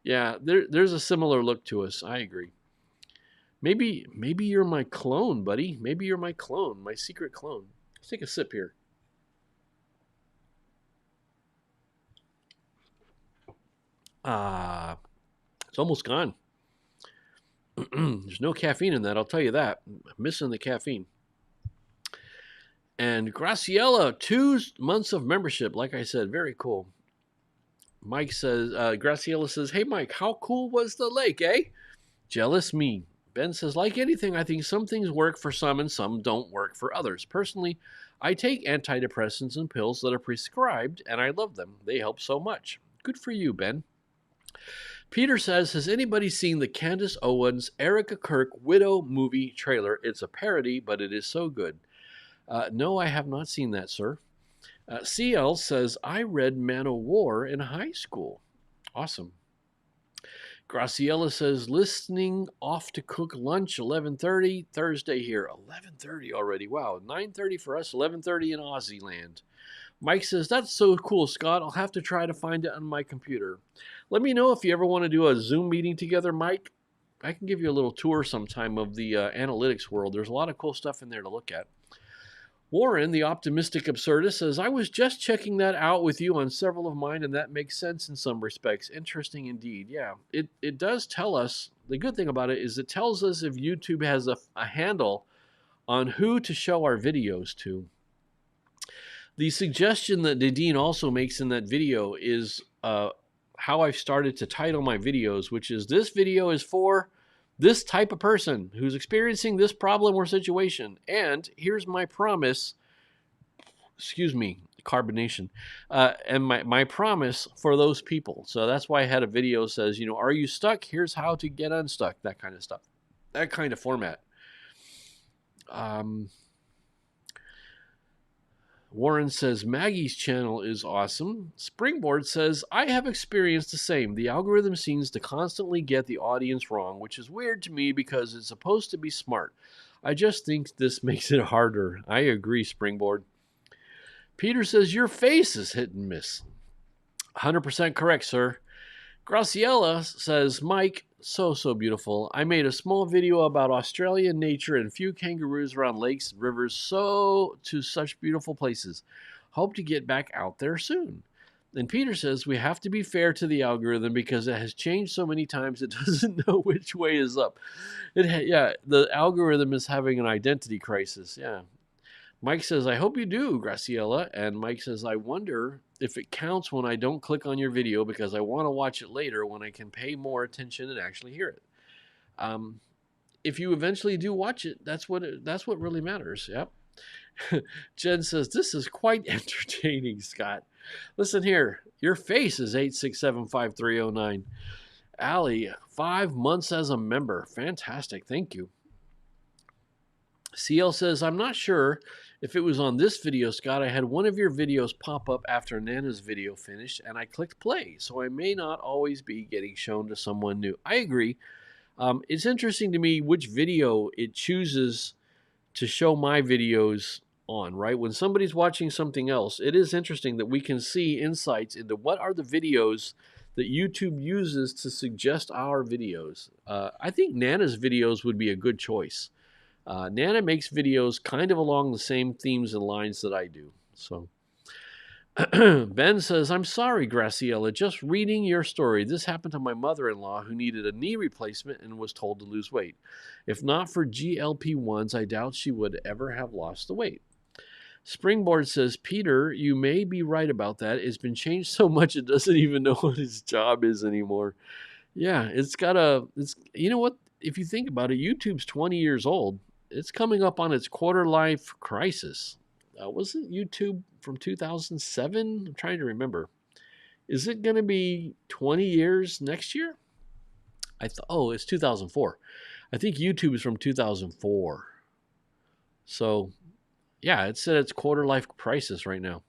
Yeah, there's a similar look to us. I agree. Maybe you're my clone, buddy. Maybe you're my clone, my secret clone. Let's take a sip here. It's almost gone. There's no caffeine in that, I'll tell you that. I'm missing the caffeine. And Graciela, 2 months of membership. Like I said, very cool. Mike says, Graciela says, hey, Mike, how cool was the lake, eh? Jealous me. Ben says, like anything, I think some things work for some and some don't work for others. Personally, I take antidepressants and pills that are prescribed, and I love them. They help so much. Good for you, Ben. Peter says, has anybody seen the Candace Owens, Erica Kirk Widow movie trailer? It's a parody, but it is so good. No, I have not seen that, sir. CL says, I read Man o' War in high school. Awesome. Graciela says, listening off to cook lunch, 11:30, Thursday here. 11:30 already. Wow, 9:30 for us, 11:30 in Aussie land. Mike says, that's so cool, Scott. I'll have to try to find it on my computer. Let me know if you ever want to do a Zoom meeting together, Mike. I can give you a little tour sometime of the analytics world. There's a lot of cool stuff in there to look at. Warren, the optimistic absurdist, says, I was just checking that out with you on several of mine, and that makes sense in some respects. Interesting indeed. Yeah, it does tell us, the good thing about it is it tells us if YouTube has a handle on who to show our videos to. The suggestion that Nadine also makes in that video is how I've started to title my videos, which is, this video is for this type of person who's experiencing this problem or situation. And here's my promise, carbonation, and my promise for those people. So that's why I had a video that says, are you stuck? Here's how to get unstuck, that kind of stuff, that kind of format. Warren says, Maggie's channel is awesome. Springboard says, I have experienced the same. The algorithm seems to constantly get the audience wrong, which is weird to me because it's supposed to be smart. I just think this makes it harder. I agree, Springboard. Peter says, your face is hit and miss. 100% correct, sir. Graciela says, Mike, so beautiful. I made a small video about Australian nature and few kangaroos around lakes and rivers, to such beautiful places. Hope to get back out there soon. And Peter says, we have to be fair to the algorithm because it has changed so many times it doesn't know which way is up. The algorithm is having an identity crisis. Yeah. Mike says, I hope you do, Graciela. And Mike says, I wonder if it counts when I don't click on your video because I want to watch it later when I can pay more attention and actually hear it. If you eventually do watch it, that's what really matters. Yep. Jen says, this is quite entertaining, Scott. Listen here. Your face is 8675309. Allie, 5 months as a member. Fantastic. Thank you. CL says, I'm not sure if it was on this video, Scott. I had one of your videos pop up after Nana's video finished, and I clicked play, so I may not always be getting shown to someone new. I agree. It's interesting to me which video it chooses to show my videos on, right? When somebody's watching something else, it is interesting that we can see insights into what are the videos that YouTube uses to suggest our videos. I think Nana's videos would be a good choice. Nana makes videos kind of along the same themes and lines that I do. So Ben says, I'm sorry, Graciela. Just reading your story. This happened to my mother-in-law who needed a knee replacement and was told to lose weight. If not for GLP-1s, I doubt she would ever have lost the weight. Springboard says, Peter, you may be right about that. It's been changed so much it doesn't even know what his job is anymore. Yeah, you know what? If you think about it, YouTube's 20 years old. It's coming up on its quarter life crisis. Wasn't YouTube from 2007? I'm trying to remember. Is it going to be 20 years next year? It's 2004. I think YouTube is from 2004. So, yeah, it's at its quarter life crisis right now.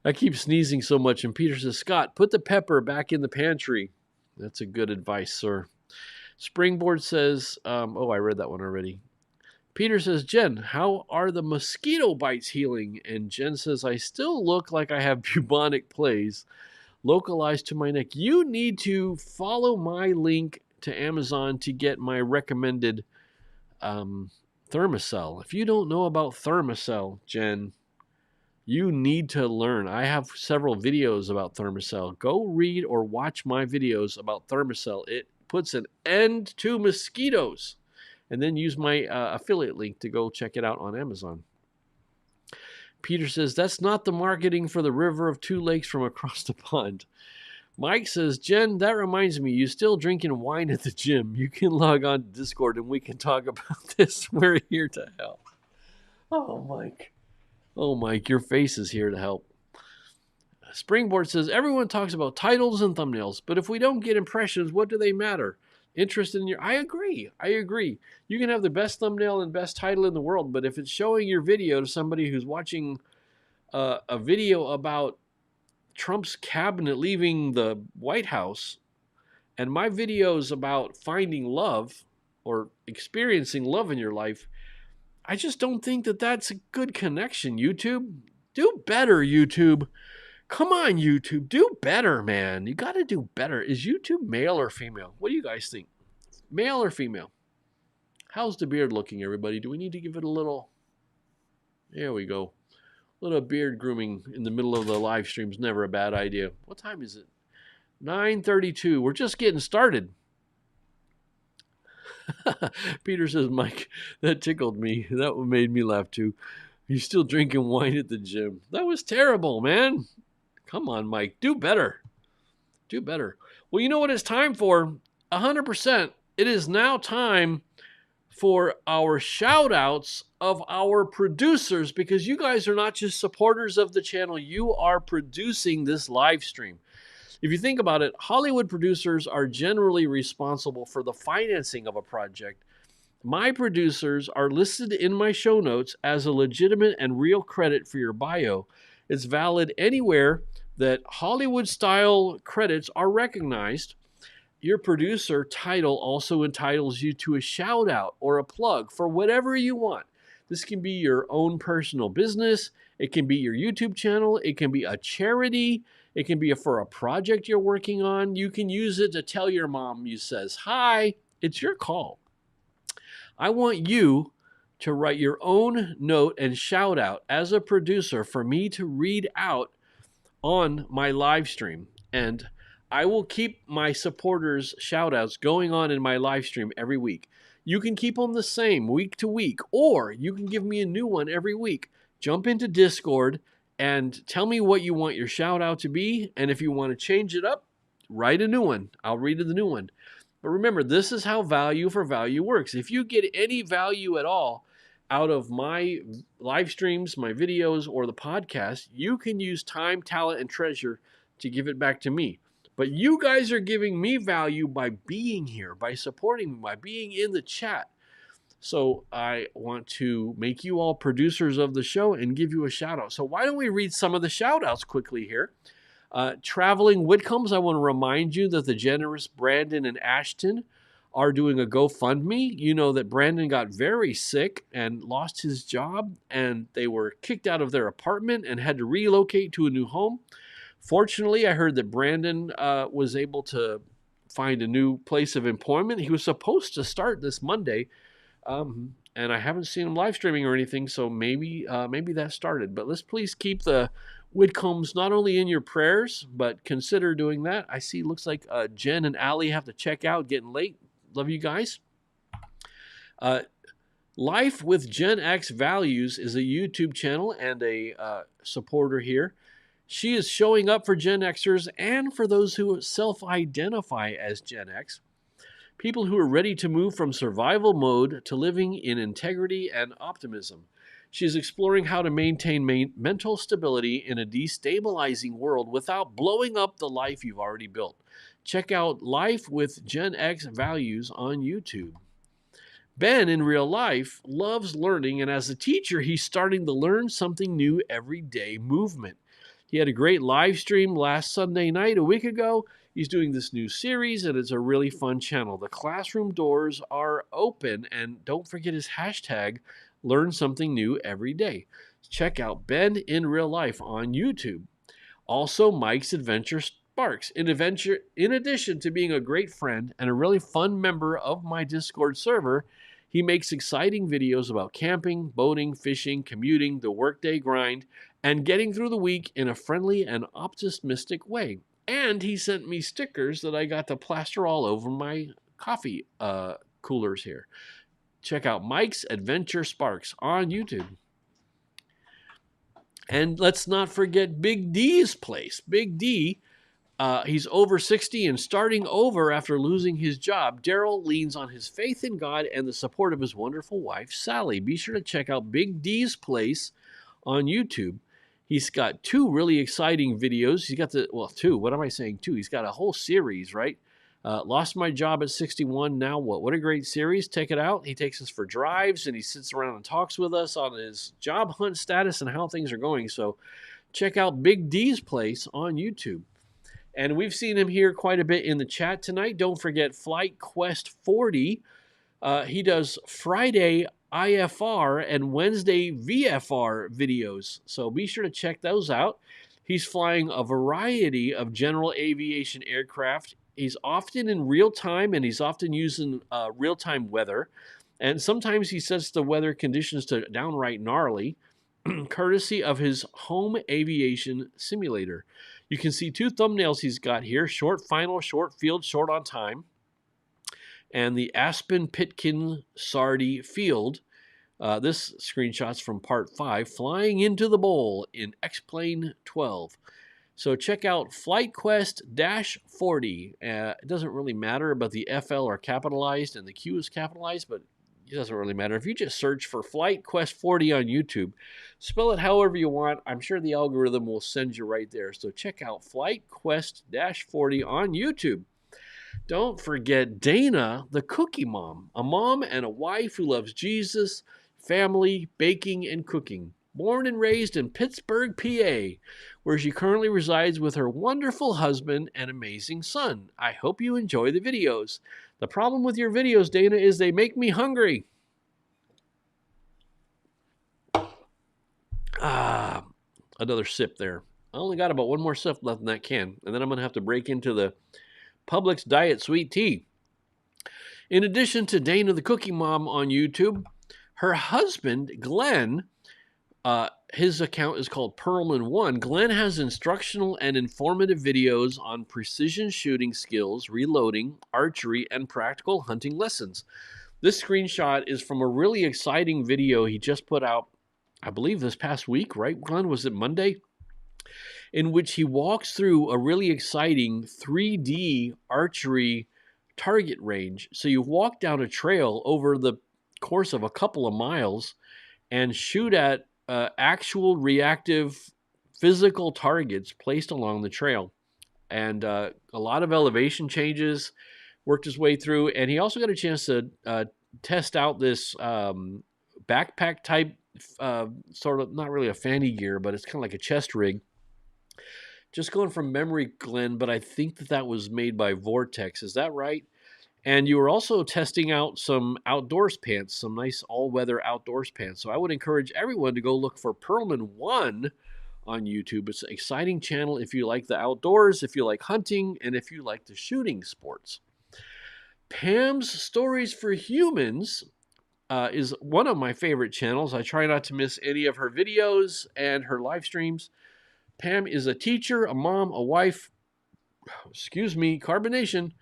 I keep sneezing so much, and Peter says, Scott, put the pepper back in the pantry. That's a good advice, sir. Springboard says, I read that one already. Peter says, Jen, how are the mosquito bites healing? And Jen says, I still look like I have bubonic plague localized to my neck. You need to follow my link to Amazon to get my recommended Thermacell. If you don't know about Thermacell, Jen, you need to learn. I have several videos about Thermacell. Go read or watch my videos about Thermacell. It puts an end to mosquitoes. And then use my affiliate link to go check it out on Amazon. Peter says, that's not the marketing for the river of two lakes from across the pond. Mike says, Jen, that reminds me, you still drinking wine at the gym. You can log on to Discord and we can talk about this. We're here to help. Oh, Mike. Oh, Mike, your face is here to help. Springboard says, everyone talks about titles and thumbnails, but if we don't get impressions, what do they matter? Interested in your... I agree. You can have the best thumbnail and best title in the world, but if it's showing your video to somebody who's watching a video about Trump's cabinet leaving the White House, and my videos about finding love or experiencing love in your life, I just don't think that that's a good connection, YouTube. Do better, YouTube. Come on, YouTube. Do better, man. You got to do better. Is YouTube male or female? What do you guys think? Male or female? How's the beard looking, everybody? Do we need to give it a little... There we go. A little beard grooming in the middle of the live stream is never a bad idea. What time is it? 9:32. We're just getting started. Peter says, Mike, that tickled me. That one made me laugh too. He's still drinking wine at the gym. That was terrible, man. Come on, Mike. Do better. Do better. Well, you know what it's time for? 100%. It is now time for our shout-outs of our producers, because you guys are not just supporters of the channel. You are producing this live stream. If you think about it, Hollywood producers are generally responsible for the financing of a project. My producers are listed in my show notes as a legitimate and real credit for your bio. It's valid anywhere that Hollywood-style credits are recognized. Your producer title also entitles you to a shout-out or a plug for whatever you want. This can be your own personal business. It can be your YouTube channel. It can be a charity. It can be for a project you're working on. You can use it to tell your mom, you says, hi, it's your call. I want you to write your own note and shout out as a producer for me to read out on my live stream. And I will keep my supporters' shout outs going on in my live stream every week. You can keep them the same week to week, or you can give me a new one every week. Jump into Discord and tell me what you want your shout out to be. And if you want to change it up, write a new one. I'll read the new one. But remember, this is how value for value works. If you get any value at all out of my live streams, my videos, or the podcast, you can use time, talent, and treasure to give it back to me. But you guys are giving me value by being here, by supporting me, by being in the chat. So I want to make you all producers of the show and give you a shout out. So why don't we read some of the shout outs quickly here? Traveling Whitcombs, I want to remind you that the generous Brandon and Ashton are doing a GoFundMe. You know that Brandon got very sick and lost his job, and they were kicked out of their apartment and had to relocate to a new home. Fortunately, I heard that Brandon was able to find a new place of employment. He was supposed to start this Monday, And I haven't seen him live streaming or anything, so maybe that started. But let's please keep the Whitcombs not only in your prayers, but consider doing that. I see, looks like Jen and Allie have to check out, getting late. Love you guys. Life with GenX Values is a YouTube channel and a supporter here. She is showing up for Gen Xers and for those who self-identify as Gen X. People who are ready to move from survival mode to living in integrity and optimism. She is exploring how to maintain mental stability in a destabilizing world without blowing up the life you've already built. Check out Life with Gen X Values on YouTube. Ben, in real life, loves learning, and as a teacher, he's starting to learn something new every day movement. He had a great live stream last Sunday night a week ago. He's doing this new series, and it's a really fun channel. The classroom doors are open, and don't forget his hashtag, learn something new every day. Check out Ben in real life on YouTube. Also, Mike's Adventure Sparks. In addition to being a great friend and a really fun member of my Discord server, he makes exciting videos about camping, boating, fishing, commuting, the workday grind, and getting through the week in a friendly and optimistic way. And he sent me stickers that I got to plaster all over my coffee coolers here. Check out Mike's Adventure Sparks on YouTube. And let's not forget Big D's place. Big D, he's over 60 and starting over after losing his job. Daryl leans on his faith in God and the support of his wonderful wife, Sally. Be sure to check out Big D's place on YouTube. He's got two really exciting videos. He's got two. What am I saying? Two. He's got a whole series, right? Lost my job at 61. Now what? What a great series. Check it out. He takes us for drives and he sits around and talks with us on his job hunt status and how things are going. So check out Big D's place on YouTube. And we've seen him here quite a bit in the chat tonight. Don't forget Flight Quest 40. He does Friday IFR and Wednesday VFR videos. So be sure to check those out. He's flying a variety of general aviation aircraft. He's often in real time and he's often using real-time weather. And sometimes he sets the weather conditions to downright gnarly, courtesy of his home aviation simulator. You can see two thumbnails he's got here, short final, short field, short on time, and the Aspen Pitkin Sardi Field. This screenshot's from part 5, flying into the bowl in X-Plane 12. So check out Flight Quest-40. It doesn't really matter, but the FL are capitalized and the Q is capitalized, but it doesn't really matter. If you just search for Flight Quest 40 on YouTube, spell it however you want. I'm sure the algorithm will send you right there. So check out Flight Quest-40 on YouTube. Don't forget Dana, the cookie mom, a mom and a wife who loves Jesus, family, baking, and cooking. Born and raised in Pittsburgh, PA, where she currently resides with her wonderful husband and amazing son. I hope you enjoy the videos. The problem with your videos, Dana, is they make me hungry. Another sip there. I only got about one more sip left in that can, and then I'm going to have to break into the Publix Diet Sweet Tea. In addition to Dana the Cookie Mom on YouTube, her husband, Glenn, his account is called Perlman1. Glenn has instructional and informative videos on precision shooting skills, reloading, archery, and practical hunting lessons. This screenshot is from a really exciting video he just put out, I believe this past week, right, Glenn? Was it Monday? In which he walks through a really exciting 3D archery target range. So you walk down a trail over the course of a couple of miles and shoot at actual reactive physical targets placed along the trail. And a lot of elevation changes, worked his way through. And he also got a chance to test out this backpack type, sort of, not really a fanny gear, but it's kind of like a chest rig. Just going from memory, Glenn, but I think that was made by Vortex. Is that right? And you were also testing out some outdoors pants, some nice all-weather outdoors pants. So I would encourage everyone to go look for Perlman1 on YouTube. It's an exciting channel if you like the outdoors, if you like hunting, and if you like the shooting sports. Pam's Stories for Humans is one of my favorite channels. I try not to miss any of her videos and her live streams. Pam is a teacher, a mom, a wife, carbonation,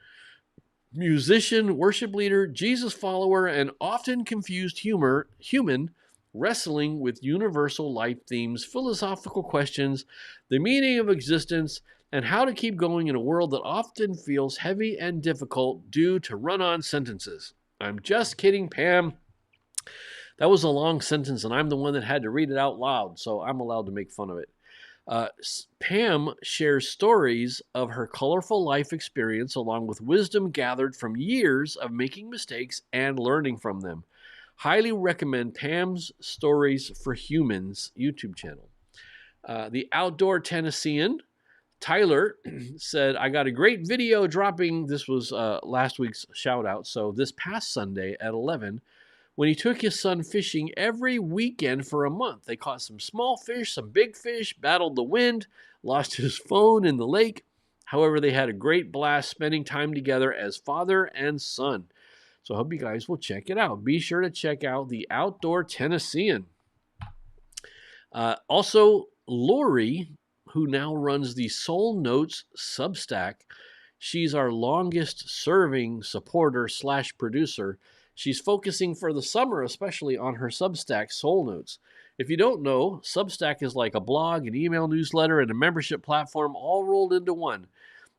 musician, worship leader, Jesus follower, and often confused human wrestling with universal life themes, philosophical questions, the meaning of existence, and how to keep going in a world that often feels heavy and difficult due to run-on sentences. I'm just kidding, Pam. That was a long sentence, and I'm the one that had to read it out loud, so I'm allowed to make fun of it. Pam shares stories of her colorful life experience along with wisdom gathered from years of making mistakes and learning from them. Highly recommend Pam's Stories for Humans YouTube channel. The Outdoor Tennessean, Tyler, said, I got a great video dropping. This was last week's shout out. So this past Sunday at 11, when he took his son fishing every weekend for a month. They caught some small fish, some big fish, battled the wind, lost his phone in the lake. However, they had a great blast spending time together as father and son. So I hope you guys will check it out. Be sure to check out the Outdoor Tennessean. Also, Lori, who now runs the Soul Notes Substack. She's our longest serving supporter / producer. She's focusing for the summer, especially on her Substack, Soul Notes. If you don't know, Substack is like a blog, an email newsletter, and a membership platform all rolled into one.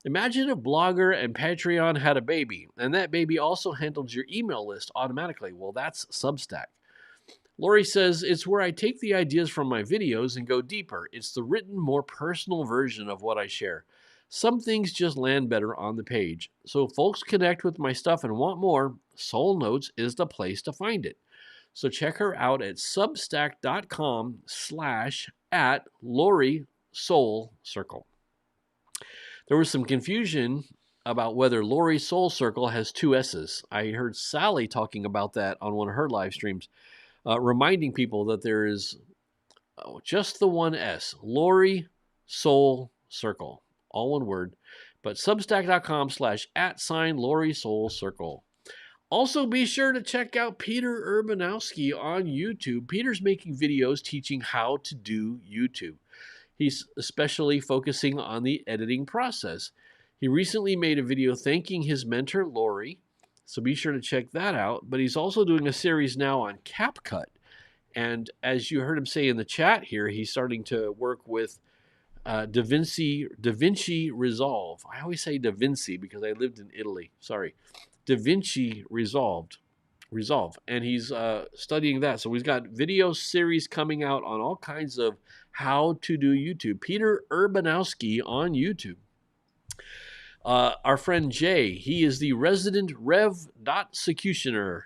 Imagine if Blogger and Patreon had a baby, and that baby also handled your email list automatically. Well, that's Substack. Lori says, it's where I take the ideas from my videos and go deeper. It's the written, more personal version of what I share. Some things just land better on the page. So if folks connect with my stuff and want more, Soul Notes is the place to find it. So check her out at substack.com/@LoriSoulCircle. There was some confusion about whether Lori Soul Circle has 2 S's. I heard Sally talking about that on one of her live streams, reminding people that there is just the 1 S, Lori Soul Circle. All one word, but substack.com/@LoriSoulCircle. Also, be sure to check out Peter Urbanowski on YouTube. Peter's making videos teaching how to do YouTube. He's especially focusing on the editing process. He recently made a video thanking his mentor, Lori, so be sure to check that out. But he's also doing a series now on CapCut. And as you heard him say in the chat here, he's starting to work with DaVinci Resolve. I always say Da Vinci because I lived in Italy. Sorry. DaVinci Resolve. And he's studying that. So he's got video series coming out on all kinds of how to do YouTube. Peter Urbanowski on YouTube. Our friend Jay, he is the resident Rev.Secutioner.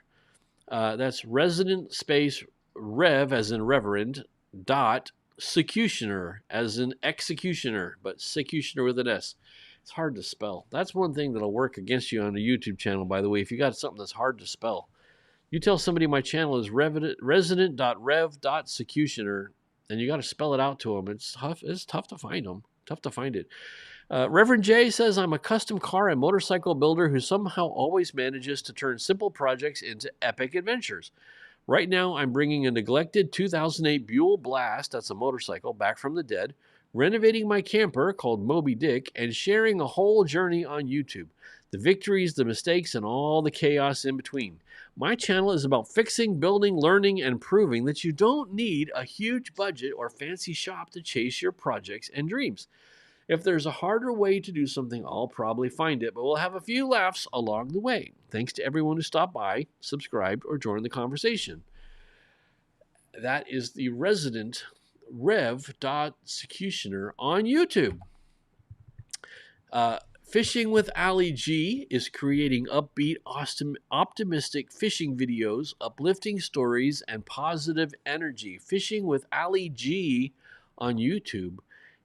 That's resident space Rev as in reverend dot Secutioner as in executioner, but Secutioner with an S. It's hard to spell. That's one thing that'll work against you on a YouTube channel, by the way. If you got something that's hard to spell, you tell somebody my channel is resident.rev.secutioner, and you got to spell it out to them. It's tough to find them. Tough to find it. Reverend J says, I'm a custom car and motorcycle builder who somehow always manages to turn simple projects into epic adventures. Right now, I'm bringing a neglected 2008 Buell Blast, that's a motorcycle, back from the dead, renovating my camper called Moby Dick, and sharing a whole journey on YouTube. The victories, the mistakes, and all the chaos in between. My channel is about fixing, building, learning, and proving that you don't need a huge budget or fancy shop to chase your projects and dreams. If there's a harder way to do something, I'll probably find it, but we'll have a few laughs along the way. Thanks to everyone who stopped by, subscribed, or joined the conversation. That is the resident Rev.Secutioner on YouTube. Fishing with AllyG is creating upbeat, optimistic fishing videos, uplifting stories, and positive energy. Fishing with AllyG on YouTube.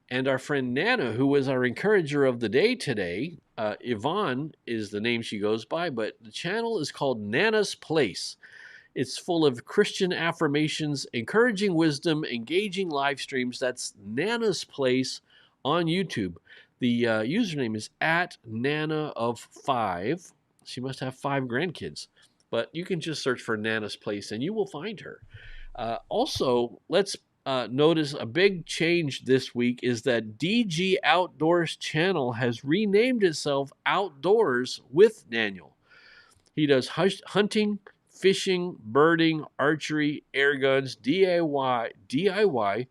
And our friend Nana, who was our encourager of the day today, Yvonne is the name she goes by, but the channel is called Nana's Place. It's full of Christian affirmations, encouraging wisdom, engaging live streams. That's Nana's Place on YouTube. The username is @Nana of 5. She must have 5 grandkids. but you can just search for Nana's Place and you will find her. Also, let's notice a big change this week is that DG Outdoors channel has renamed itself Outdoors with Daniel. He does hunting, fishing, birding, archery, air guns, DIY,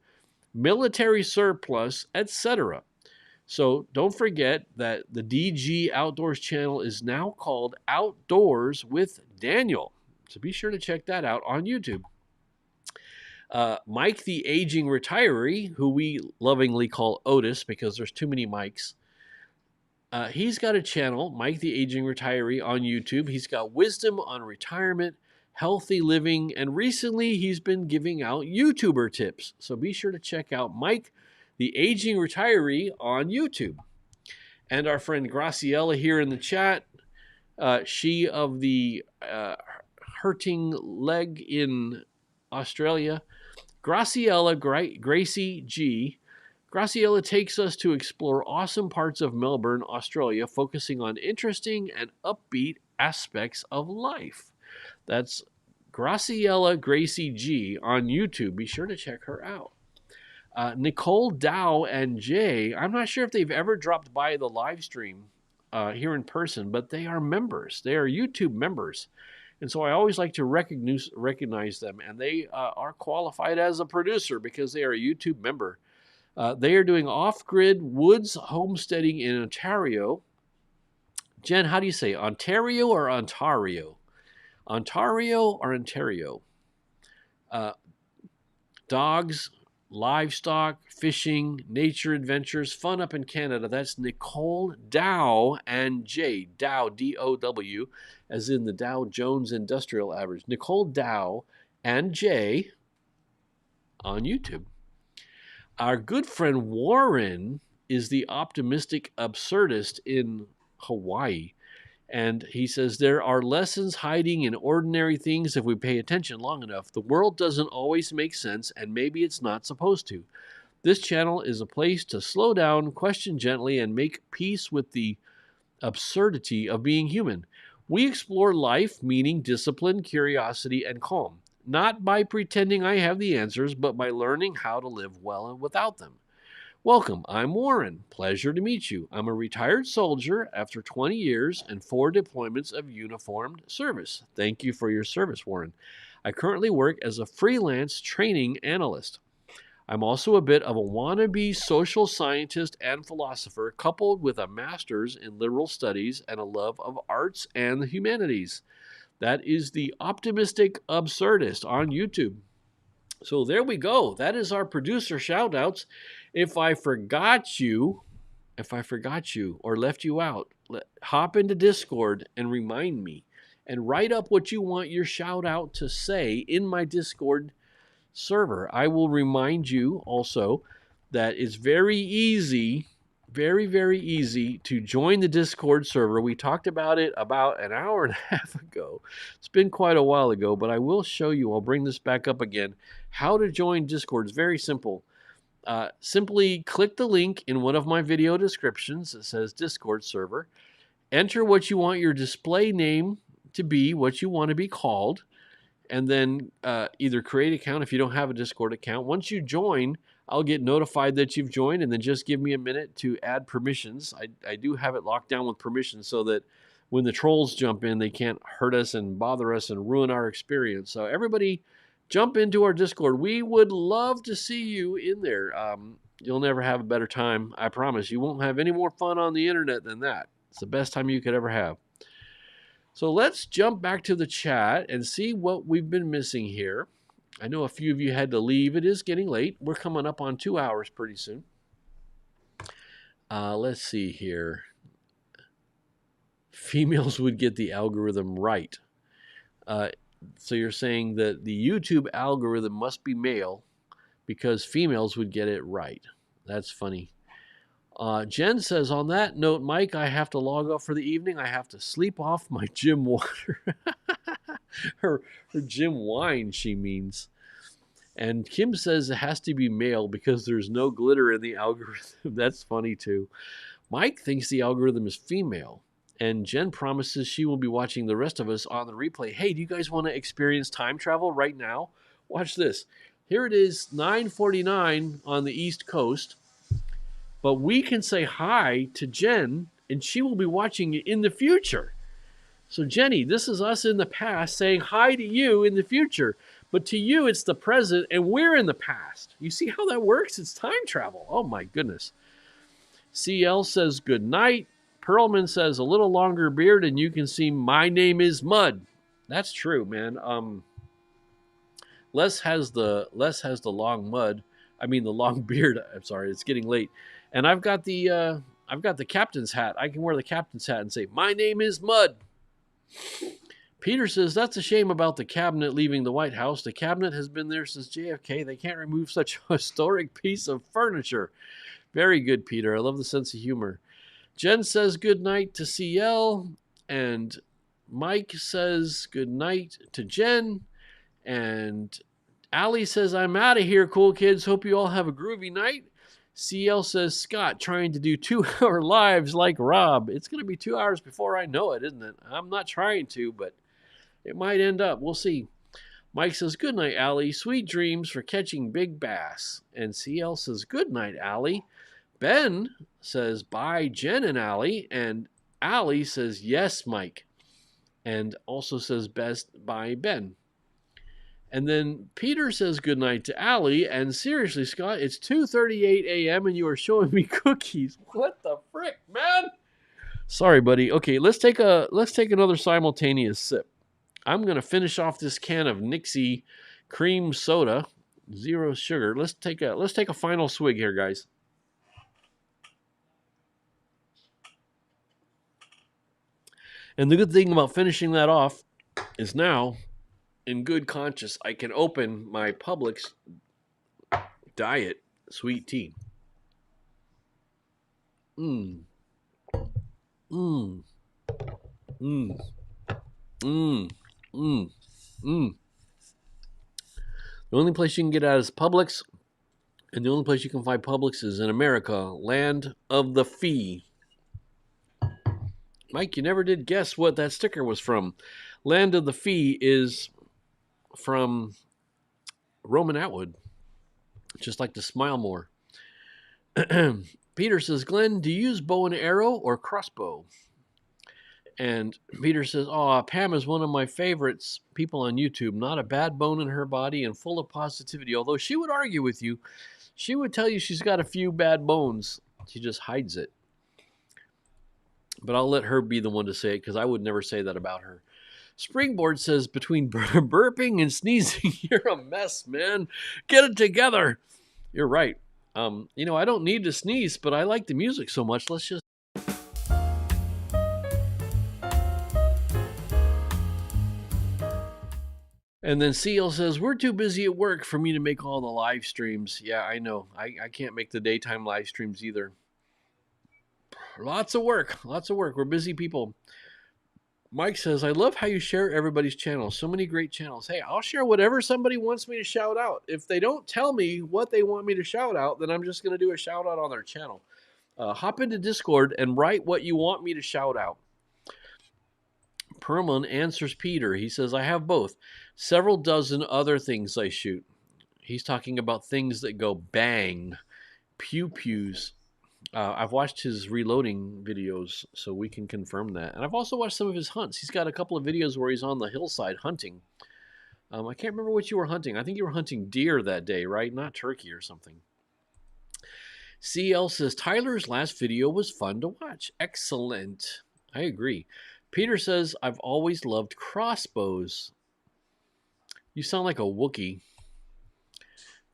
military surplus, etc. So don't forget that the DG Outdoors channel is now called Outdoors with Daniel. So be sure to check that out on YouTube. Mike the Aging Retiree, who we lovingly call Otis because there's too many Mikes, he's got a channel, Mike the Aging Retiree, on YouTube. He's got wisdom on retirement, healthy living, and recently he's been giving out YouTuber tips. So be sure to check out Mike the Aging Retiree on YouTube. And our friend Graciela here in the chat, she of the hurting leg in Australia. Graciela, Gracie G. Graciela takes us to explore awesome parts of Melbourne, Australia, focusing on interesting and upbeat aspects of life. That's Graciela Gracie G on YouTube. Be sure to check her out. Nicole, Dow, and Jay, I'm not sure if they've ever dropped by the live stream here in person, but they are members. They are YouTube members. And so I always like to recognize them, and they are qualified as a producer because they are a YouTube member. They are doing off-grid woods homesteading in Ontario. Jen, how do you say Ontario or Ontario? Ontario or Ontario? Dogs, livestock, fishing, nature adventures, fun up in Canada. That's Nicole, Dow, and Jay. Dow, D-O-W, as in the Dow Jones Industrial Average. Nicole, Dow, and Jay on YouTube. Our good friend Warren is the optimistic absurdist in Hawaii. And he says, there are lessons hiding in ordinary things if we pay attention long enough. The world doesn't always make sense, and maybe it's not supposed to. This channel is a place to slow down, question gently, and make peace with the absurdity of being human. We explore life, meaning, discipline, curiosity, and calm. Not by pretending I have the answers, but by learning how to live well and without them. Welcome, I'm Warren. Pleasure to meet you. I'm a retired soldier after 20 years and 4 deployments of uniformed service. Thank you for your service, Warren. I currently work as a freelance training analyst. I'm also a bit of a wannabe social scientist and philosopher, coupled with a master's in liberal studies and a love of arts and the humanities. That is the Optimistic Absurdist on YouTube. So there we go. That is our producer shout-outs. If I forgot you or left you out, hop into Discord and remind me. And write up what you want your shout-out to say in my Discord server. I will remind you also that it's very easy, very, very easy to join the Discord server. We talked about it about an hour and a half ago. It's been quite a while ago, but I will show you, I'll bring this back up again, how to join Discord. It's very simple. Simply click the link in one of my video descriptions that says Discord server. Enter what you want your display name to be, what you want to be called, and then either create an account if you don't have a Discord account. Once you join, I'll get notified that you've joined, and then just give me a minute to add permissions. I do have it locked down with permissions so that when the trolls jump in, they can't hurt us and bother us and ruin our experience. So everybody jump into our Discord. We would love to see you in there. You'll never have a better time. I promise. You won't have any more fun on the internet than that. It's the best time you could ever have. So let's jump back to the chat and see what we've been missing here. I know a few of you had to leave. It is getting late. We're coming up on 2 hours pretty soon. Let's see here. Females would get the algorithm right. So you're saying that the YouTube algorithm must be male because females would get it right. That's funny. Jen says, on that note, Mike, I have to log off for the evening. I have to sleep off my gym water. her gym wine, she means. And Kim says it has to be male because there's no glitter in the algorithm. That's funny, too. Mike thinks the algorithm is female. And Jen promises she will be watching the rest of us on the replay. Hey, do you guys want to experience time travel right now? Watch this. Here it is, 9:49 on the East Coast. But we can say hi to Jen, and she will be watching it in the future. So, Jenny, this is us in the past saying hi to you in the future. But to you, it's the present, and we're in the past. You see how that works? It's time travel. Oh, my goodness. CL says good night. Perlman says a little longer beard, and you can see my name is Mud. That's true, man. Les has the long mud. I mean the long beard. I'm sorry, it's getting late, and I've got the captain's hat. I can wear the captain's hat and say my name is Mud. Peter says that's a shame about the cabinet leaving the White House. The cabinet has been there since JFK. They can't remove such a historic piece of furniture. Very good, Peter. I love the sense of humor. Jen says good night to CL, and Mike says good night to Jen, and Allie says I'm out of here, cool kids. Hope you all have a groovy night. CL says Scott trying to do 2-hour lives like Rob. It's going to be 2 hours before I know it, isn't it? I'm not trying to, but it might end up. We'll see. Mike says good night, Allie. Sweet dreams for catching big bass. And CL says good night, Allie. Ben says bye, Jen and Allie, and Allie says yes, Mike, and also says best bye, Ben. And then Peter says goodnight to Allie, and seriously, Scott, it's 2:38 a.m. and you are showing me cookies. What the frick, man? Sorry, buddy. Okay, let's take another simultaneous sip. I'm gonna finish off this can of Nixie cream soda, 0 sugar. Let's take a final swig here, guys. And the good thing about finishing that off is now, in good conscience, I can open my Publix Diet sweet tea. The only place you can get at is Publix, and the only place you can find Publix is in America, land of the fee. Mike, you never did guess what that sticker was from. Land of the Fee is from Roman Atwood. Just like to smile more. Peter says, Glenn, do you use bow and arrow or crossbow? And Peter says, oh, Pam is one of my favorites people on YouTube. Not a bad bone in her body and full of positivity. Although she would argue with you. She would tell you she's got a few bad bones. She just hides it. But I'll let her be the one to say it because I would never say that about her. Springboard says, between burping and sneezing, you're a mess, man. Get it together. You're right. I don't need to sneeze, but I like the music so much. Let's just. And then CL says, we're too busy at work for me to make all the live streams. Yeah, I know. I can't make the daytime live streams either. Lots of work. We're busy people. Mike says, I love how you share everybody's channels. So many great channels. Hey, I'll share whatever somebody wants me to shout out. If they don't tell me what they want me to shout out, then I'm just going to do a shout out on their channel. Hop into Discord and write what you want me to shout out. Perlman answers Peter. He says, I have both. Several dozen other things I shoot. He's talking about things that go bang. Pew-pews. I've watched his reloading videos, so we can confirm that. And I've also watched some of his hunts. He's got a couple of videos where he's on the hillside hunting. I can't remember what you were hunting. I think you were hunting deer that day, right? Not turkey or something. CL says, Tyler's last video was fun to watch. Excellent. I agree. Peter says, I've always loved crossbows. You sound like a Wookiee.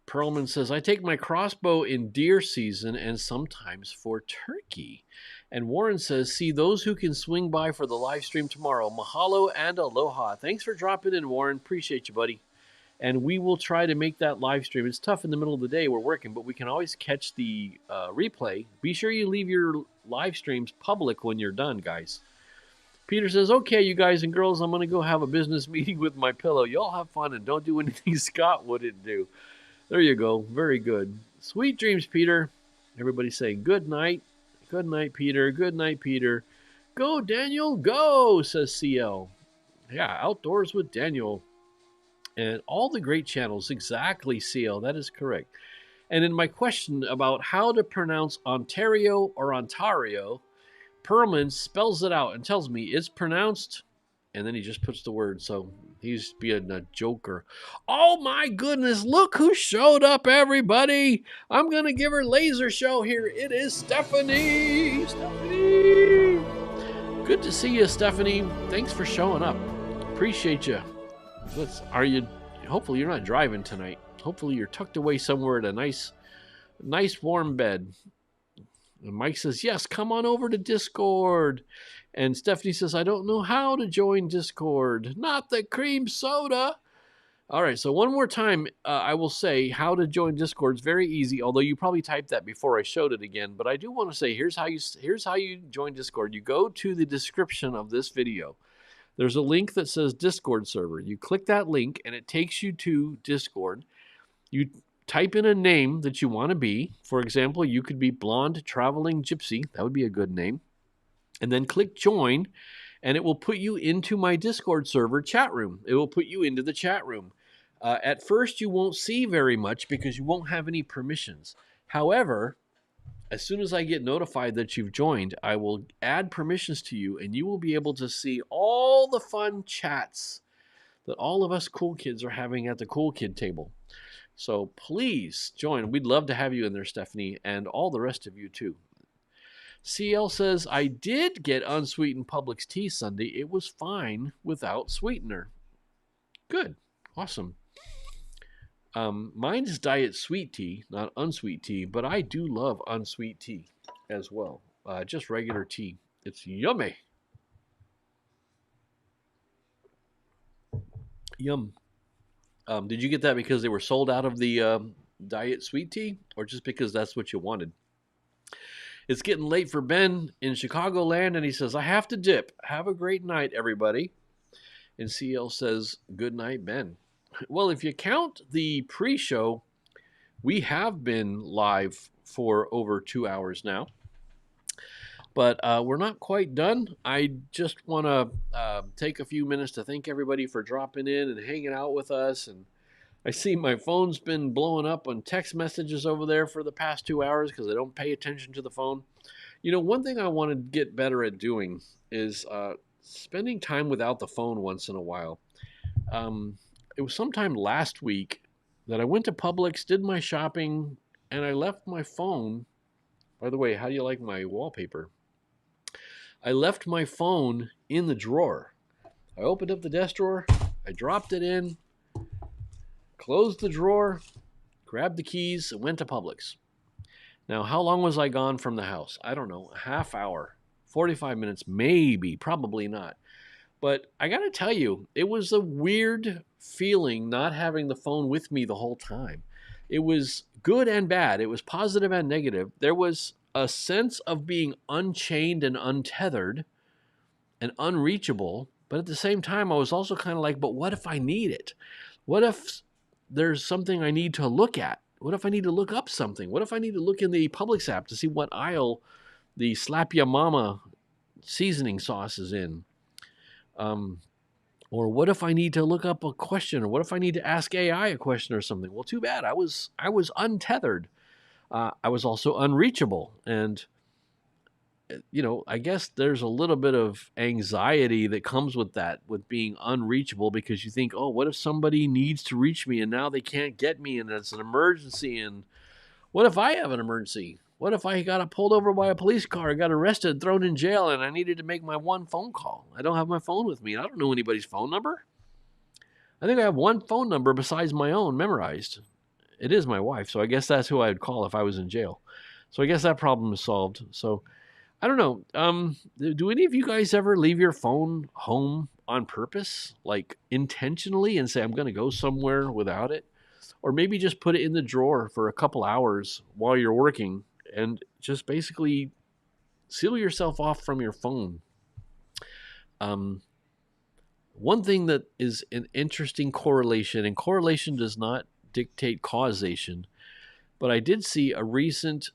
Perlman says, I take my crossbow in deer season and sometimes for turkey. And Warren says, see those who can swing by for the live stream tomorrow. Mahalo and aloha. Thanks for dropping in, Warren. Appreciate you, buddy. And we will try to make that live stream. It's tough in the middle of the day. We're working, but we can always catch the replay. Be sure you leave your live streams public when you're done, guys. Peter says, okay, you guys and girls, I'm going to go have a business meeting with my pillow. Y'all have fun and don't do anything Scott wouldn't do. There you go. Very good. Sweet dreams, Peter. Everybody say good night. Good night, Peter. Good night, Peter. Go, Daniel, go, says CL. Yeah, Outdoors with Daniel. And all the great channels. Exactly, CL. That is correct. And in my question about how to pronounce Ontario or Ontario, Perlman spells it out and tells me it's pronounced, and then he just puts the word. So he's being a joker. Oh my goodness, look who showed up, everybody. I'm going to give her laser show here. It is Stephanie. Stephanie. Good to see you, Stephanie. Thanks for showing up. Appreciate you. Hopefully you're not driving tonight. Hopefully you're tucked away somewhere in a nice warm bed. And Mike says, yes, come on over to Discord. And Stephanie says, I don't know how to join Discord. Not the cream soda. All right, so one more time, I will say how to join Discord is very easy, although you probably typed that before I showed it again. But I do want to say, here's how you join Discord. You go to the description of this video. There's a link that says Discord server. You click that link, and it takes you to Discord. You type in a name that you want to be. For example, you could be Blonde Traveling Gypsy. That would be a good name. And then click Join, and it will put you into my Discord server chat room. It will put you into the chat room. At first, you won't see very much because you won't have any permissions. However, as soon as I get notified that you've joined, I will add permissions to you, and you will be able to see all the fun chats that all of us cool kids are having at the Cool Kid table. So please join. We'd love to have you in there, Stephanie, and all the rest of you too. CL says, I did get unsweetened Publix tea Sunday. It was fine without sweetener. Good. Awesome. Mine is diet sweet tea, not unsweet tea, but I do love unsweet tea as well. Just regular tea. It's yummy. Yum. Did you get that because they were sold out of the diet sweet tea, or just because that's what you wanted? It's getting late for Ben in Chicagoland, and he says, I have to dip. Have a great night, everybody. And CL says, good night, Ben. Well, if you count the pre-show, we have been live for over 2 hours now. But we're not quite done. I just want to take a few minutes to thank everybody for dropping in and hanging out with us. And I see my phone's been blowing up on text messages over there for the past 2 hours because I don't pay attention to the phone. You know, one thing I want to get better at doing is spending time without the phone once in a while. It was sometime last week that I went to Publix, did my shopping, and I left my phone. By the way, how do you like my wallpaper? I left my phone in the drawer. I opened up the desk drawer, I dropped it in, closed the drawer, grabbed the keys, and went to Publix. Now, how long was I gone from the house? I don't know, a half hour, 45 minutes, maybe, probably not. But I got to tell you, it was a weird feeling not having the phone with me the whole time. It was good and bad. It was positive and negative. There was a sense of being unchained and untethered and unreachable. But at the same time, I was also kind of like, but what if I need it? What if there's something I need to look at? What if I need to look up something? What if I need to look in the Publix app to see what aisle the Slap Ya Mama seasoning sauce is in? Or what if I need to look up a question? Or what if I need to ask AI a question or something? Well, too bad. I was untethered. I was also unreachable. And, you know, I guess there's a little bit of anxiety that comes with that, with being unreachable, because you think, oh, what if somebody needs to reach me and now they can't get me and it's an emergency? And what if I have an emergency? What if I got pulled over by a police car, got arrested, thrown in jail, and I needed to make my one phone call? I don't have my phone with me. I don't know anybody's phone number. I think I have one phone number besides my own memorized. It is my wife, so I guess that's who I would call if I was in jail. So I guess that problem is solved. So I don't know. Do any of you guys ever leave your phone home on purpose, like intentionally, and say, I'm going to go somewhere without it? Or maybe just put it in the drawer for a couple hours while you're working and just basically seal yourself off from your phone. One thing that is an interesting correlation, and correlation does not dictate causation, but I did see a recent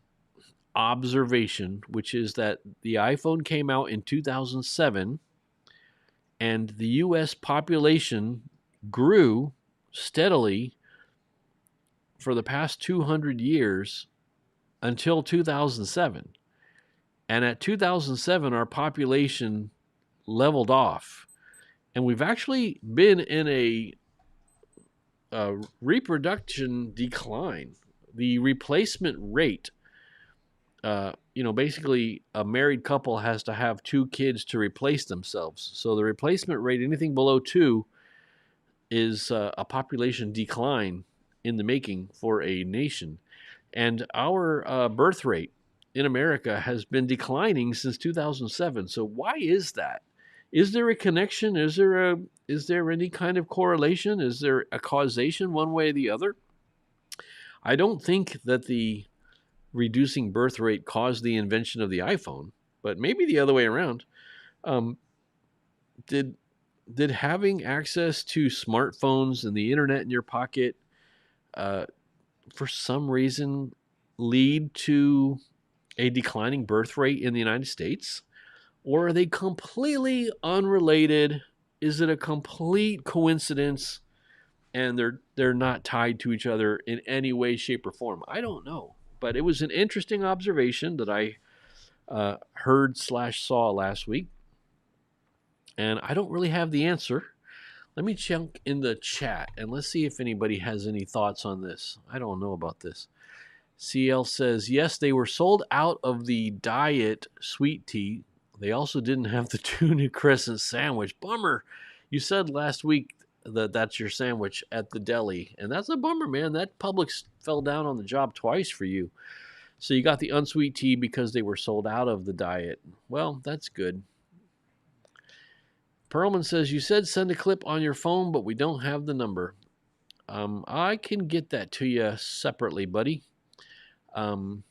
observation, which is that the iPhone came out in 2007 and the US population grew steadily for the past 200 years until 2007. And at 2007, our population leveled off. And we've actually been in a reproduction decline. The replacement rate, basically a married couple has to have 2 kids to replace themselves. So the replacement rate, anything below 2, is a population decline in the making for a nation. And our birth rate in America has been declining since 2007. So why is that? Is there a connection? Is there any kind of correlation? Is there a causation one way or the other? I don't think that the reducing birth rate caused the invention of the iPhone, but maybe the other way around. Did having access to smartphones and the internet in your pocket for some reason lead to a declining birth rate in the United States? Or are they completely unrelated? Is it a complete coincidence and they're not tied to each other in any way, shape, or form? I don't know. But it was an interesting observation that I heard/saw last week. And I don't really have the answer. Let me check in the chat and let's see if anybody has any thoughts on this. I don't know about this. CL says, yes, they were sold out of the diet sweet tea. They also didn't have the tuna crescent sandwich. Bummer. You said last week that that's your sandwich at the deli. And that's a bummer, man. That Publix fell down on the job twice for you. So you got the unsweet tea because they were sold out of the diet. Well, that's good. Perlman says, you said send a clip on your phone, but we don't have the number. I can get that to you separately, buddy. And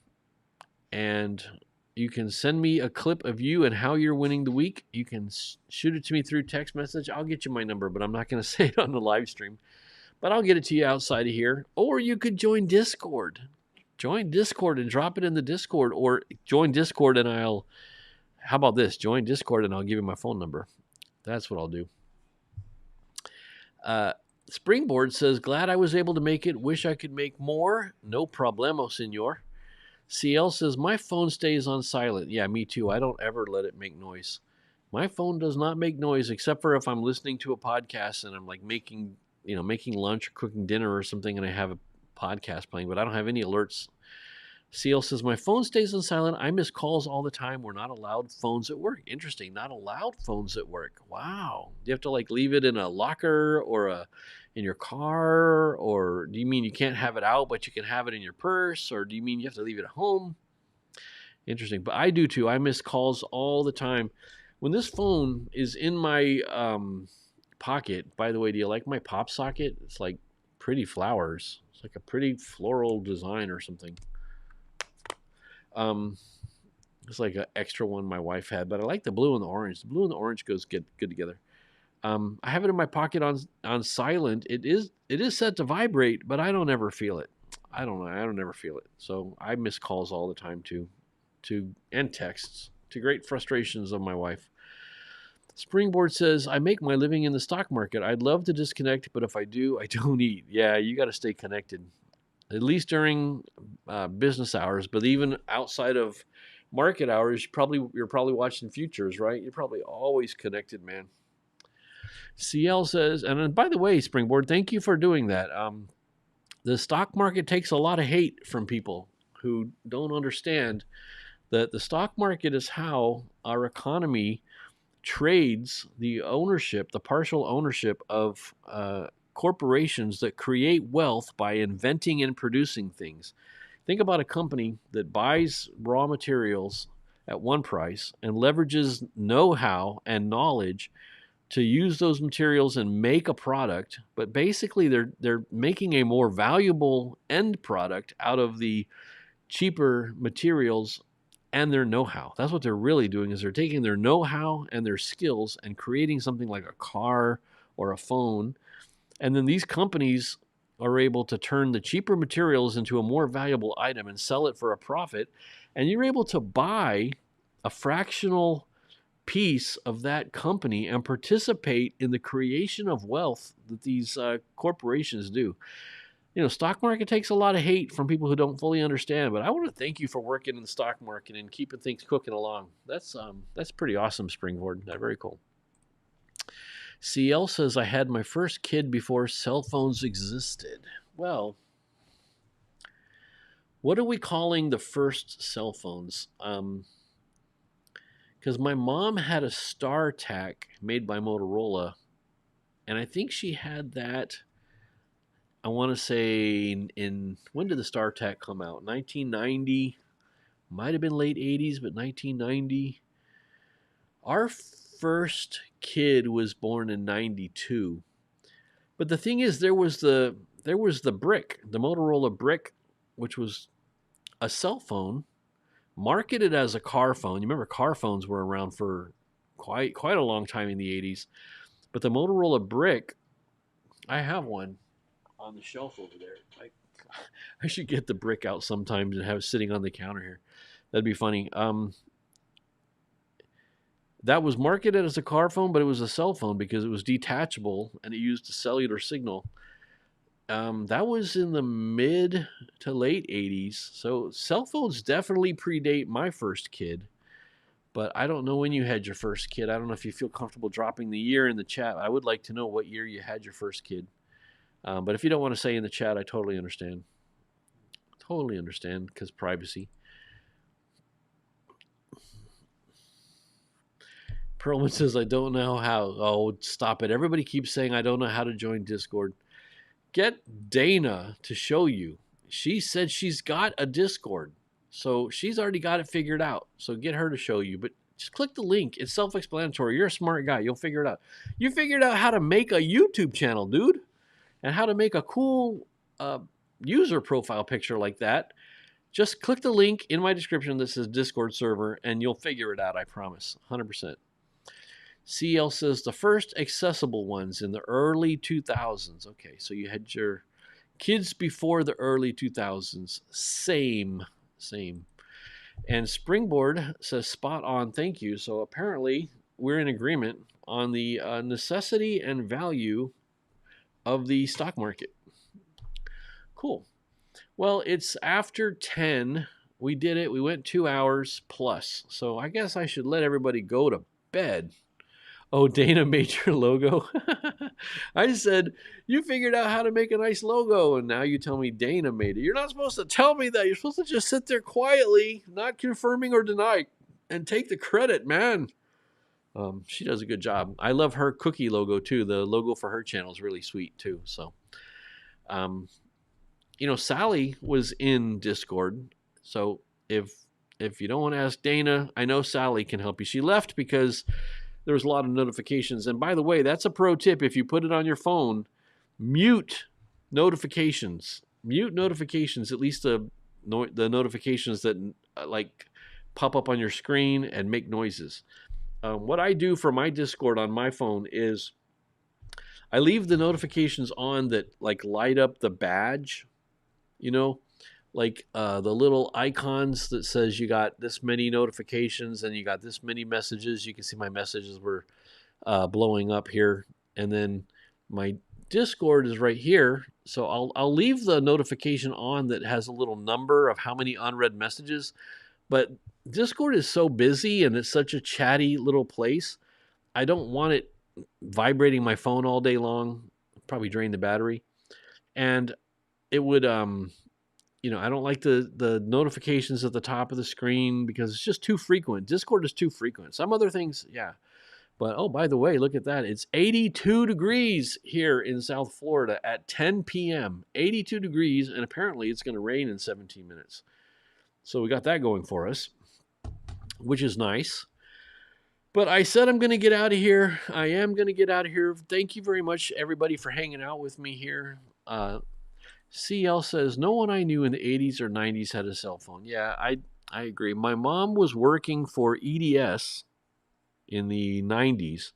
you can send me a clip of you and how you're winning the week. You can shoot it to me through text message. I'll get you my number, but I'm not going to say it on the live stream. But I'll get it to you outside of here. Or you could join Discord. Join Discord and drop it in the Discord. Or join Discord and how about this? Join Discord and I'll give you my phone number. That's what I'll do. Springboard says, glad I was able to make it. Wish I could make more. No problemo, senor. CL says, my phone stays on silent. Yeah, me too. I don't ever let it make noise. My phone does not make noise except for if I'm listening to a podcast and I'm like making lunch or cooking dinner or something and I have a podcast playing, but I don't have any alerts. CL says, my phone stays on silent. I miss calls all the time. We're not allowed phones at work. Interesting. Not allowed phones at work. Wow. Do you have to leave it in a locker or in your car? Or do you mean you can't have it out, but you can have it in your purse? Or do you mean you have to leave it at home? Interesting. But I do too. I miss calls all the time. When this phone is in my pocket, by the way, do you like my pop socket? It's like pretty flowers. It's like a pretty floral design or something. It's like an extra one my wife had, but I like the blue and the orange. The blue and the orange goes good together. I have it in my pocket on silent. It is set to vibrate, but I don't ever feel it. I don't know. I don't ever feel it. So I miss calls all the time too, and texts, to great frustrations of my wife. Springboard says, I make my living in the stock market. I'd love to disconnect, but if I do, I don't eat. Yeah, you got to stay connected, at least during business hours. But even outside of market hours, you're probably watching futures, right? You're probably always connected, man. CL says, and by the way, Springboard, thank you for doing that. The stock market takes a lot of hate from people who don't understand that the stock market is how our economy trades the partial ownership of corporations that create wealth by inventing and producing things. Think about a company that buys raw materials at one price and leverages know-how and knowledge to use those materials and make a product, but basically they're making a more valuable end product out of the cheaper materials and their know-how. That's what they're really doing, is they're taking their know-how and their skills and creating something like a car or a phone. And then these companies are able to turn the cheaper materials into a more valuable item and sell it for a profit. And you're able to buy a fractional piece of that company and participate in the creation of wealth that these corporations do. You know, stock market takes a lot of hate from people who don't fully understand, but I want to thank you for working in the stock market and keeping things cooking along. That's pretty awesome, Springboard. Very cool. CL says, I had my first kid before cell phones existed. Well, what are we calling the first cell phones? Because my mom had a StarTAC made by Motorola, and I think she had that, I want to say, in when did the StarTAC come out? 1990. Might have been late 80s, but 1990. Our first kid was born in 92. But the thing is, there was the brick, the Motorola brick, which was a cell phone marketed as a car phone. You remember car phones were around for quite a long time in the 80s. But the Motorola brick, I have one on the shelf over there. I should get the brick out sometimes and have it sitting on the counter here. That'd be funny. That was marketed as a car phone, but it was a cell phone because it was detachable and it used a cellular signal. That was in the mid to late 80s. So cell phones definitely predate my first kid. But I don't know when you had your first kid. I don't know if you feel comfortable dropping the year in the chat. I would like to know what year you had your first kid. But if you don't want to say in the chat, I totally understand. Totally understand, because privacy. Perlman says, I don't know how. Oh, stop it. Everybody keeps saying I don't know how to join Discord. Get Dana to show you. She said she's got a Discord. So she's already got it figured out. So get her to show you. But just click the link. It's self-explanatory. You're a smart guy. You'll figure it out. You figured out how to make a YouTube channel, dude. And how to make a cool user profile picture like that. Just click the link in my description that says Discord server, and you'll figure it out, I promise. 100%. CL says the first accessible ones in the early 2000s. Okay, so you had your kids before the early 2000s. Same. And Springboard says spot on, thank you. So apparently we're in agreement on the necessity and value of the stock market. Cool. Well, it's after 10. We did it. We went 2 hours plus. So I guess I should let everybody go to bed. Oh, Dana made your logo. I said, you figured out how to make a nice logo, and now you tell me Dana made it. You're not supposed to tell me that. You're supposed to just sit there quietly, not confirming or denying, and take the credit, man. She does a good job. I love her cookie logo, too. The logo for her channel is really sweet, too. So, Sally was in Discord. So if you don't want to ask Dana, I know Sally can help you. She left because there was a lot of notifications. And by the way, that's a pro tip. If you put it on your phone, mute notifications. Mute notifications, at least the notifications that pop up on your screen and make noises. What I do for my Discord on my phone is I leave the notifications on that light up the badge, the little icons that says you got this many notifications and you got this many messages. You can see my messages were blowing up here. And then my Discord is right here. So I'll leave the notification on that has a little number of how many unread messages. But Discord is so busy and it's such a chatty little place. I don't want it vibrating my phone all day long. Probably drain the battery. And it would... I don't like the notifications at the top of the screen because it's just too frequent. Discord is too frequent. Some other things, yeah. But, oh, by the way, look at that. It's 82 degrees here in South Florida at 10 p.m. 82 degrees, and apparently it's going to rain in 17 minutes. So we got that going for us, which is nice. But I said I'm going to get out of here. I am going to get out of here. Thank you very much, everybody, for hanging out with me here. CL says, no one I knew in the 80s or 90s had a cell phone. Yeah, I agree. My mom was working for EDS in the 90s.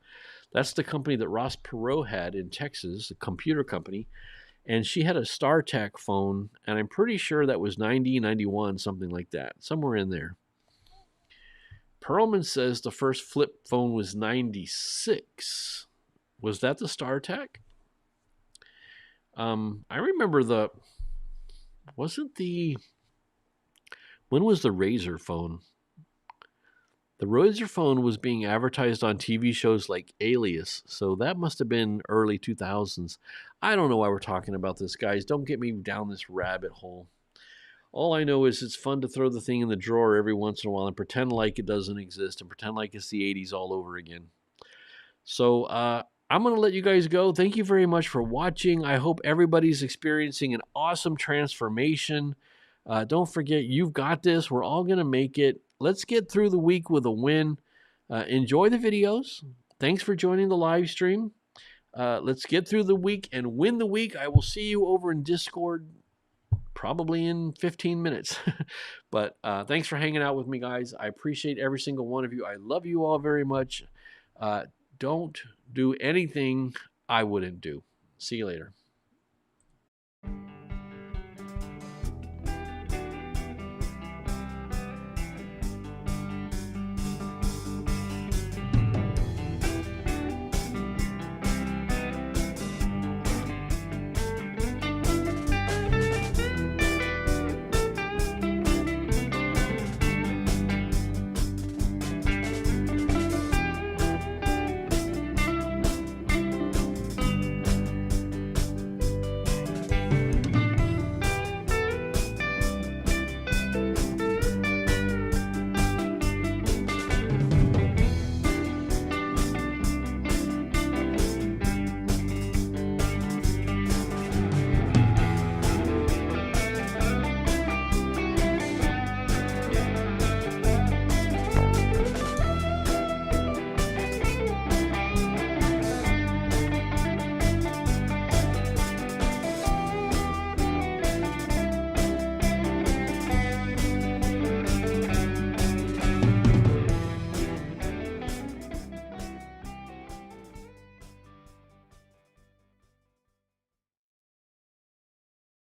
That's the company that Ross Perot had in Texas, a computer company. And she had a StarTech phone, and I'm pretty sure that was 90, 91, something like that, somewhere in there. Perlman says the first flip phone was 96. Was that the StarTech? I remember when was the Razor phone? The Razor phone was being advertised on TV shows like Alias, so that must have been early 2000s. I don't know why we're talking about this, guys. Don't get me down this rabbit hole. All I know is it's fun to throw the thing in the drawer every once in a while and pretend like it doesn't exist and pretend like it's the 80s all over again. So I'm going to let you guys go. Thank you very much for watching. I hope everybody's experiencing an awesome transformation. Don't forget, you've got this. We're all going to make it. Let's get through the week with a win. Enjoy the videos. Thanks for joining the live stream. Let's get through the week and win the week. I will see you over in Discord probably in 15 minutes. But thanks for hanging out with me, guys. I appreciate every single one of you. I love you all very much. Don't do anything I wouldn't do. See you later.